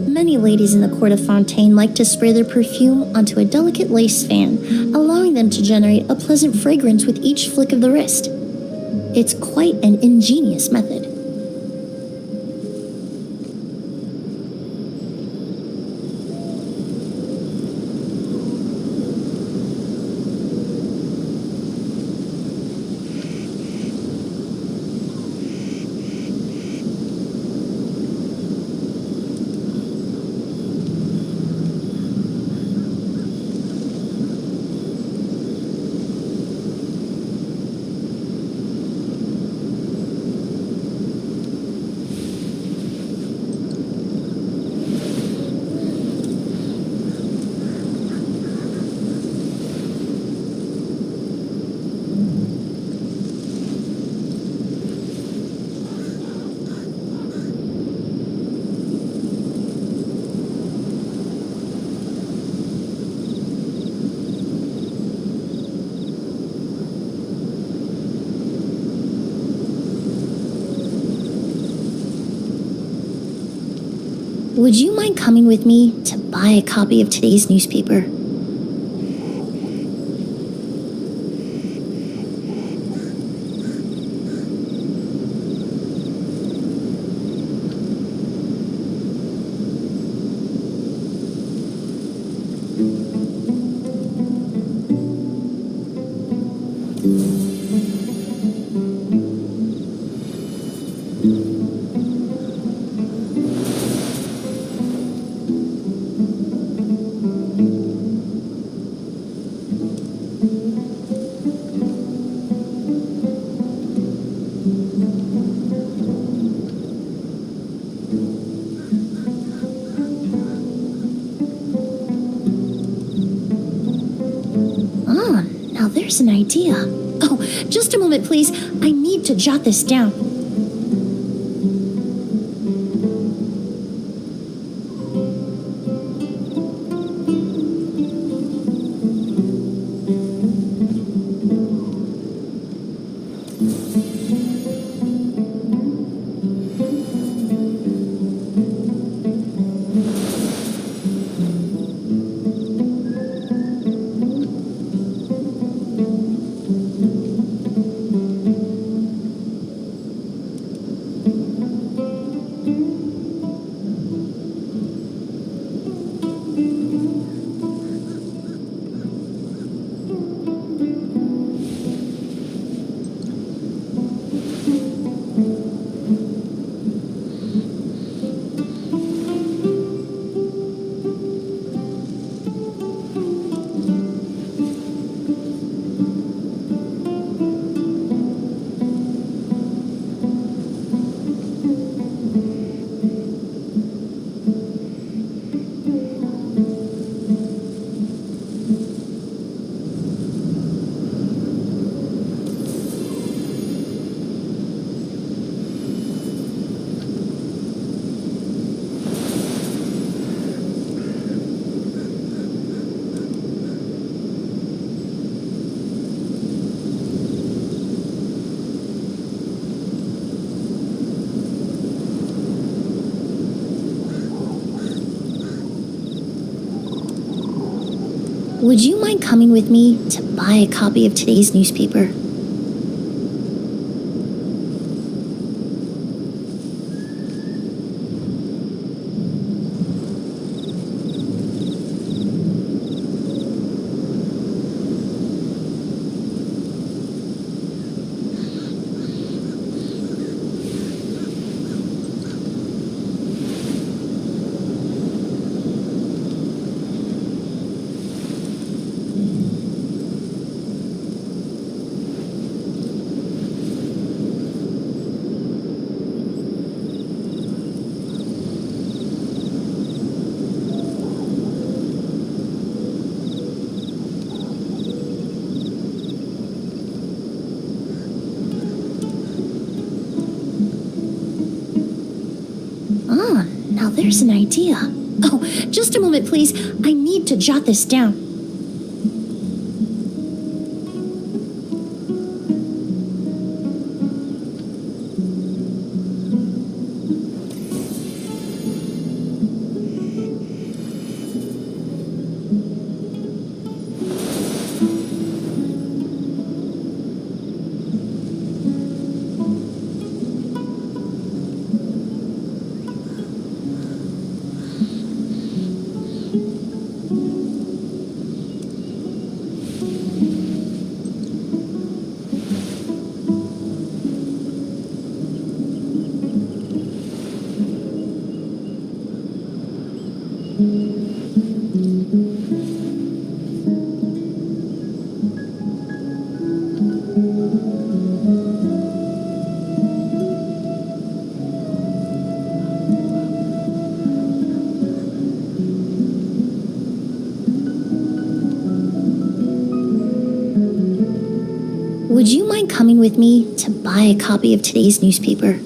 Many ladies in the court of Fontaine like to spray their perfume onto a delicate lace fan, allowing them to generate a pleasant fragrance with each flick of the wrist. It's quite an ingenious method. Would you mind coming with me to buy a copy of today's newspaper? Now there's an idea. Oh, just a moment, please. I need to jot this down. Would you mind coming with me to buy a copy of today's newspaper? Ah, now there's an idea. Oh, just a moment, please. I need to jot this down. Would you mind coming with me to buy a copy of today's newspaper?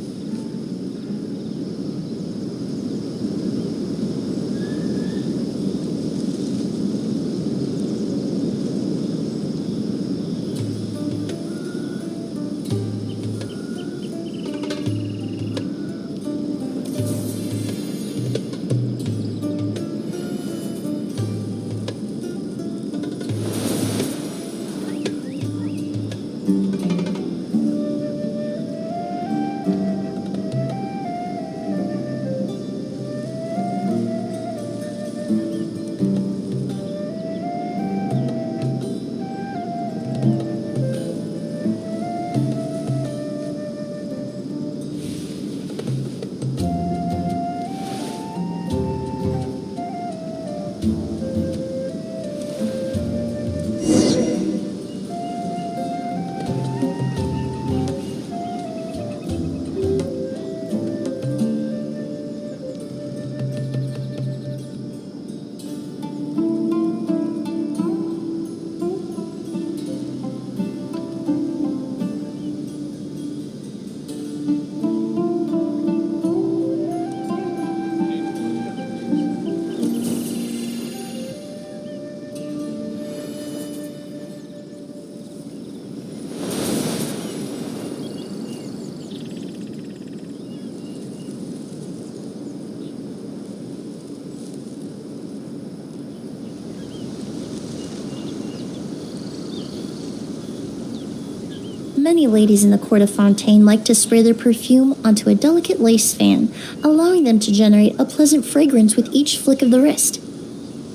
Many ladies in the court of Fontaine like to spray their perfume onto a delicate lace fan, allowing them to generate a pleasant fragrance with each flick of the wrist.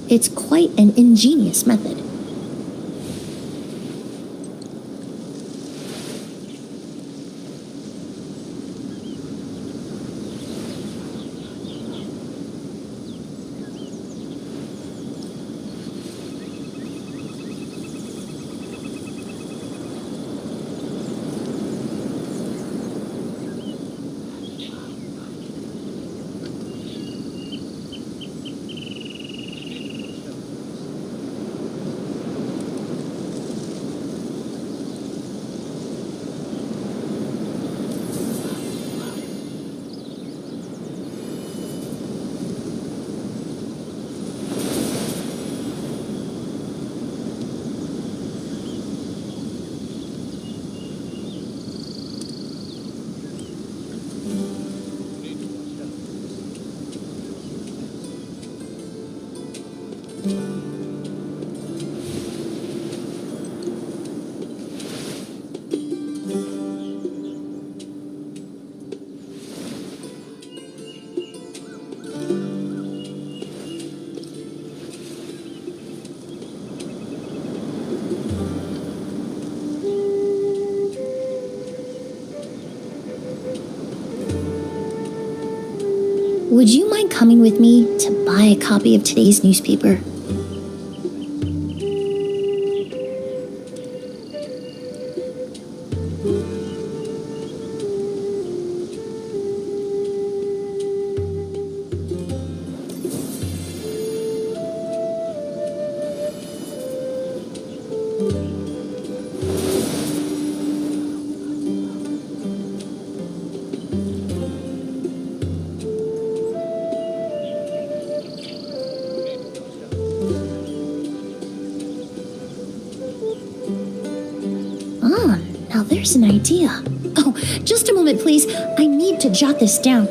It's quite an ingenious method. would you mind coming with me to buy a copy of today's newspaper? Ah, now there's an idea. Oh, just a moment, please. I need to jot this down.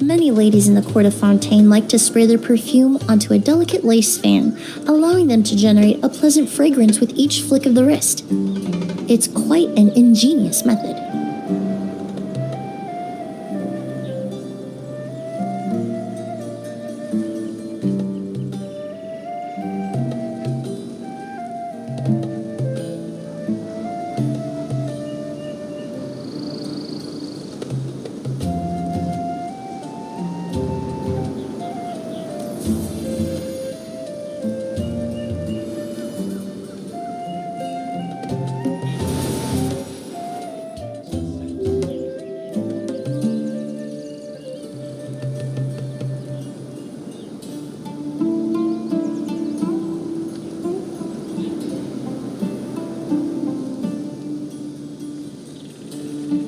Many ladies in the court of Fontaine like to spray their perfume onto a delicate lace fan, allowing them to generate a pleasant fragrance with each flick of the wrist. It's quite an ingenious method.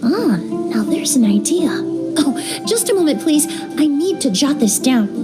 Ah, now there's an idea. Oh, just a moment, please. I need to jot this down.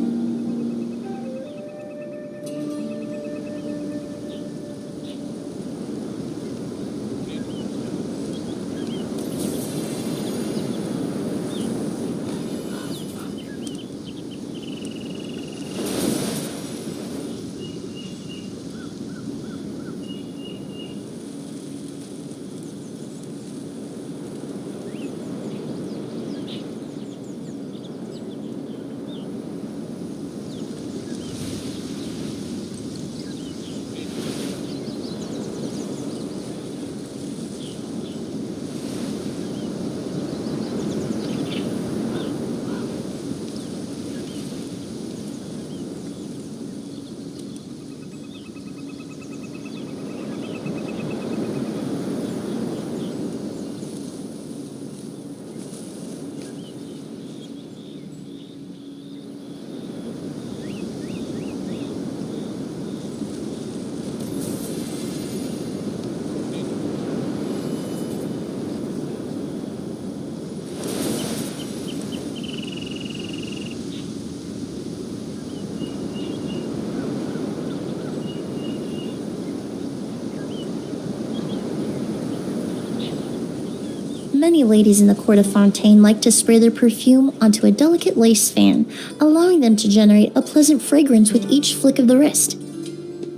Many ladies in the court of Fontaine like to spray their perfume onto a delicate lace fan, allowing them to generate a pleasant fragrance with each flick of the wrist.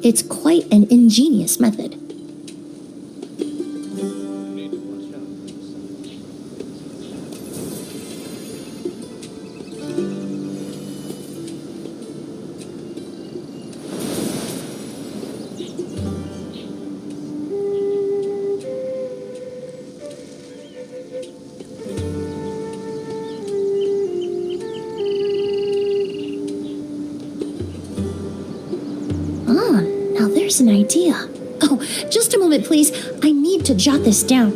It's quite an ingenious method. Now there's an idea. Oh, just a moment, please. I need to jot this down.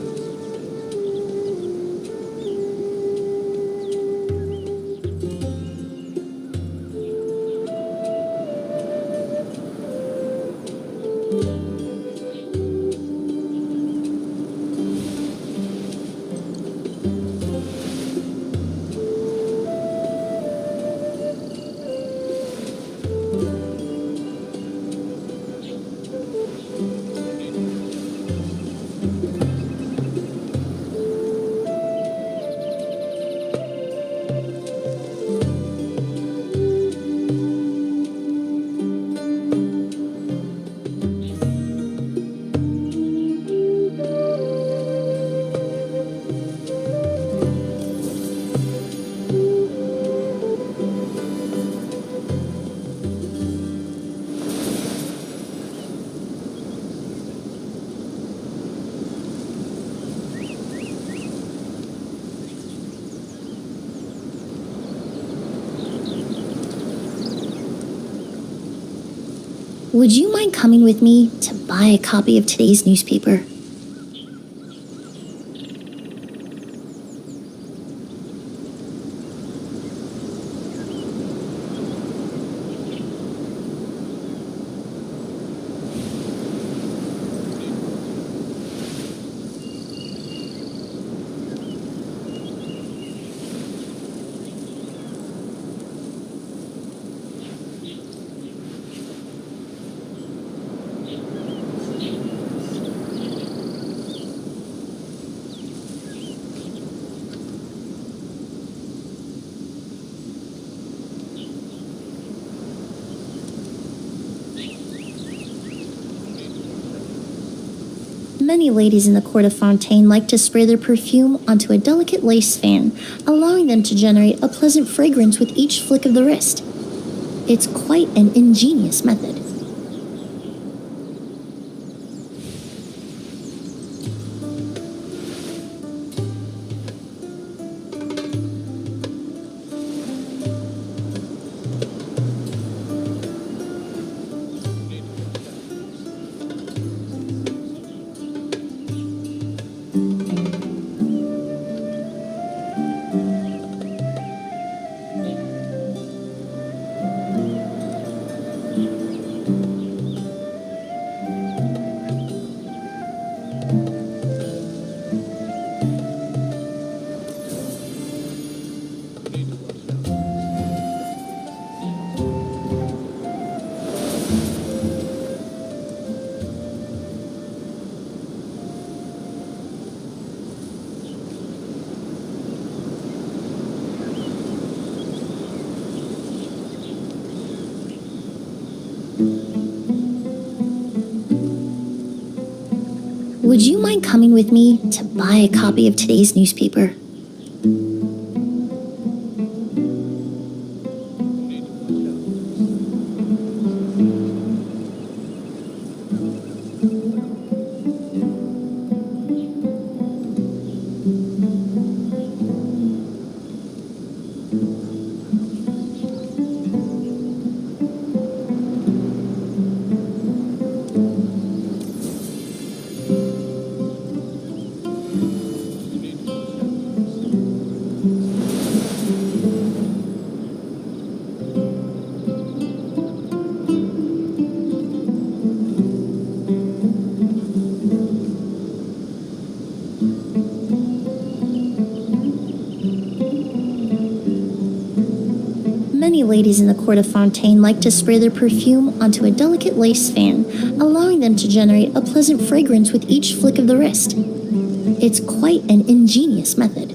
Would you mind coming with me to buy a copy of today's newspaper? Many ladies in the court of Fontaine like to spray their perfume onto a delicate lace fan, allowing them to generate a pleasant fragrance with each flick of the wrist. It's quite an ingenious method. Would you mind coming with me to buy a copy of today's newspaper? Many ladies in the court of Fontaine like to spray their perfume onto a delicate lace fan, allowing them to generate a pleasant fragrance with each flick of the wrist. It's quite an ingenious method.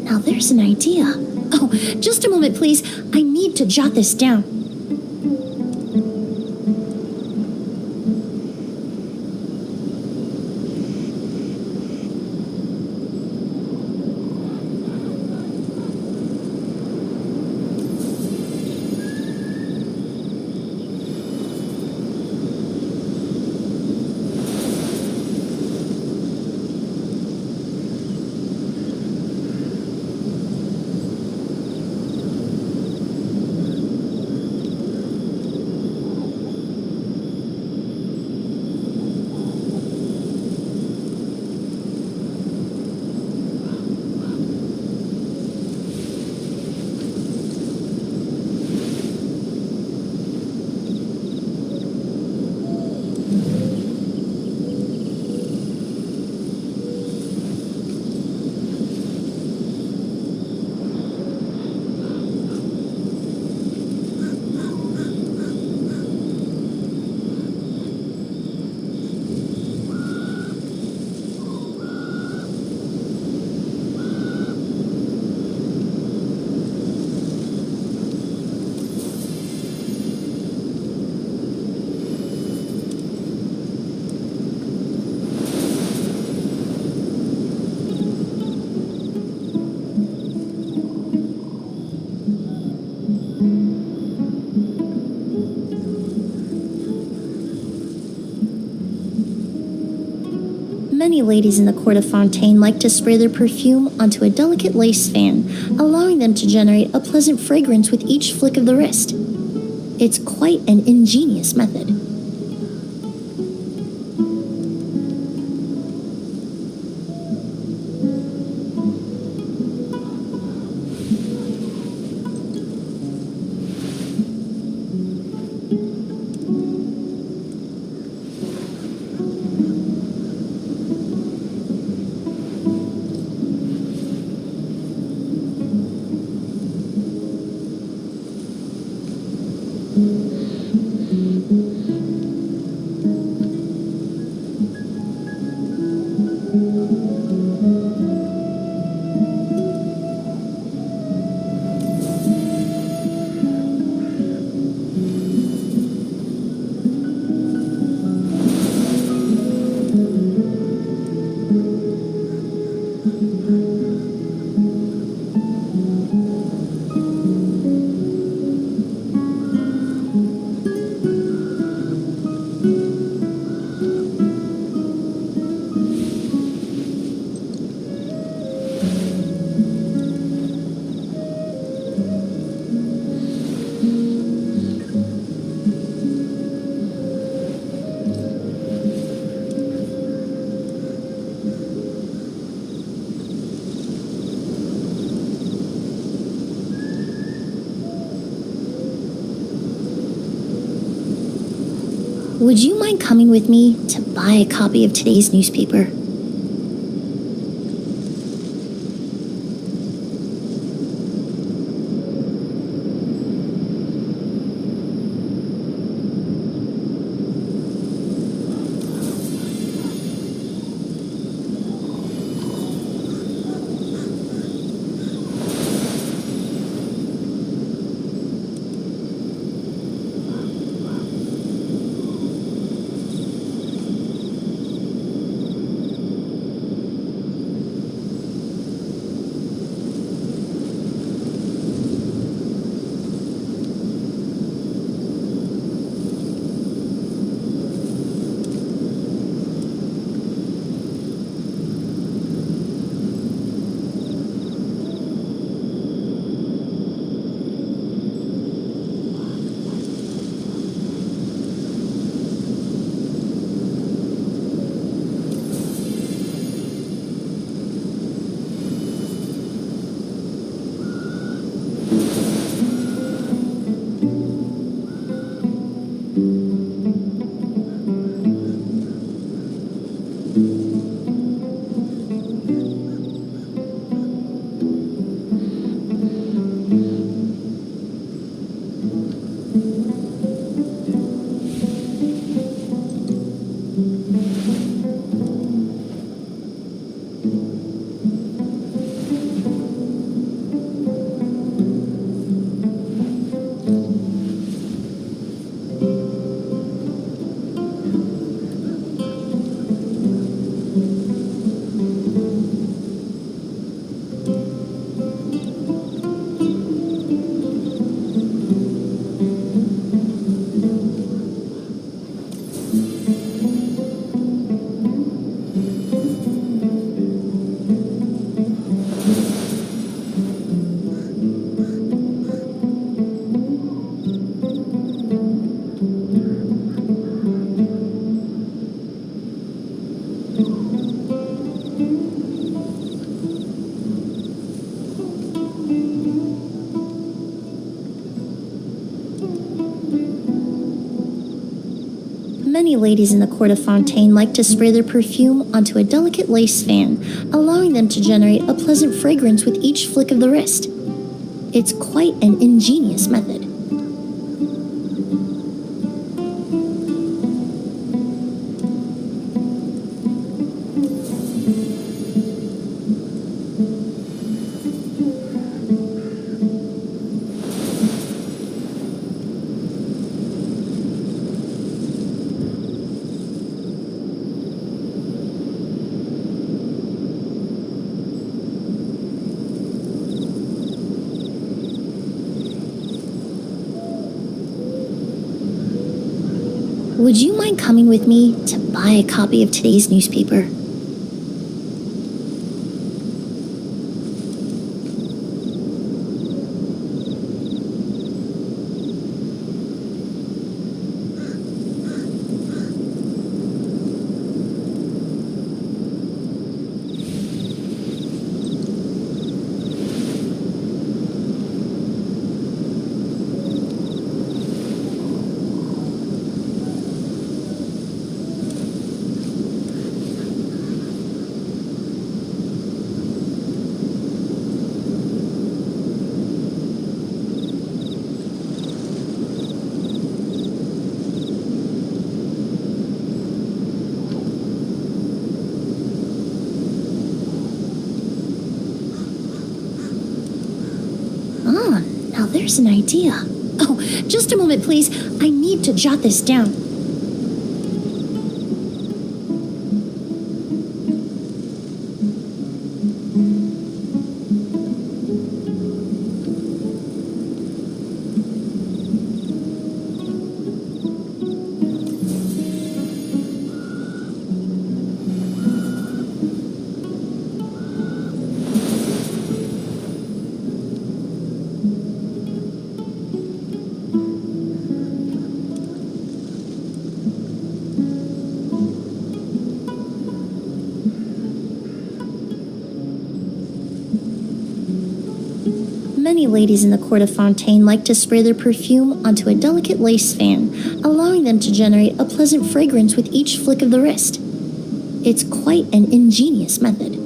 Now there's an idea. Oh, just a moment, please. I need to jot this down. Many ladies in the court of Fontaine like to spray their perfume onto a delicate lace fan, allowing them to generate a pleasant fragrance with each flick of the wrist. It's quite an ingenious method. Would you mind coming with me to buy a copy of today's newspaper? Many ladies in the court of Fontaine like to spray their perfume onto a delicate lace fan, allowing them to generate a pleasant fragrance with each flick of the wrist. It's quite an ingenious method. Would you mind coming with me to buy a copy of today's newspaper? Now there's an idea. Oh, just a moment, please. I need to jot this down. Many ladies in the court of Fontaine like to spray their perfume onto a delicate lace fan, allowing them to generate a pleasant fragrance with each flick of the wrist. It's quite an ingenious method.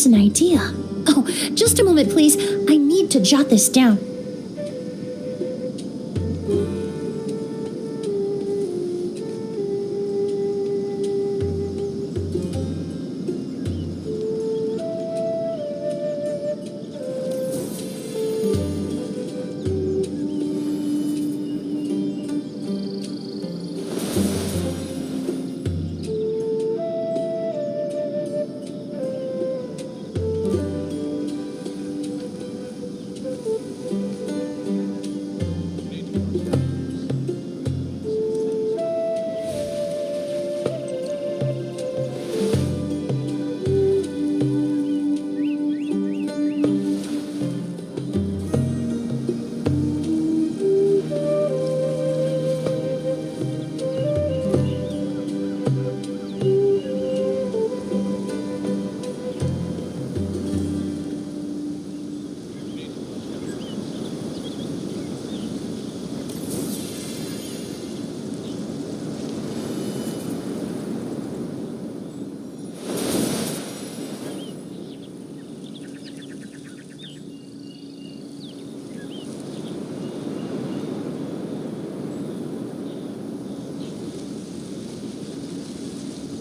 there's an idea. Oh, just a moment, please. I need to jot this down.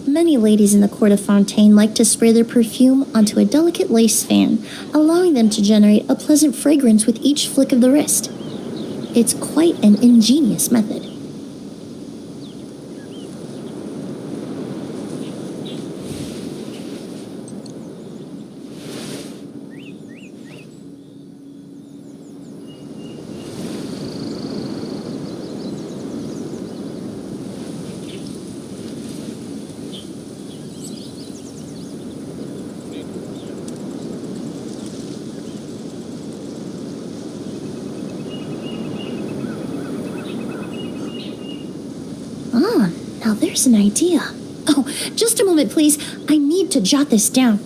Many ladies in the court of Fontaine like to spray their perfume onto a delicate lace fan, allowing them to generate a pleasant fragrance with each flick of the wrist. It's quite an ingenious method. Ah, now there's an idea. Oh, just a moment, please. I need to jot this down.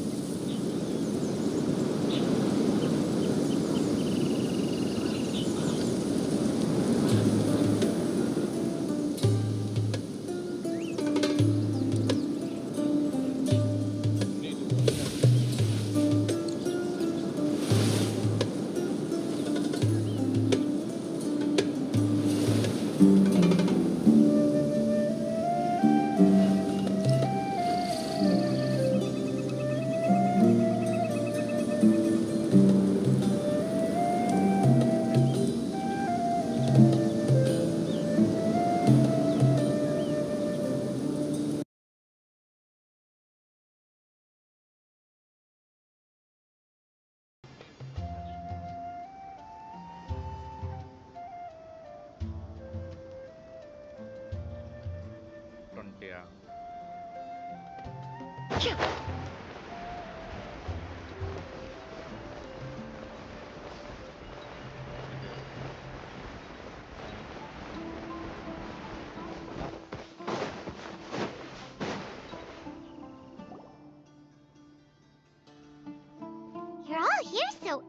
You're all here so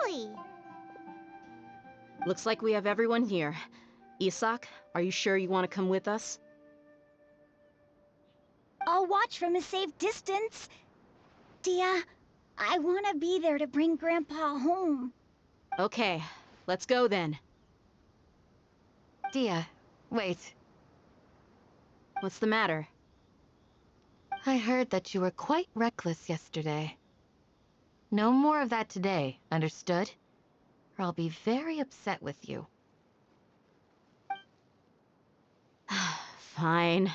early. Looks like we have everyone here. Isak, are you sure you want to come with us? I'll watch from a safe distance. Dia, I want to be there to bring Grandpa home. Okay, let's go then. Dia, wait. What's the matter? I heard that you were quite reckless yesterday. No more of that today, understood? Or I'll be very upset with you. Fine.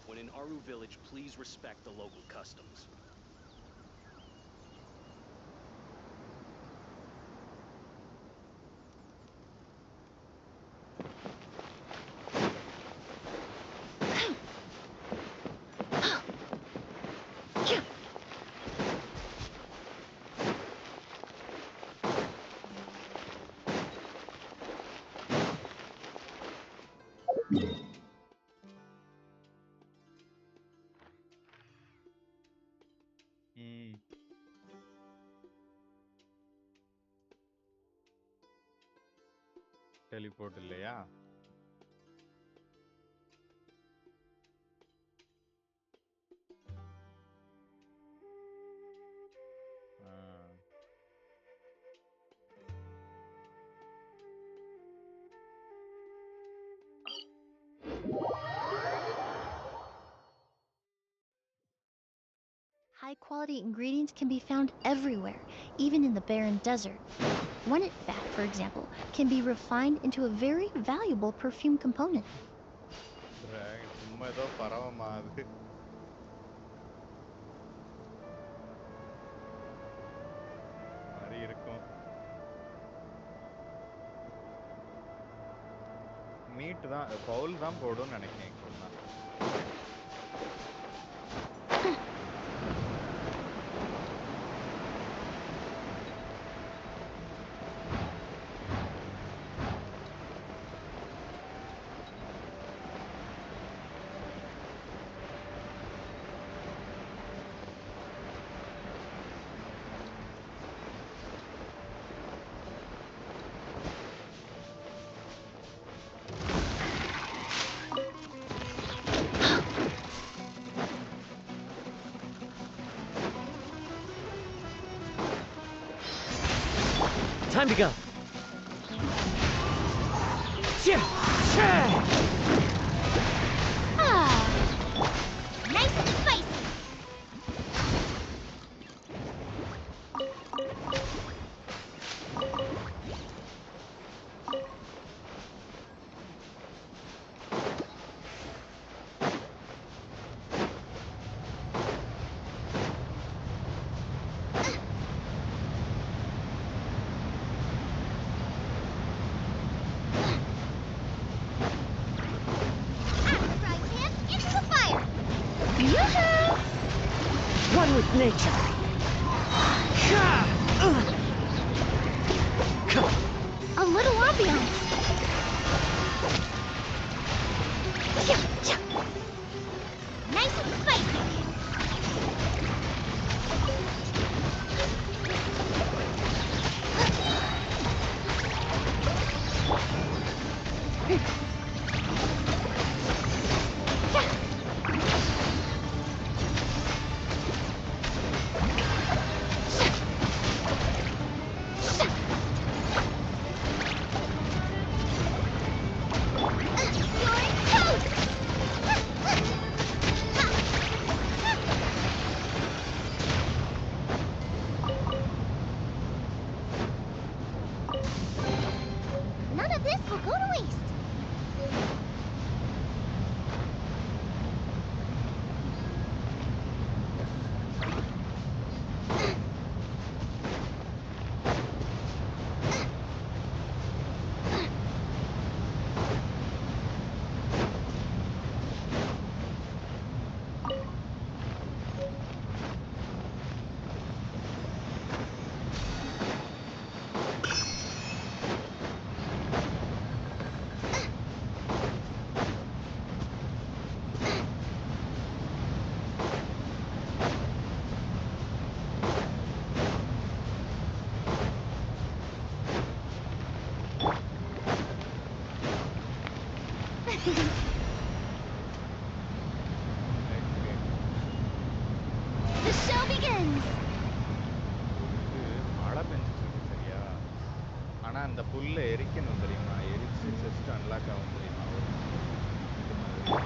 When in Aru Village, please respect the local customs. teleport இல்லையா? High-quality ingredients can be found everywhere, even in the barren desert. Rennet fat, for example, can be refined into a very valuable perfume component. சும்மா ஏதோ பரவமா அது. மாதிரி இருக்கும். Meet தான் பவுல் தான் போடும்னு நினைக்கிறேன். Time to go. Nice and spicy. One with nature. A little ambiance. Nice and spicy. None of this will go to waste. The show begins. மழை பெஞ்சிட்டு இருக்கு சரியா? ஆனா அந்த புல்லை எரிக்கணும் தெரியுமா? எரிச்சு செஸ்ட் அன்லாக் ஆகும் தெரியுமா? இது மாதிரி.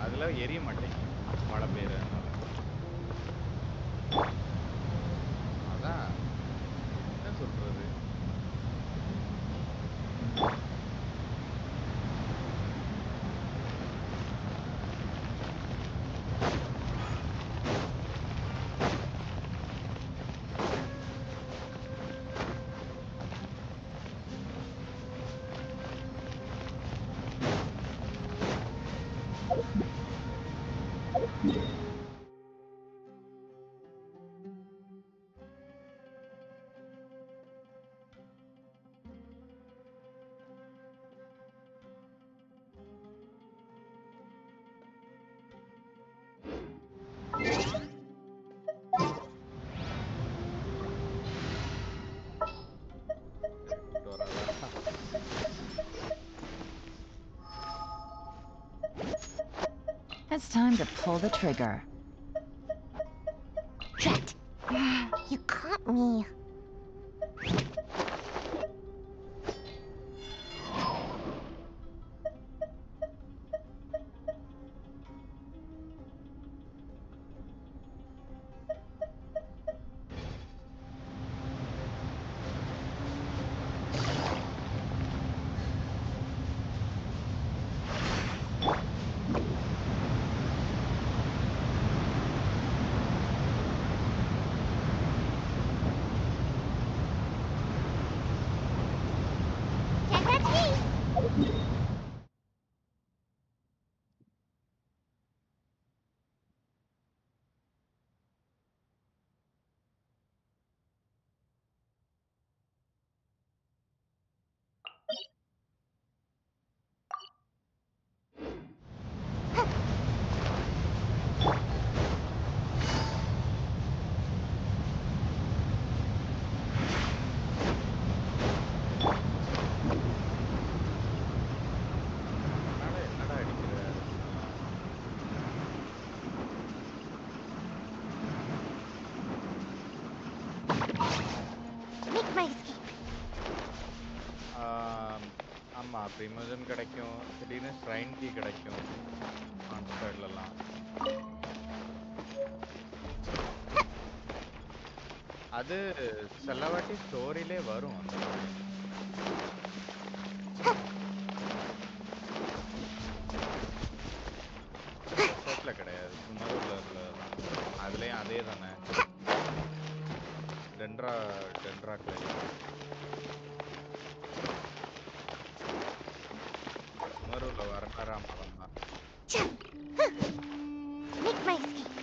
அதுல எரிய மாட்டேங்குது மழை பெய்யறதுனால. அதான் என்ன சொல்றது? it's time to pull the trigger. Drat! You caught me. ஆமா ப்ரிமோஜன் கிடைக்கும், திடீர்னு ஸ்ட்ரைன் கீ கிடைக்கும் கான்ஸ்டர்ட்லாம். அது சில வாட்டி ஸ்டோரியிலே வரும் அந்த மாதிரி. செட்ல கிடையாது, சுமருல உள்ளதுதான். அதுலயும் அதே தானே, டென்ட்ரா கிளை. சுமருல வரமாறாம தான். Make my escape.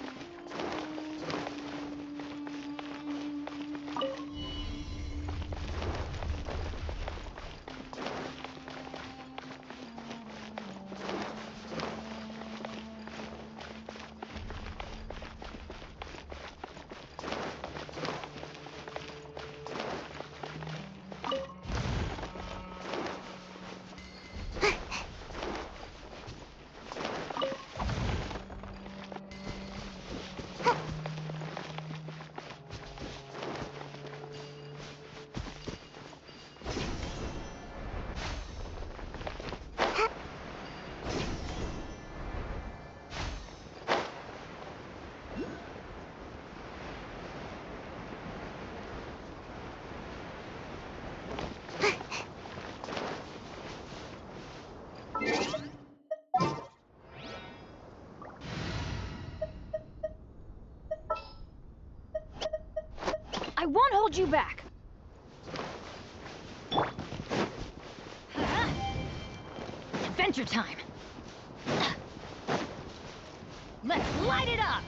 I won't hold you back. Adventure time. Let's light it up.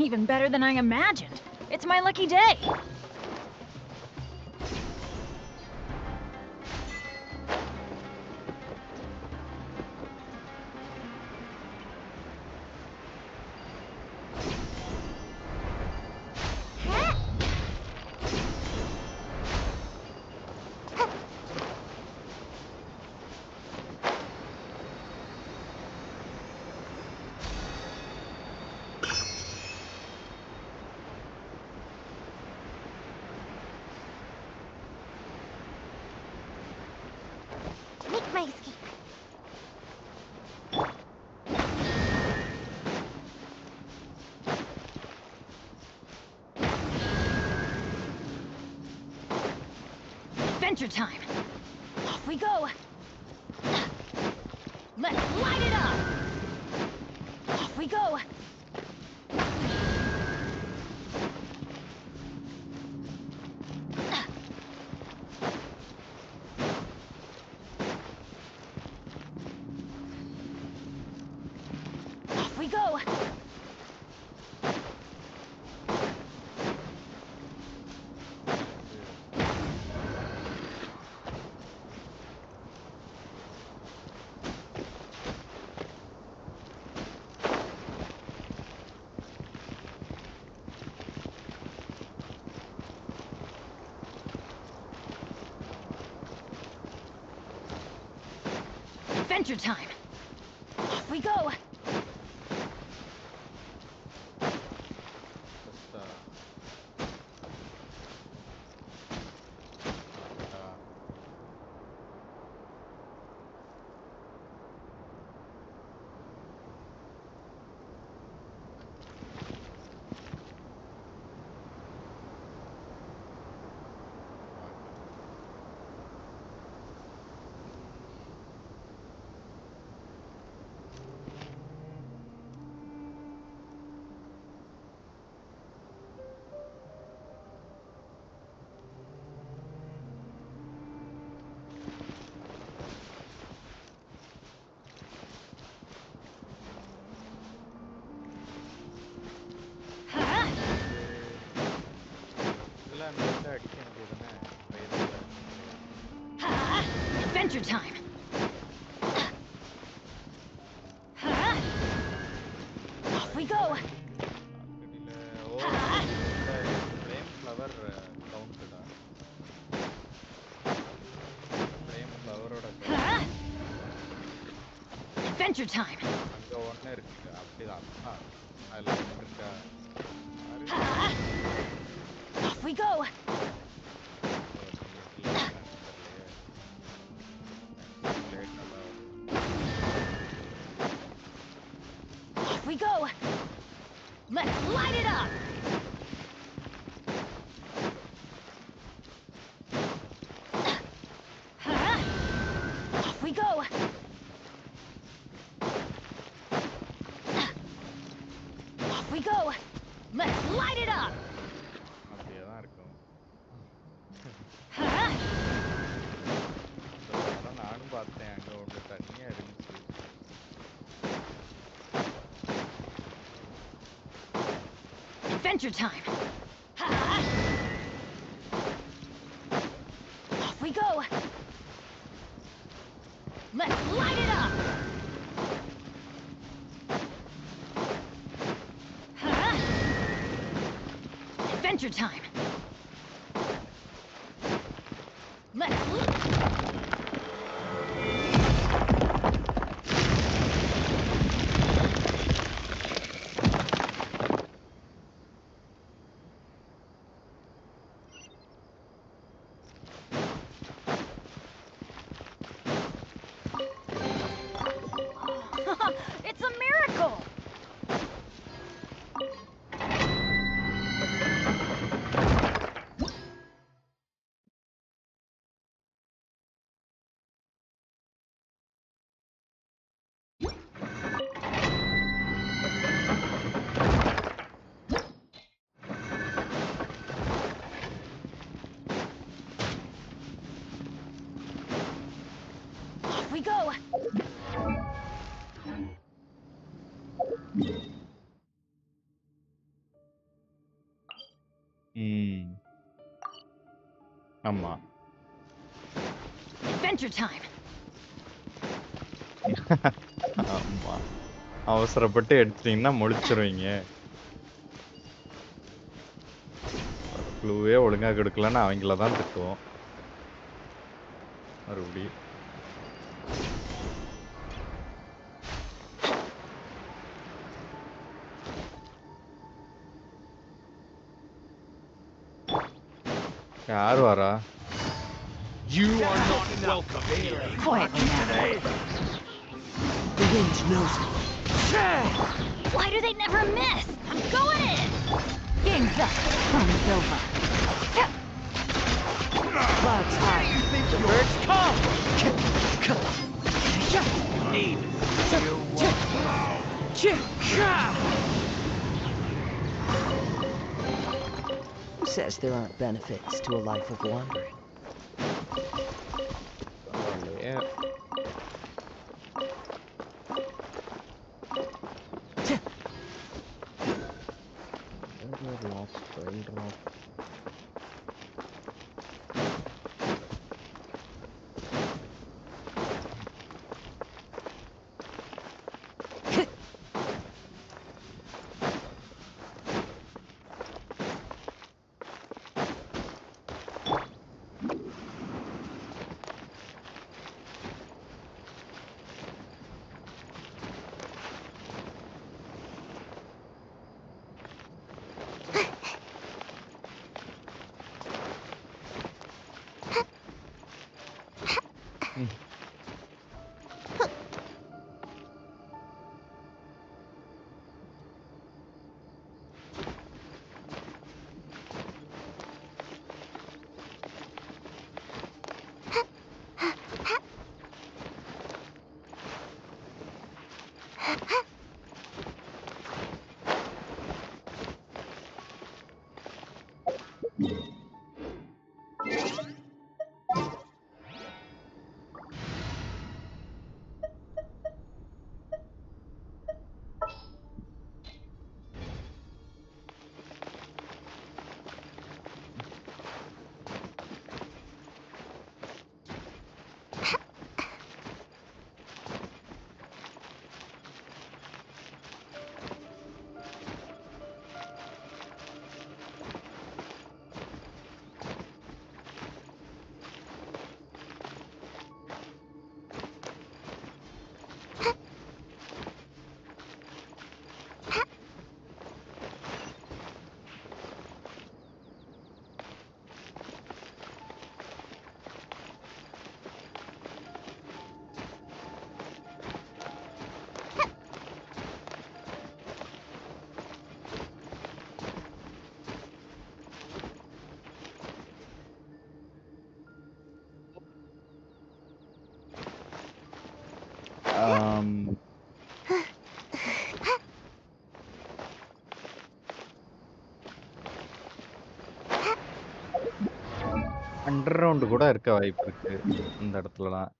Even better than I imagined. It's my lucky day. Make my escape. Adventure time. Off we go. Let's light it up. Off we go. we go! Adventure time! Off we go! Adventure time! Off we go! Adventure time! Off we go! Off we go! Let's light it up! Off we go! Off we go! Let's light it up! Adventure time! Off we go! Let's light it up! Adventure time! It's a miracle! Off we go! ஆமா. Adventure time! ஆமா. அவசரப்பட்டு எடுத்துட்டீங்கன்னா முழிச்சிருவீங்க. க்ளூவே ஒழுங்கா கொடுக்கலன்னு அவங்கள தான் திட்டுவோம். மறுபடியும். யார் வரா? You are not welcome here. Quietly now. The wind knows me. Why do they never miss? I'm going in! Game's up. Time's over. Clouds high. The birds come. Need Who says there aren't benefits to a life of wandering? Yeah. Astral drop. Underground கூட இருக்க வாய்ப்பு இருக்கு இந்த இடத்துலலாம்.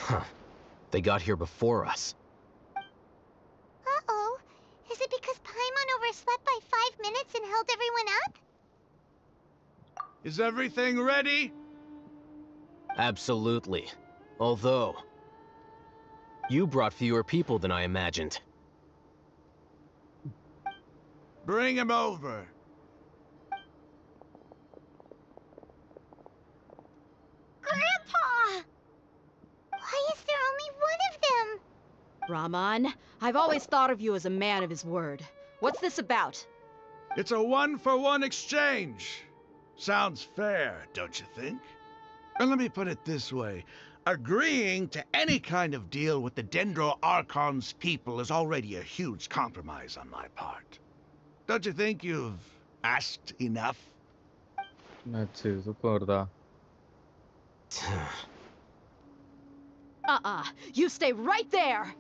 Huh. They got here before us. Uh-oh. Is it because Paimon overslept by 5 minutes and held everyone up? Is everything ready? Absolutely. Although, You brought fewer people than I imagined. Bring him over. Grandpa! Why is there only one of them? Raman, I've always thought of you as a man of his word. What's this about? It's a one-for-one exchange. Sounds fair, don't you think? And let me put it this way. Agreeing to any kind of deal with the Dendro Archon's people is already a huge compromise on my part. Don't you think you've asked enough? You stay right there!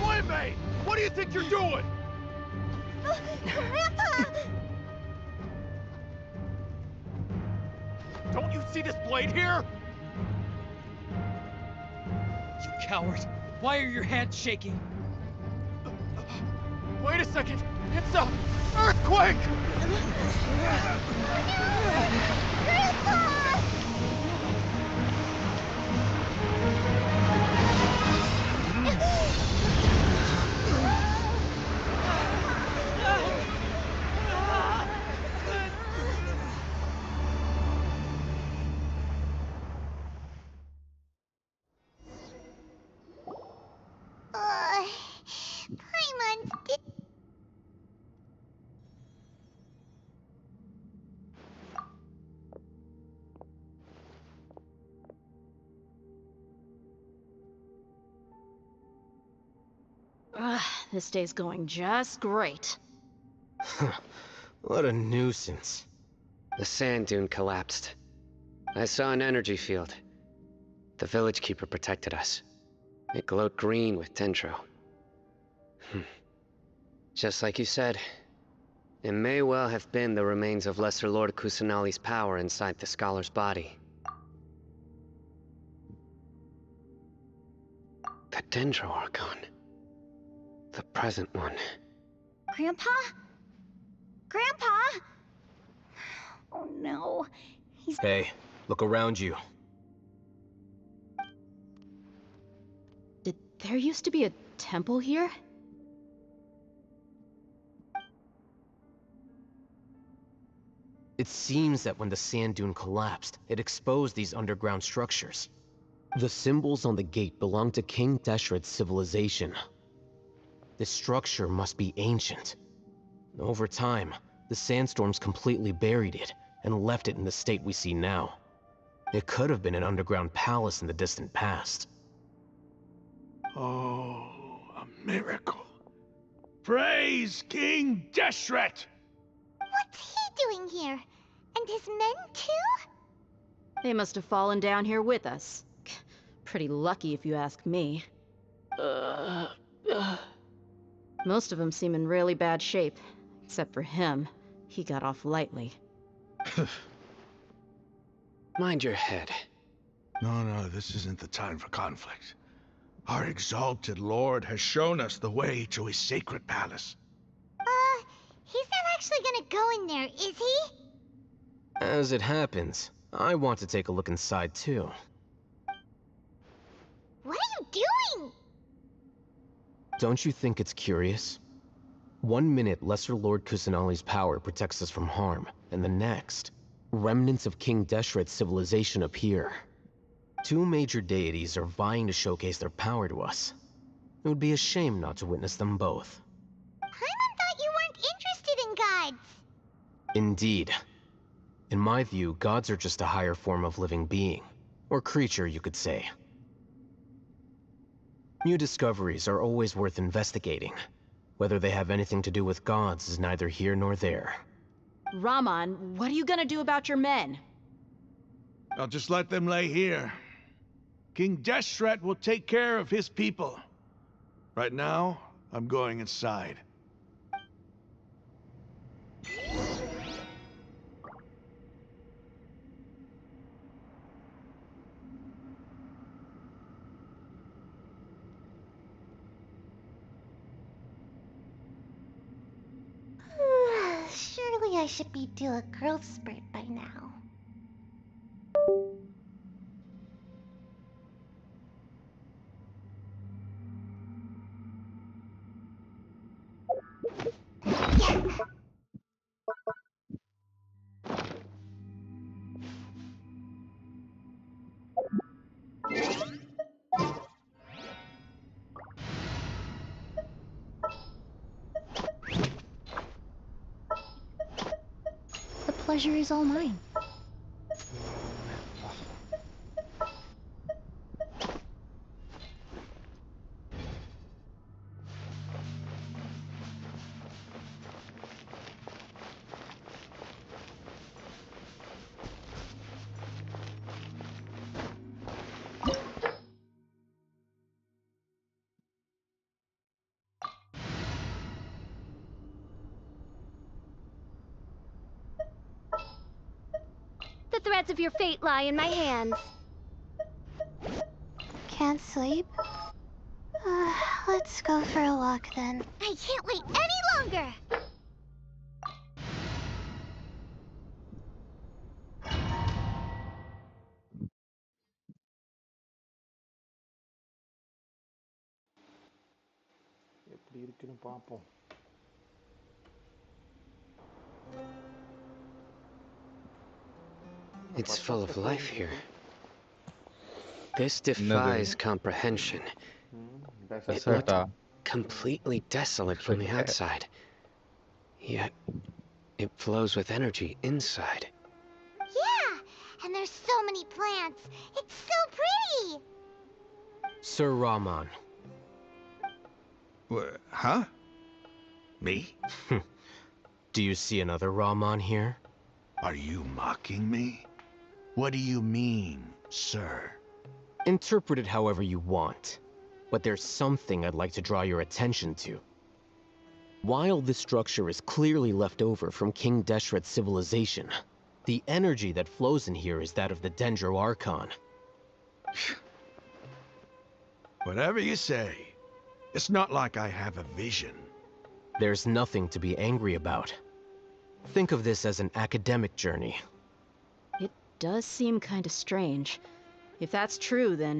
Boy, what do you think you're doing? Grandpa! Don't you see this blade here? You coward! Why are your hands shaking? Wait a second! It's a earthquake! Paimon, did... This day's going just great. What a nuisance. The sand dune collapsed. I saw an energy field. The village keeper protected us. It glowed green with Dendro. Just like you said, it may well have been the remains of Lesser Lord Kusanali's power inside the scholar's body. The Dendro Archon. The present one. Grandpa? Grandpa? Oh no. He's... Hey, look around you. Did there used to be a temple here? It seems that when the sand dune collapsed, it exposed these underground structures. The symbols on the gate belong to King Deshret's civilization. This structure must be ancient. Over time, the sandstorms completely buried it and left it in the state we see now. It could have been an underground palace in the distant past. Oh, a miracle. Praise King Deshret! What's he doing here? And his men too? They must have fallen down here with us. Pretty lucky if you ask me. Most of them seem in really bad shape. Except for him. He got off lightly. Mind your head. No, this isn't the time for conflict. Our exalted lord has shown us the way to his sacred palace. He's not actually gonna go in there, is he? As it happens, I want to take a look inside too. What are you doing? Don't you think it's curious? 1 minute, Lesser Lord Kusanali's power protects us from harm, and the next, remnants of King Deshret's civilization appear. 2 major deities are vying to showcase their power to us. It would be a shame not to witness them both. Paimon thought you weren't interested in gods. Indeed. In my view, gods are just a higher form of living being. Or creature, you could say. New discoveries are always worth investigating. Whether they have anything to do with gods is neither here nor there. Raman, what are you gonna do about your men? I'll just let them lay here. King Deshret will take care of his people. Right now, I'm going inside. I should be due a growth spurt by now. The pleasure is all mine. The threads of your fate lie in my hands. Can't sleep? Let's go for a walk then. I can't wait any longer! எப்படி இருக்குன்னு பாப்போம். It's full of life here. This defies comprehension. It looked completely desolate from the outside. Yet, it flows with energy inside. Yeah! And there's so many plants. It's so pretty! Sir Rahman. Huh? Me? Do you see another Rahman here? Are you mocking me? What do you mean, sir? Interpret it however you want. But there's something I'd like to draw your attention to. While this structure is clearly left over from King Deshret's civilization, the energy that flows in here is that of the Dendro Archon. Whatever you say. It's not like I have a vision. There's nothing to be angry about. Think of this as an academic journey. It does seem kind of strange. If that's true, then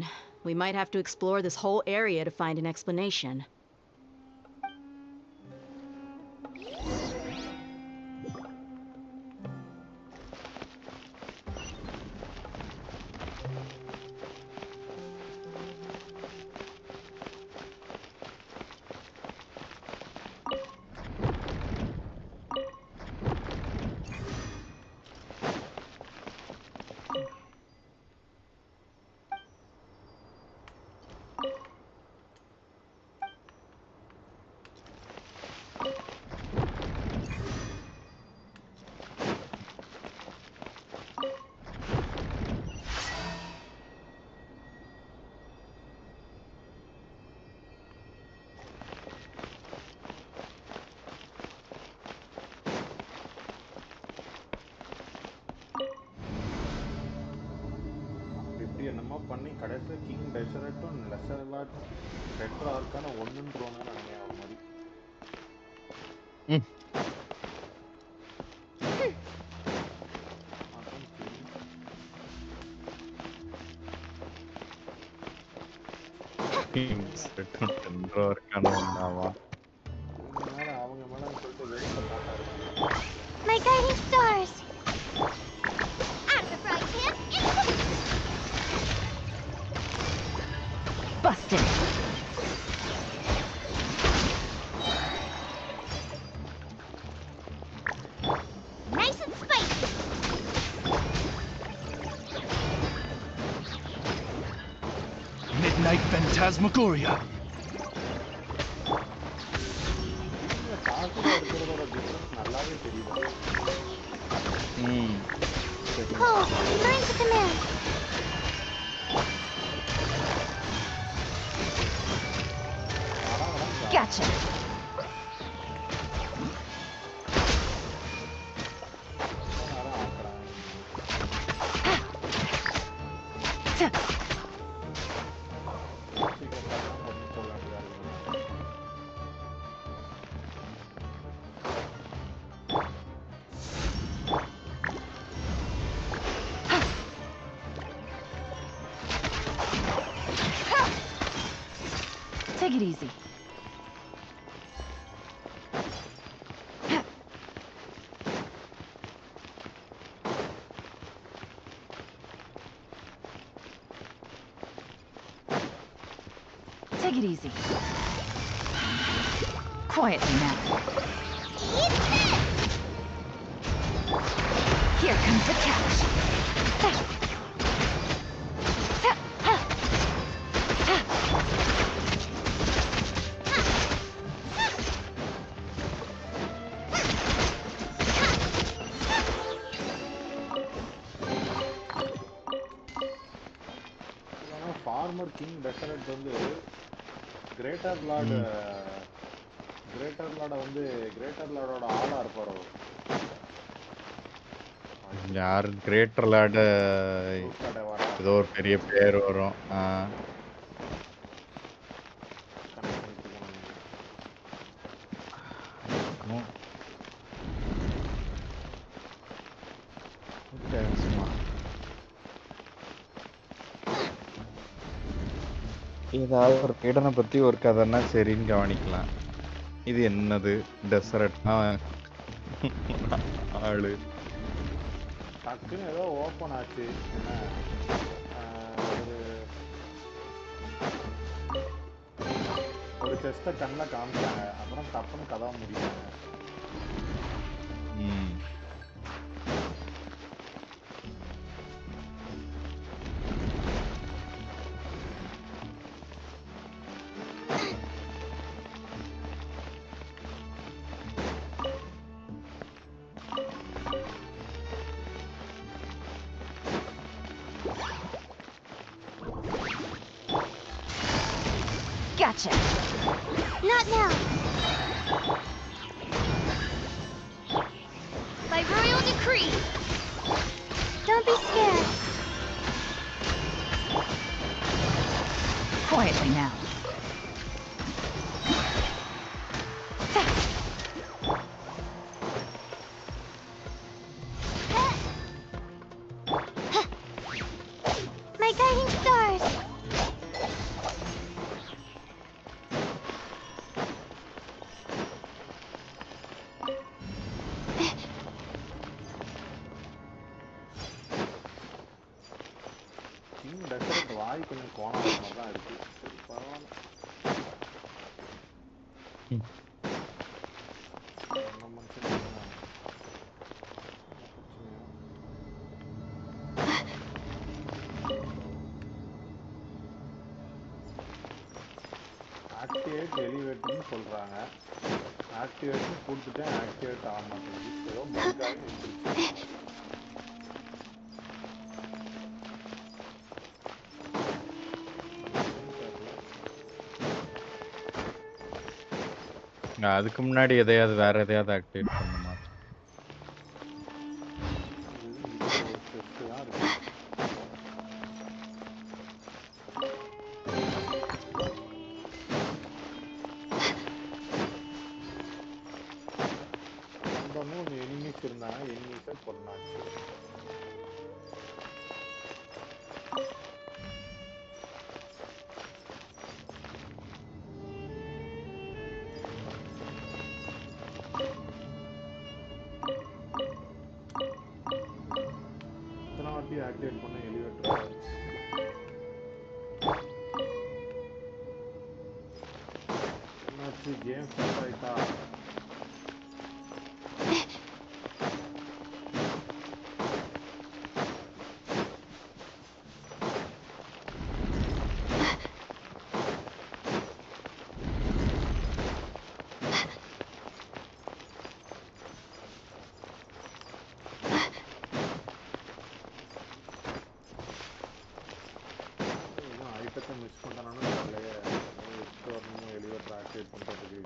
we might have to explore this whole area to find an explanation. என்னமோ பண்ணி கடைசியில king டெசரட்டும் லெசர்வாட் டென்ட்ரோ ஆர்கான ஒண்ணுன்றோன்னு நினைக்கிறேன் ஒரு மாதிரி. டென்ட்ரோ ஆர்கான ஒண்ணாவா? அவங்க மேல சொல்லிட்டு வெறுப்ப காட்டாரு. My guiding stars! Out of the frying pan, Busted! nice and spicy! Midnight Phantasmagoria! நல்லாவே தெரியுது. Oh, learn to command! Gotcha! easy. Take it easy. Quietly now. Here comes the catch. Former king டெசரட் வந்து greater lord வந்து greater லார்டோட ஆளா இருப்பாரோ? யார் greater Lord? ஏதோ ஒரு பெரிய பேர் வரும். ஏதாவது ஒரு பீடனை பத்தி ஒரு கதைன்னா சரின்னு கவனிக்கலாம். இது என்னது டெசரட்னா ஆளு டக்குன்னு ஏதோ ஓப்பன் ஆச்சு. ஒரு செஸ்ட்டை கண்ணில் காமிச்சாங்க, அப்புறம் டப்புன்னு கதவை முடிச்சாங்க. Gotcha. Not now. By royal decree. Don't be scared. Quietly now. My guiding stars. வாய் கொஞ்சம் கோணமா தான் இருக்கு. ஆக்டிவேட் எலிவேட்டர்னு சொல்றாங்க. ஆக்டிவேட் கொடுத்துட்டேன், ஆக்டிவேட் ஆக மாட்டேங்குது. ஏதோ பக்காவே வந்துருச்சு. அதுக்கு முன்னாடி எதையாவது வேற எதையாவது ஆக்டிவேட் பண்ணுமா? எனிமீஸ் இருந்தாங்க, எனிமீஸை கொண்டாச்சு. ஆக்டிவேட் பண்ண எலிவேட்டர் என்னாச்சு? கேம் ஸ்டார்ட் ஆயிட்டா? மிஸ் பண்ணானு தெரியலையே. எலிவேட்டர் ஆக்டிவேட் பண்றதுக்கு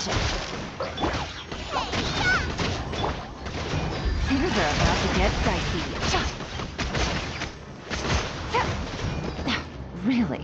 Gotcha! Things are about to get dicey. Really?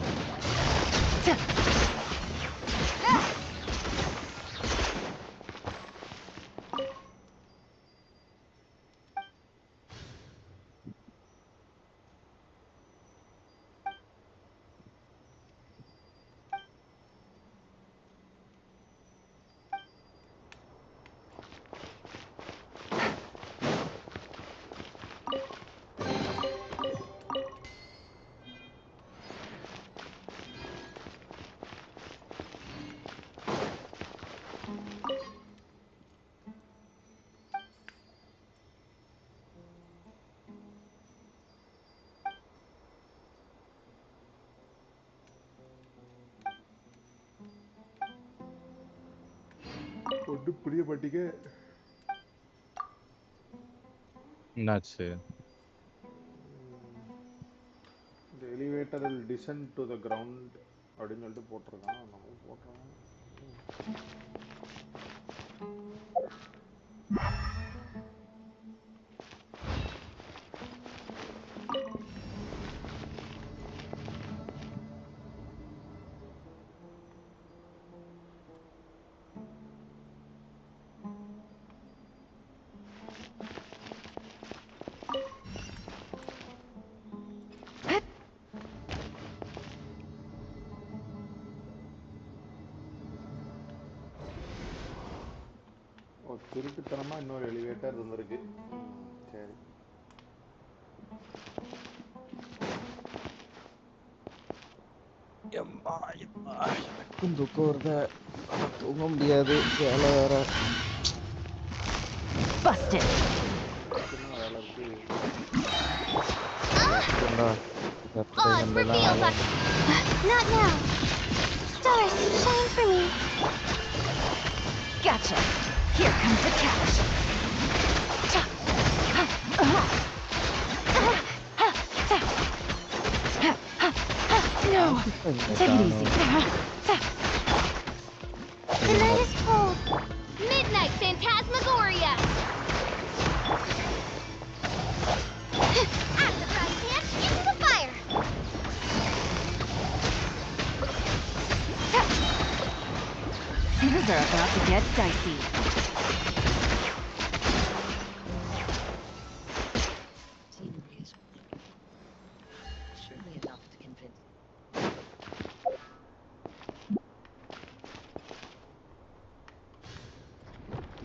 ஒட்டு புரிய மாட்டீங்க. என்னாச்சு? The elevator will descend to the ground அப்படின்னு சொல்லிட்டு போட்டிருக்கான். நம்ம போட்டுறோம். திருட்டுத்தனமா இன்னொரு எலிவேட்டர் இருந்திருக்கு. சரி, எனக்கும் தூக்கம் வருது, தூங்க முடியாது, வேலை வேற. வேலை இருக்கு. Oh, it's revealed. Not now. Stars, shine for me. Gotcha. Here comes the catch. No, take it easy. The night is cold. Midnight Phantasmagoria. Out the frying pan, into the fire. Things are about to get dicey.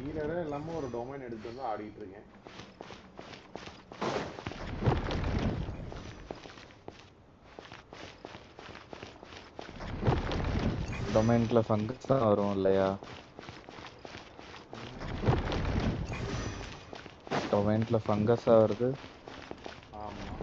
ஹீலரே இல்லாம ஒரு domain எடுத்து வந்து ஆடிட்டு இருக்கேன். டொமைன்ல fungus தான் வரும் இல்லையா? டொமைன்ல ஃபங்கஸா வருது. ஆமா,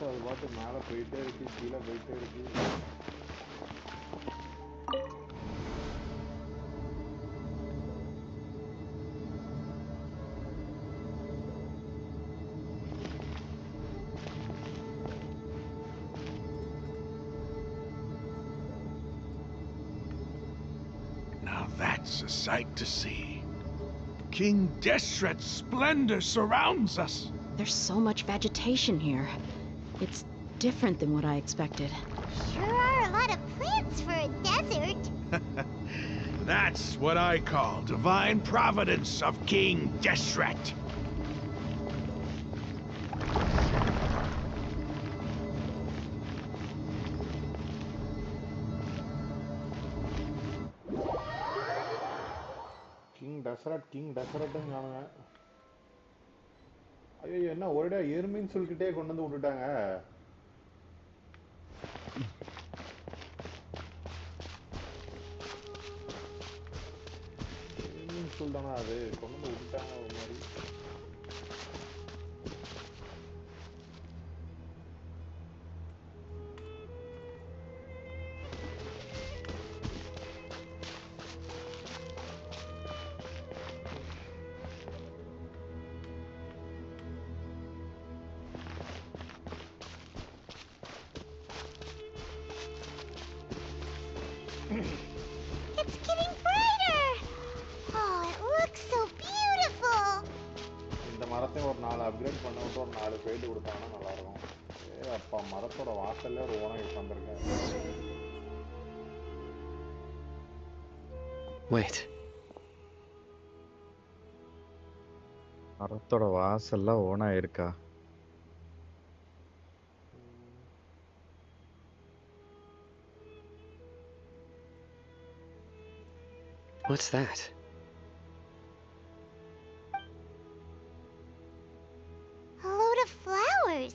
அது பாட்டு மேலே போயிட்டே இருக்கு, கீழே போயிட்டே இருக்கு. Now that's a sight to see. King Deshret's splendor surrounds us. There's so much vegetation here. It's different than what I expected. Sure are a lot of plants for a desert. That's what I call divine providence of King Deshret. King Deshret காணுங்க. ஐயோ என்ன ஒரேடா எருமைன்னு சொல்லிட்டே கொண்டு வந்து விட்டுட்டாங்க. எருமைன்னு சொல்லிட்டானா அது கொண்டு வந்து விட்டுட்டாங்க ஒரு மாதிரி. It's getting brighter! Oh, it looks so beautiful! இந்த மரத்தையும் ஒரு 4 அப்கிரேட் பண்ண விட்டு ஒரு 4 பெயிண்ட் கொடுத்தாங்கன்னா நல்லா இருக்கும். அப்பா மரத்தோட வாசல்ல ஒரு ஓனம் உட்கார்ந்திருக்கேன். Wait. மரத்தோட வாசல்ல ஓனா இருக்கா? What's that? A load of flowers!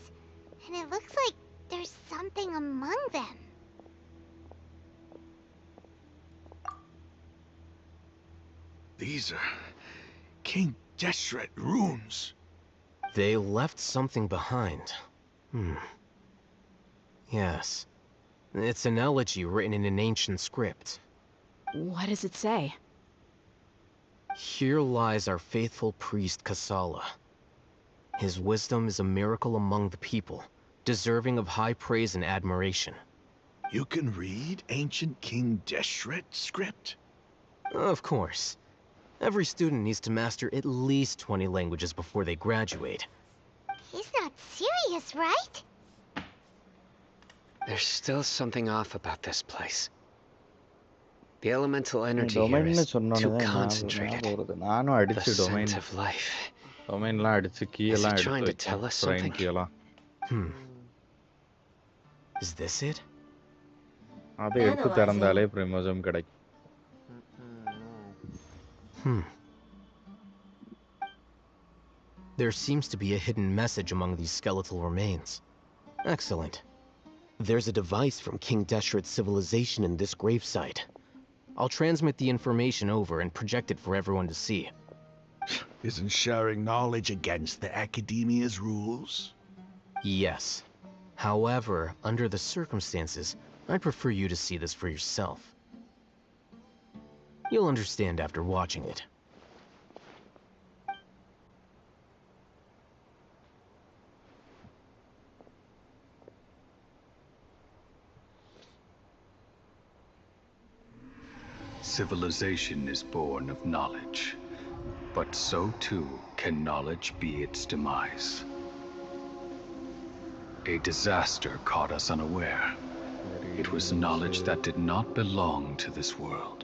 And it looks like there's something among them. These are King Deshret runes. They left something behind. Yes. It's an elegy written in an ancient script. What does it say? Here lies our faithful priest Kasala. His wisdom is a miracle among the people, deserving of high praise and admiration. You can read ancient King Deshret script? Of course. Every student needs to master at least 20 languages before they graduate. He's not serious, right? There's still something off about this place. The elemental energy here is too concentrated. The scent of life. Is it trying to tell us something? Is this it? அதை எடுத்து திறந்தாலே பிரமோஜம் கிடைக்கும். There seems to be a hidden message among these skeletal remains. Excellent. There's a device from King Deshret's civilization in this gravesite. I'll transmit the information over and project it for everyone to see. Isn't sharing knowledge against the Academia's rules? Yes. However, under the circumstances, I'd prefer you to see this for yourself. You'll understand after watching it. Civilization is born of knowledge, but so too can knowledge be its demise. A disaster caught us unaware. It was knowledge that did not belong to this world.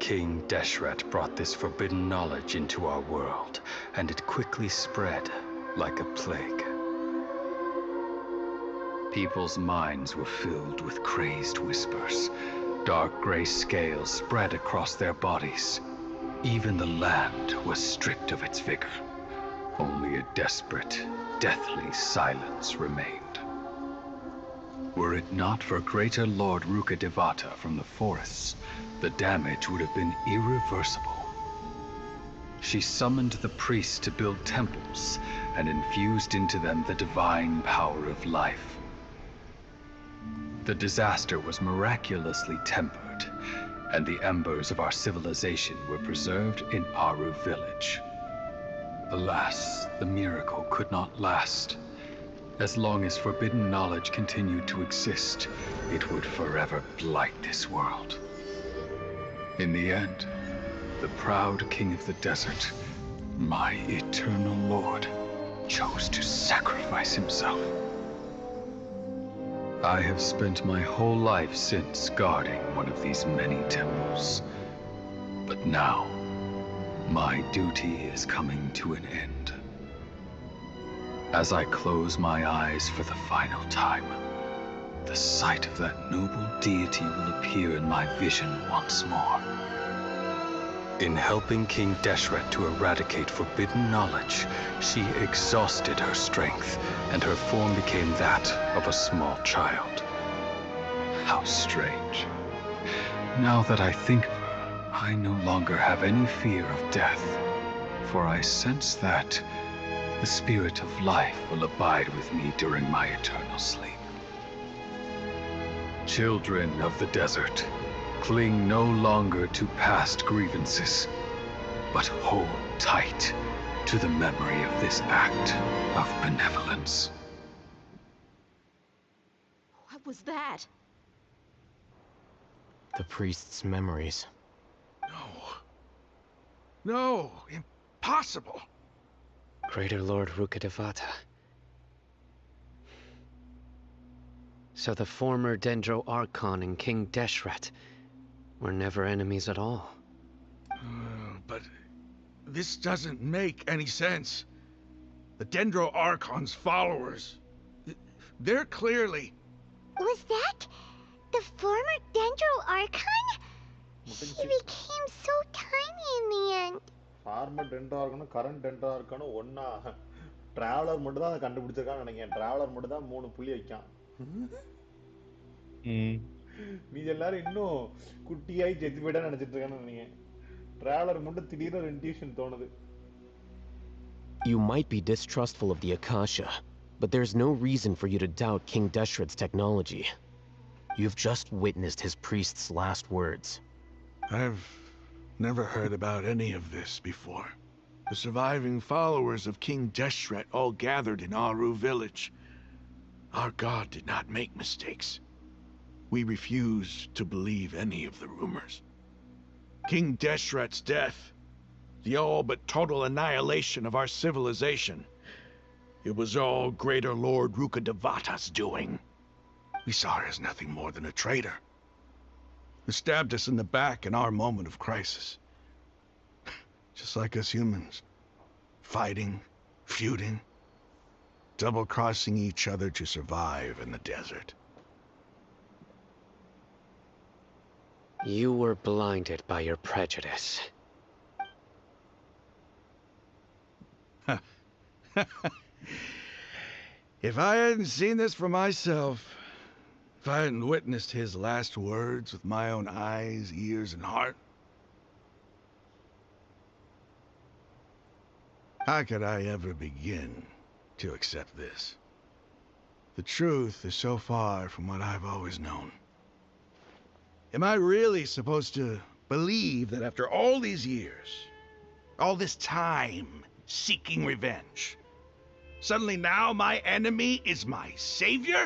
King Deshret brought this forbidden knowledge into our world, and it quickly spread like a plague. People's minds were filled with crazed whispers. Dark gray scales spread across their bodies. Even the land was stripped of its vigor. Only a desperate, deathly silence remained. Were it not for greater Lord Rukkhadevata from the forests, the damage would have been irreversible. She summoned the priests to build temples and infused into them the divine power of life. The disaster was miraculously tempered, and the embers of our civilization were preserved in Aru village. Alas, the miracle could not last. As long as forbidden knowledge continued to exist, it would forever blight this world. In the end, the proud king of the desert, my eternal lord, chose to sacrifice himself. I have spent my whole life since guarding one of these many temples. But now, my duty is coming to an end. As I close my eyes for the final time, the sight of that noble deity will appear in my vision once more. In helping King Deshret to eradicate forbidden knowledge, she exhausted her strength, and her form became that of a small child. How strange. Now that I think of her, I no longer have any fear of death, for I sense that the spirit of life will abide with me during my eternal sleep. Children of the desert, cling no longer to past grievances, but hold tight to the memory of this act of benevolence. What was that? The priest's memories. No, impossible. Greater Lord Rukkhadevata. So the former Dendro Archon and King Deshret were never enemies at all. But this doesn't make any sense. The Dendro Archon's followers, they're clearly... Was that the former Dendro Archon? He became so tiny in the end. Former Dendro Archon, current Dendro Archon, ஒண்ணா traveller மட்டும் தான் கண்டுபிடிச்சிருக்கான்னு நினைக்கிறேன். Traveller மட்டும் தான் 3 புள்ளி வைக்கான். மீதி எல்லாரும் இன்னும் குட்டியாய் செத்து போய்டா நினைச்சிட்டு இருக்கான்னு நினைக்கிறேன். டிராவலர் மட்டும் திடீர்னு ஒரு இன்ட்யூஷன் தோணுது. You might be distrustful of the Akasha, but there's no reason for you to doubt King Deshret's technology. You've just witnessed his priest's last words. I've never heard about any of this before. The surviving followers of King Deshret all gathered in Aru village. Our god did not make mistakes. We refused to believe any of the rumors. King Deshret's death, the all but total annihilation of our civilization, it was all Greater Lord Rukkhadevata's doing. We saw her as nothing more than a traitor, who stabbed us in the back in our moment of crisis. Just like us humans, fighting, feuding, double-crossing each other to survive in the desert. You were blinded by your prejudice. If I hadn't seen this for myself, if I hadn't witnessed his last words with my own eyes, ears, and heart, how could I ever begin to accept this? The truth is so far from what I've always known. Am I really supposed to believe that after all these years, all this time seeking revenge, suddenly now my enemy is my savior?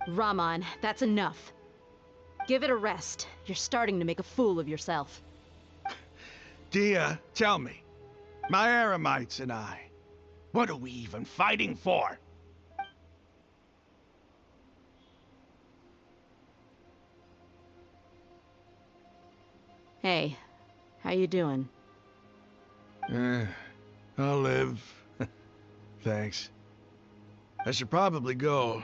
Raman, that's enough. Give it a rest. You're starting to make a fool of yourself. Dia, tell me, my Eremites and I, what are we even fighting for? Hey, how you doing? I'll live. Thanks. I should probably go.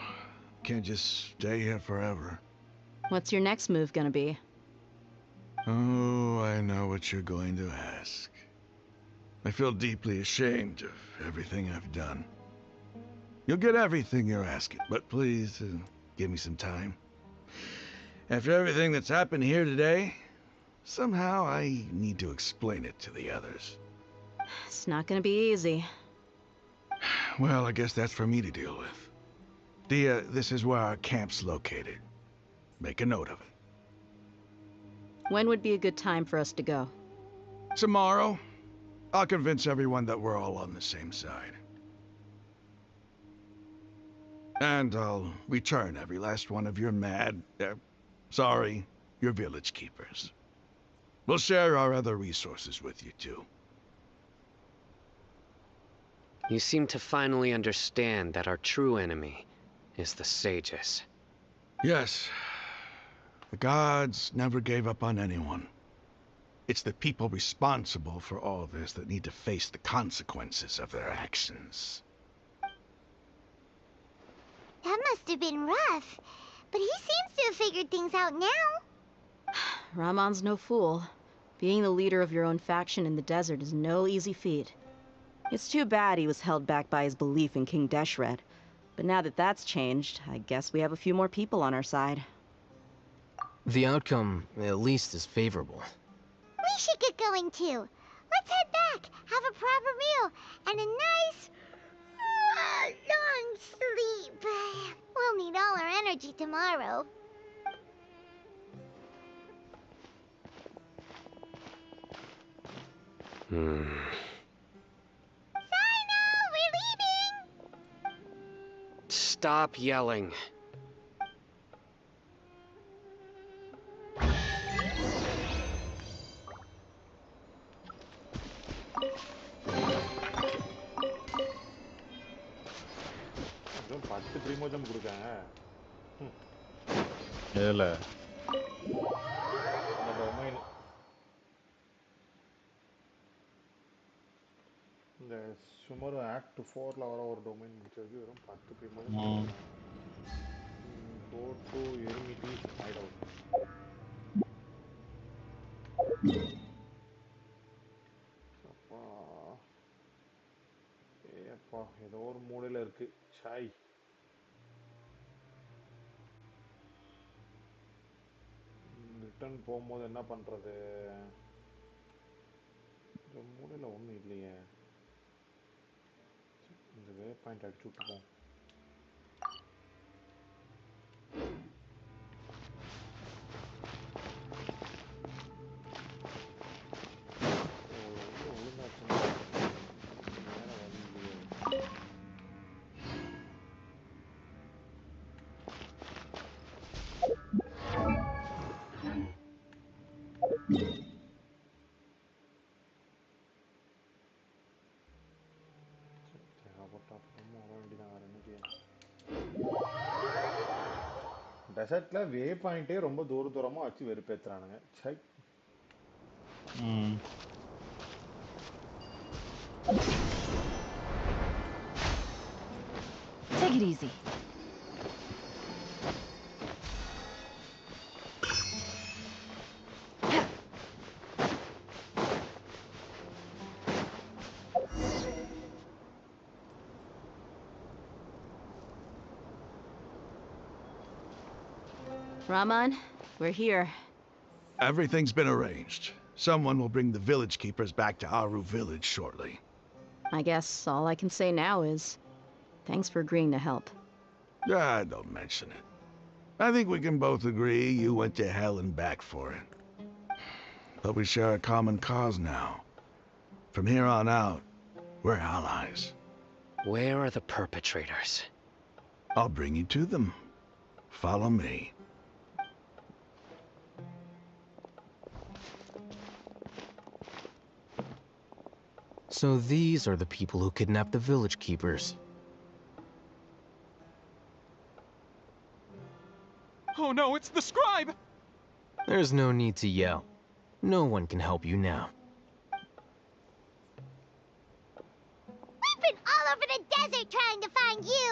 Can't just stay here forever. What's your next move gonna be? Oh, I know what you're going to ask. I feel deeply ashamed of everything I've done. You'll get everything you're asking, but please, give me some time. After everything that's happened here today, somehow I need to explain it to the others. It's not gonna be easy. Well, I guess that's for me to deal with. Dia, this is where our camp's located. Make a note of it. When would be a good time for us to go? Tomorrow. I'll convince everyone that we're all on the same side. And I'll return every last one of your your village keepers. We'll share our other resources with you too. You seem to finally understand that our true enemy is the sages. Yes. The gods never gave up on anyone. It's the people responsible for all this that need to face the consequences of their actions. That must have been rough. But he seems to have figured things out now. Ramon's no fool. Being the leader of your own faction in the desert is no easy feat. It's too bad he was held back by his belief in King Deshret. But now that that's changed, I guess we have a few more people on our side. The outcome, at least, is favorable. We should get going too. Let's head back, have a proper meal, and a nice, long sleep. We'll need all our energy tomorrow. We're leaving! Stop yelling. இந்த சுமரு act 4ல வர ஒரு domain முடிச்சதுக்கு வெறும் 10 premium. Go to Eremite's hideout. அப்பா ஏப்பா ஏதோ ஒரு மூலையில இருக்கு. சாய் ரிட்டர்ன் போகும்போது என்ன பண்றது? இந்த மூலையில ஒன்றும் இல்லையே. இந்த வே பாயிண்ட் அடிச்சு விட்டுப்போம். டெசர்ட்ல வே பாயிண்டே ரொம்ப தூரமா வச்சு வெறுப்பேத்துறானுங்க. சை. Take it easy. Ramon, we're here. Everything's been arranged. Someone will bring the village keepers back to Aru village shortly. I guess all I can say now is, thanks for agreeing to help. Don't mention it. I think we can both agree you went to hell and back for it. But we share a common cause now. From here on out, we're allies. Where are the perpetrators? I'll bring you to them. Follow me. So these are the people who kidnapped the village keepers. Oh no, it's the scribe! There's no need to yell. No one can help you now. We've been all over the desert trying to find you!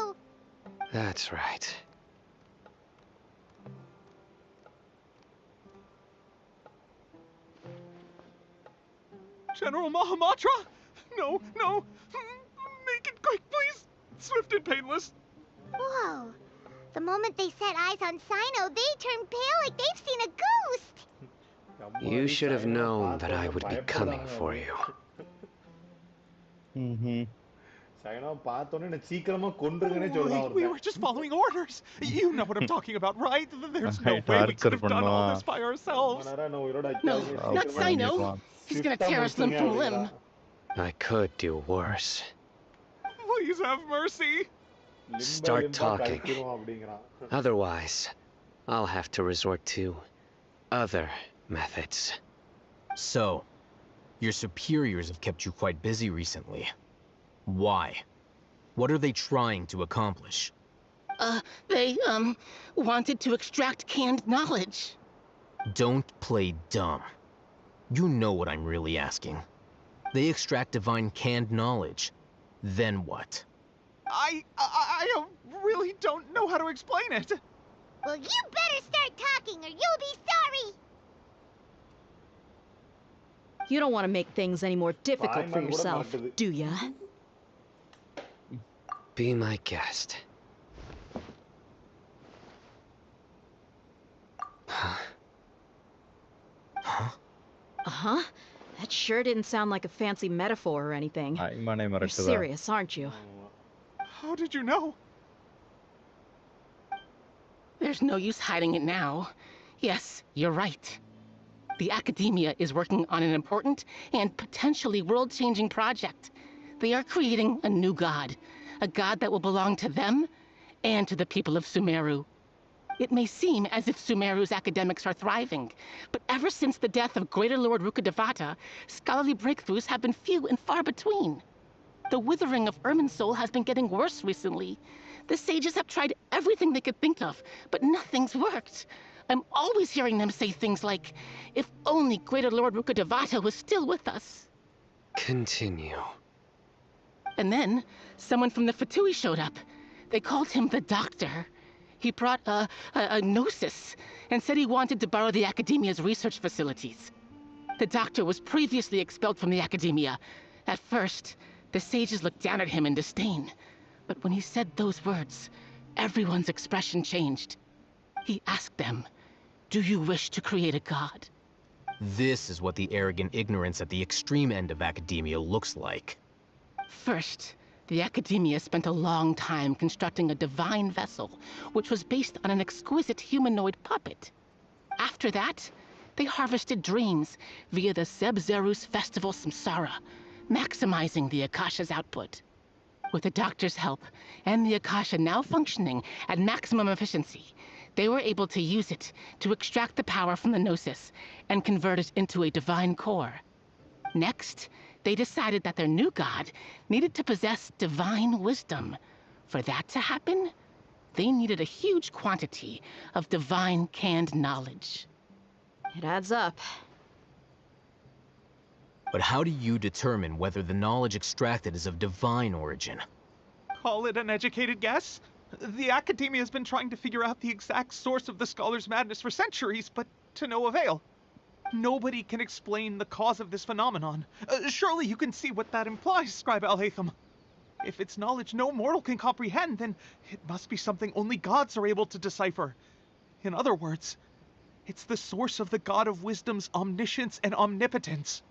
That's right. General Mahamatra? No, no! Make it quick, please! Swift and painless! Whoa! The moment they set eyes on Sino, they turn pale like they've seen a ghost! You should have known that I would be coming for you. We were just following orders. You know what I'm talking about, right? There's no way we could have done all this by ourselves. No, not Sino. He's gonna tear us limb from limb. I could do worse. Please have mercy. Start talking. Otherwise, I'll have to resort to other methods. So, your superiors have kept you quite busy recently. Why? What are they trying to accomplish? They, wanted to extract canned knowledge. Don't play dumb. You know what I'm really asking. They extract divine canned knowledge. Then what? I really don't know how to explain it. Well, you better start talking or you'll be sorry! You don't want to make things any more difficult for yourself, do ya? Be my guest. Huh? Huh? Uh-huh. That sure didn't sound like a fancy metaphor or anything. You're serious, aren't you? How did you know? There's no use hiding it now. Yes, you're right. The Academia is working on an important and potentially world-changing project. They are creating a new god. A god that will belong to them and to the people of Sumeru. It may seem as if Sumeru's academics are thriving, but ever since the death of Greater Lord Rukkhadevata, scholarly breakthroughs have been few and far between. The withering of Irminsul has been getting worse recently. The sages have tried everything they could think of, but nothing's worked. I'm always hearing them say things like, if only Greater Lord Rukkhadevata was still with us. Continue. And then, someone from the Fatui showed up. They called him the Doctor. He brought a gnosis and said he wanted to borrow the Academia's research facilities. The Doctor was previously expelled from the Academia. At first, the sages looked down at him in disdain. But when he said those words, everyone's expression changed. He asked them, do you wish to create a god? This is what the arrogant ignorance at the extreme end of academia looks like. First, the Academia spent a long time constructing a divine vessel, which was based on an exquisite humanoid puppet. After that, they harvested dreams via the Sebzerus Festival Samsara, maximizing the Akasha's output. With the Doctor's help, and the Akasha now functioning at maximum efficiency, they were able to use it to extract the power from the Gnosis and convert it into a divine core. Next, they decided that their new god needed to possess divine wisdom. For that to happen, they needed a huge quantity of divine canned knowledge. It adds up. But how do you determine whether the knowledge extracted is of divine origin? Call it an educated guess? The Academia has been trying to figure out the exact source of the Scholar's madness for centuries, but to no avail. Nobody can explain the cause of this phenomenon. Surely you can see what that implies, Scribe Al-Haytham. If it's knowledge no mortal can comprehend, then it must be something only gods are able to decipher. In other words, it's the source of the God of Wisdom's omniscience and omnipotence.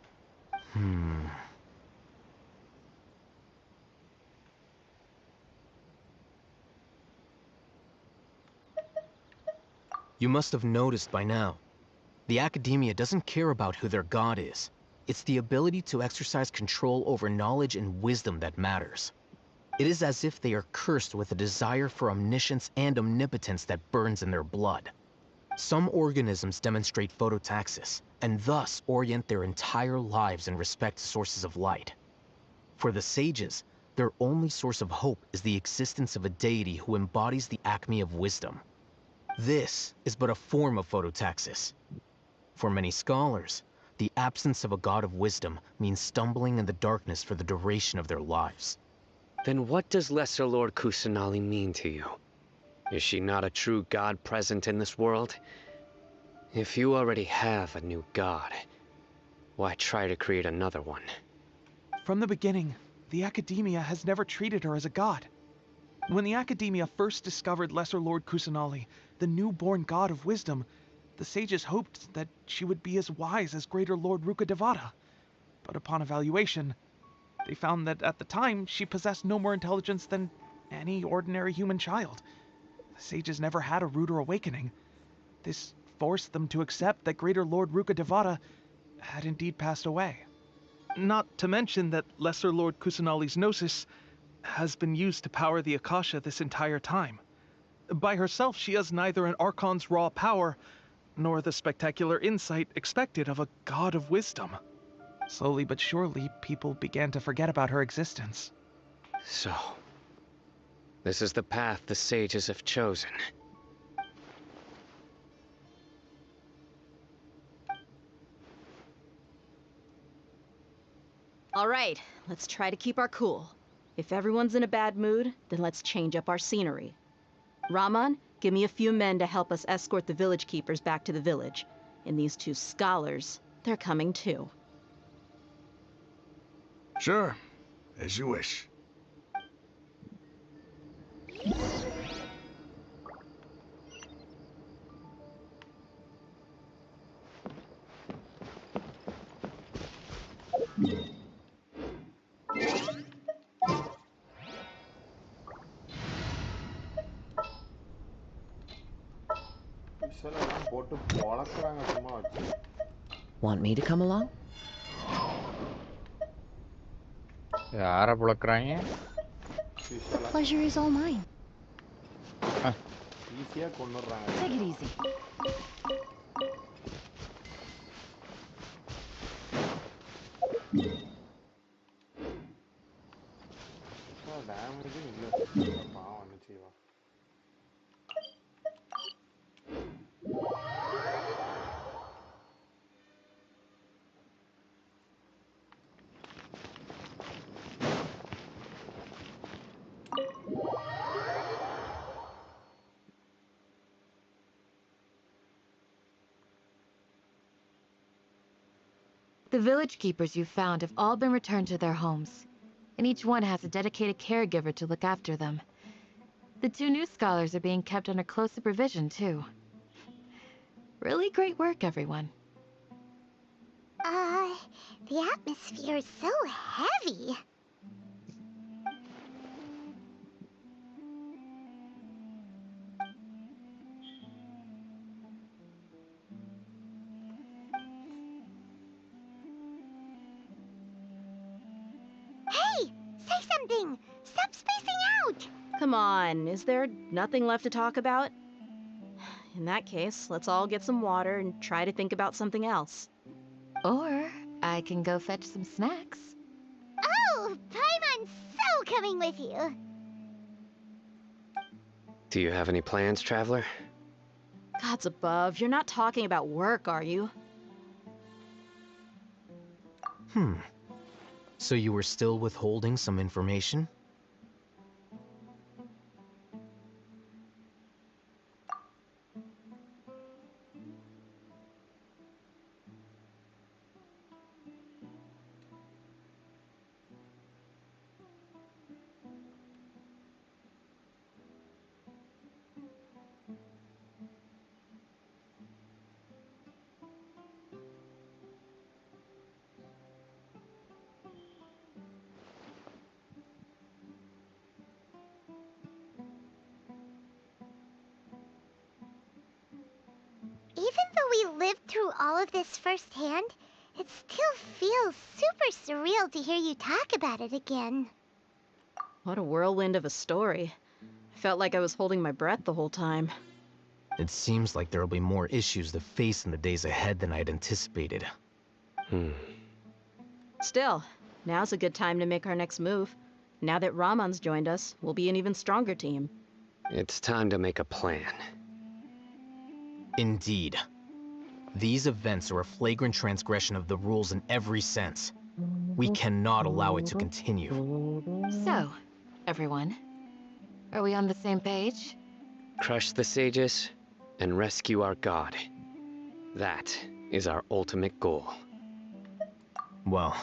You must have noticed by now. The Academia doesn't care about who their god is. It's the ability to exercise control over knowledge and wisdom that matters. It is as if they are cursed with a desire for omniscience and omnipotence that burns in their blood. Some organisms demonstrate phototaxis, and thus orient their entire lives in respect to sources of light. For the sages, their only source of hope is the existence of a deity who embodies the acme of wisdom. This is but a form of phototaxis. For many scholars, the absence of a god of wisdom means stumbling in the darkness for the duration of their lives. Then what does Lesser Lord Kusanali mean to you? Is she not a true god present in this world? If you already have a new god, why try to create another one? From the beginning, the Academia has never treated her as a god. When the Academia first discovered Lesser Lord Kusanali, the newborn god of wisdom, the sages hoped that she would be as wise as Greater Lord Rukkhadevata. But upon evaluation, they found that at the time she possessed no more intelligence than any ordinary human child. The sages never had a ruder awakening. This forced them to accept that Greater Lord Rukkhadevata had indeed passed away. Not to mention that Lesser Lord Kusanali's Gnosis has been used to power the Akasha this entire time. By herself, she has neither an Archon's raw power, nor the spectacular insight expected of a god of wisdom. Slowly but surely, people began to forget about her existence. So, This is the path the sages have chosen. All right, let's try to keep our cool. If everyone's in a bad mood, then let's change up our scenery. Raman, give me a few men to help us escort the village keepers back to the village. And these 2 scholars, they're coming too. Sure, as you wish. Want me to come along? யாரை புழக்கறாங்க? The pleasure is all mine. ஈஸியா கொன்னுறாங்க. Take it easy. Damage இல்ல. பாவம் என்ன செய்வா? The village keepers you found have all been returned to their homes, and each one has a dedicated caregiver to look after them. The 2 new scholars are being kept under close supervision, too. Really great work, everyone. The atmosphere is so heavy. Hey! Say something! Stop spacing out! Come on, is there nothing left to talk about? In that case, let's all get some water and try to think about something else. Or I can go fetch some snacks. Oh, Paimon's so coming with you! Do you have any plans, traveler? Gods above, you're not talking about work, are you? So you were still withholding some information? Even though we lived through all of this firsthand, it still feels super surreal to hear you talk about it again. What a whirlwind of a story. I felt like I was holding my breath the whole time. It seems like there will be more issues to face in the days ahead than I'd anticipated. Still, now's a good time to make our next move. Now that Raman's joined us, we'll be an even stronger team. It's time to make a plan. Indeed. These events are a flagrant transgression of the rules in every sense. We cannot allow it to continue. So, everyone, are we on the same page? Crush the sages and rescue our god. That is our ultimate goal. Well,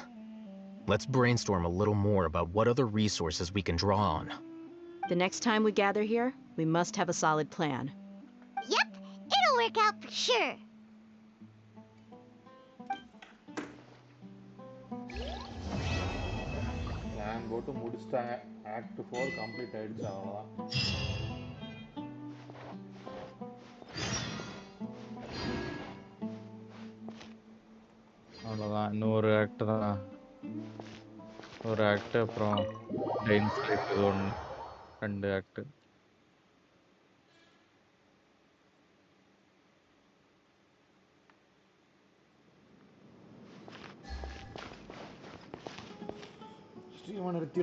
let's brainstorm a little more about what other resources we can draw on. The next time we gather here, we must have a solid plan. Yep, it'll work out for sure. Plan போட்டு முடிச்சிட்டாங்க. Act 4 complete ஆயிடுச்சு அவ்வளவுதான். அவ்வளோதான், இன்னொரு act தான். ஒரு act, அப்புறம் டைன்ஸ் life இது ஒன்று, 2 ஆக்ட். ஸ்ரீமன் நிறுத்திரும்.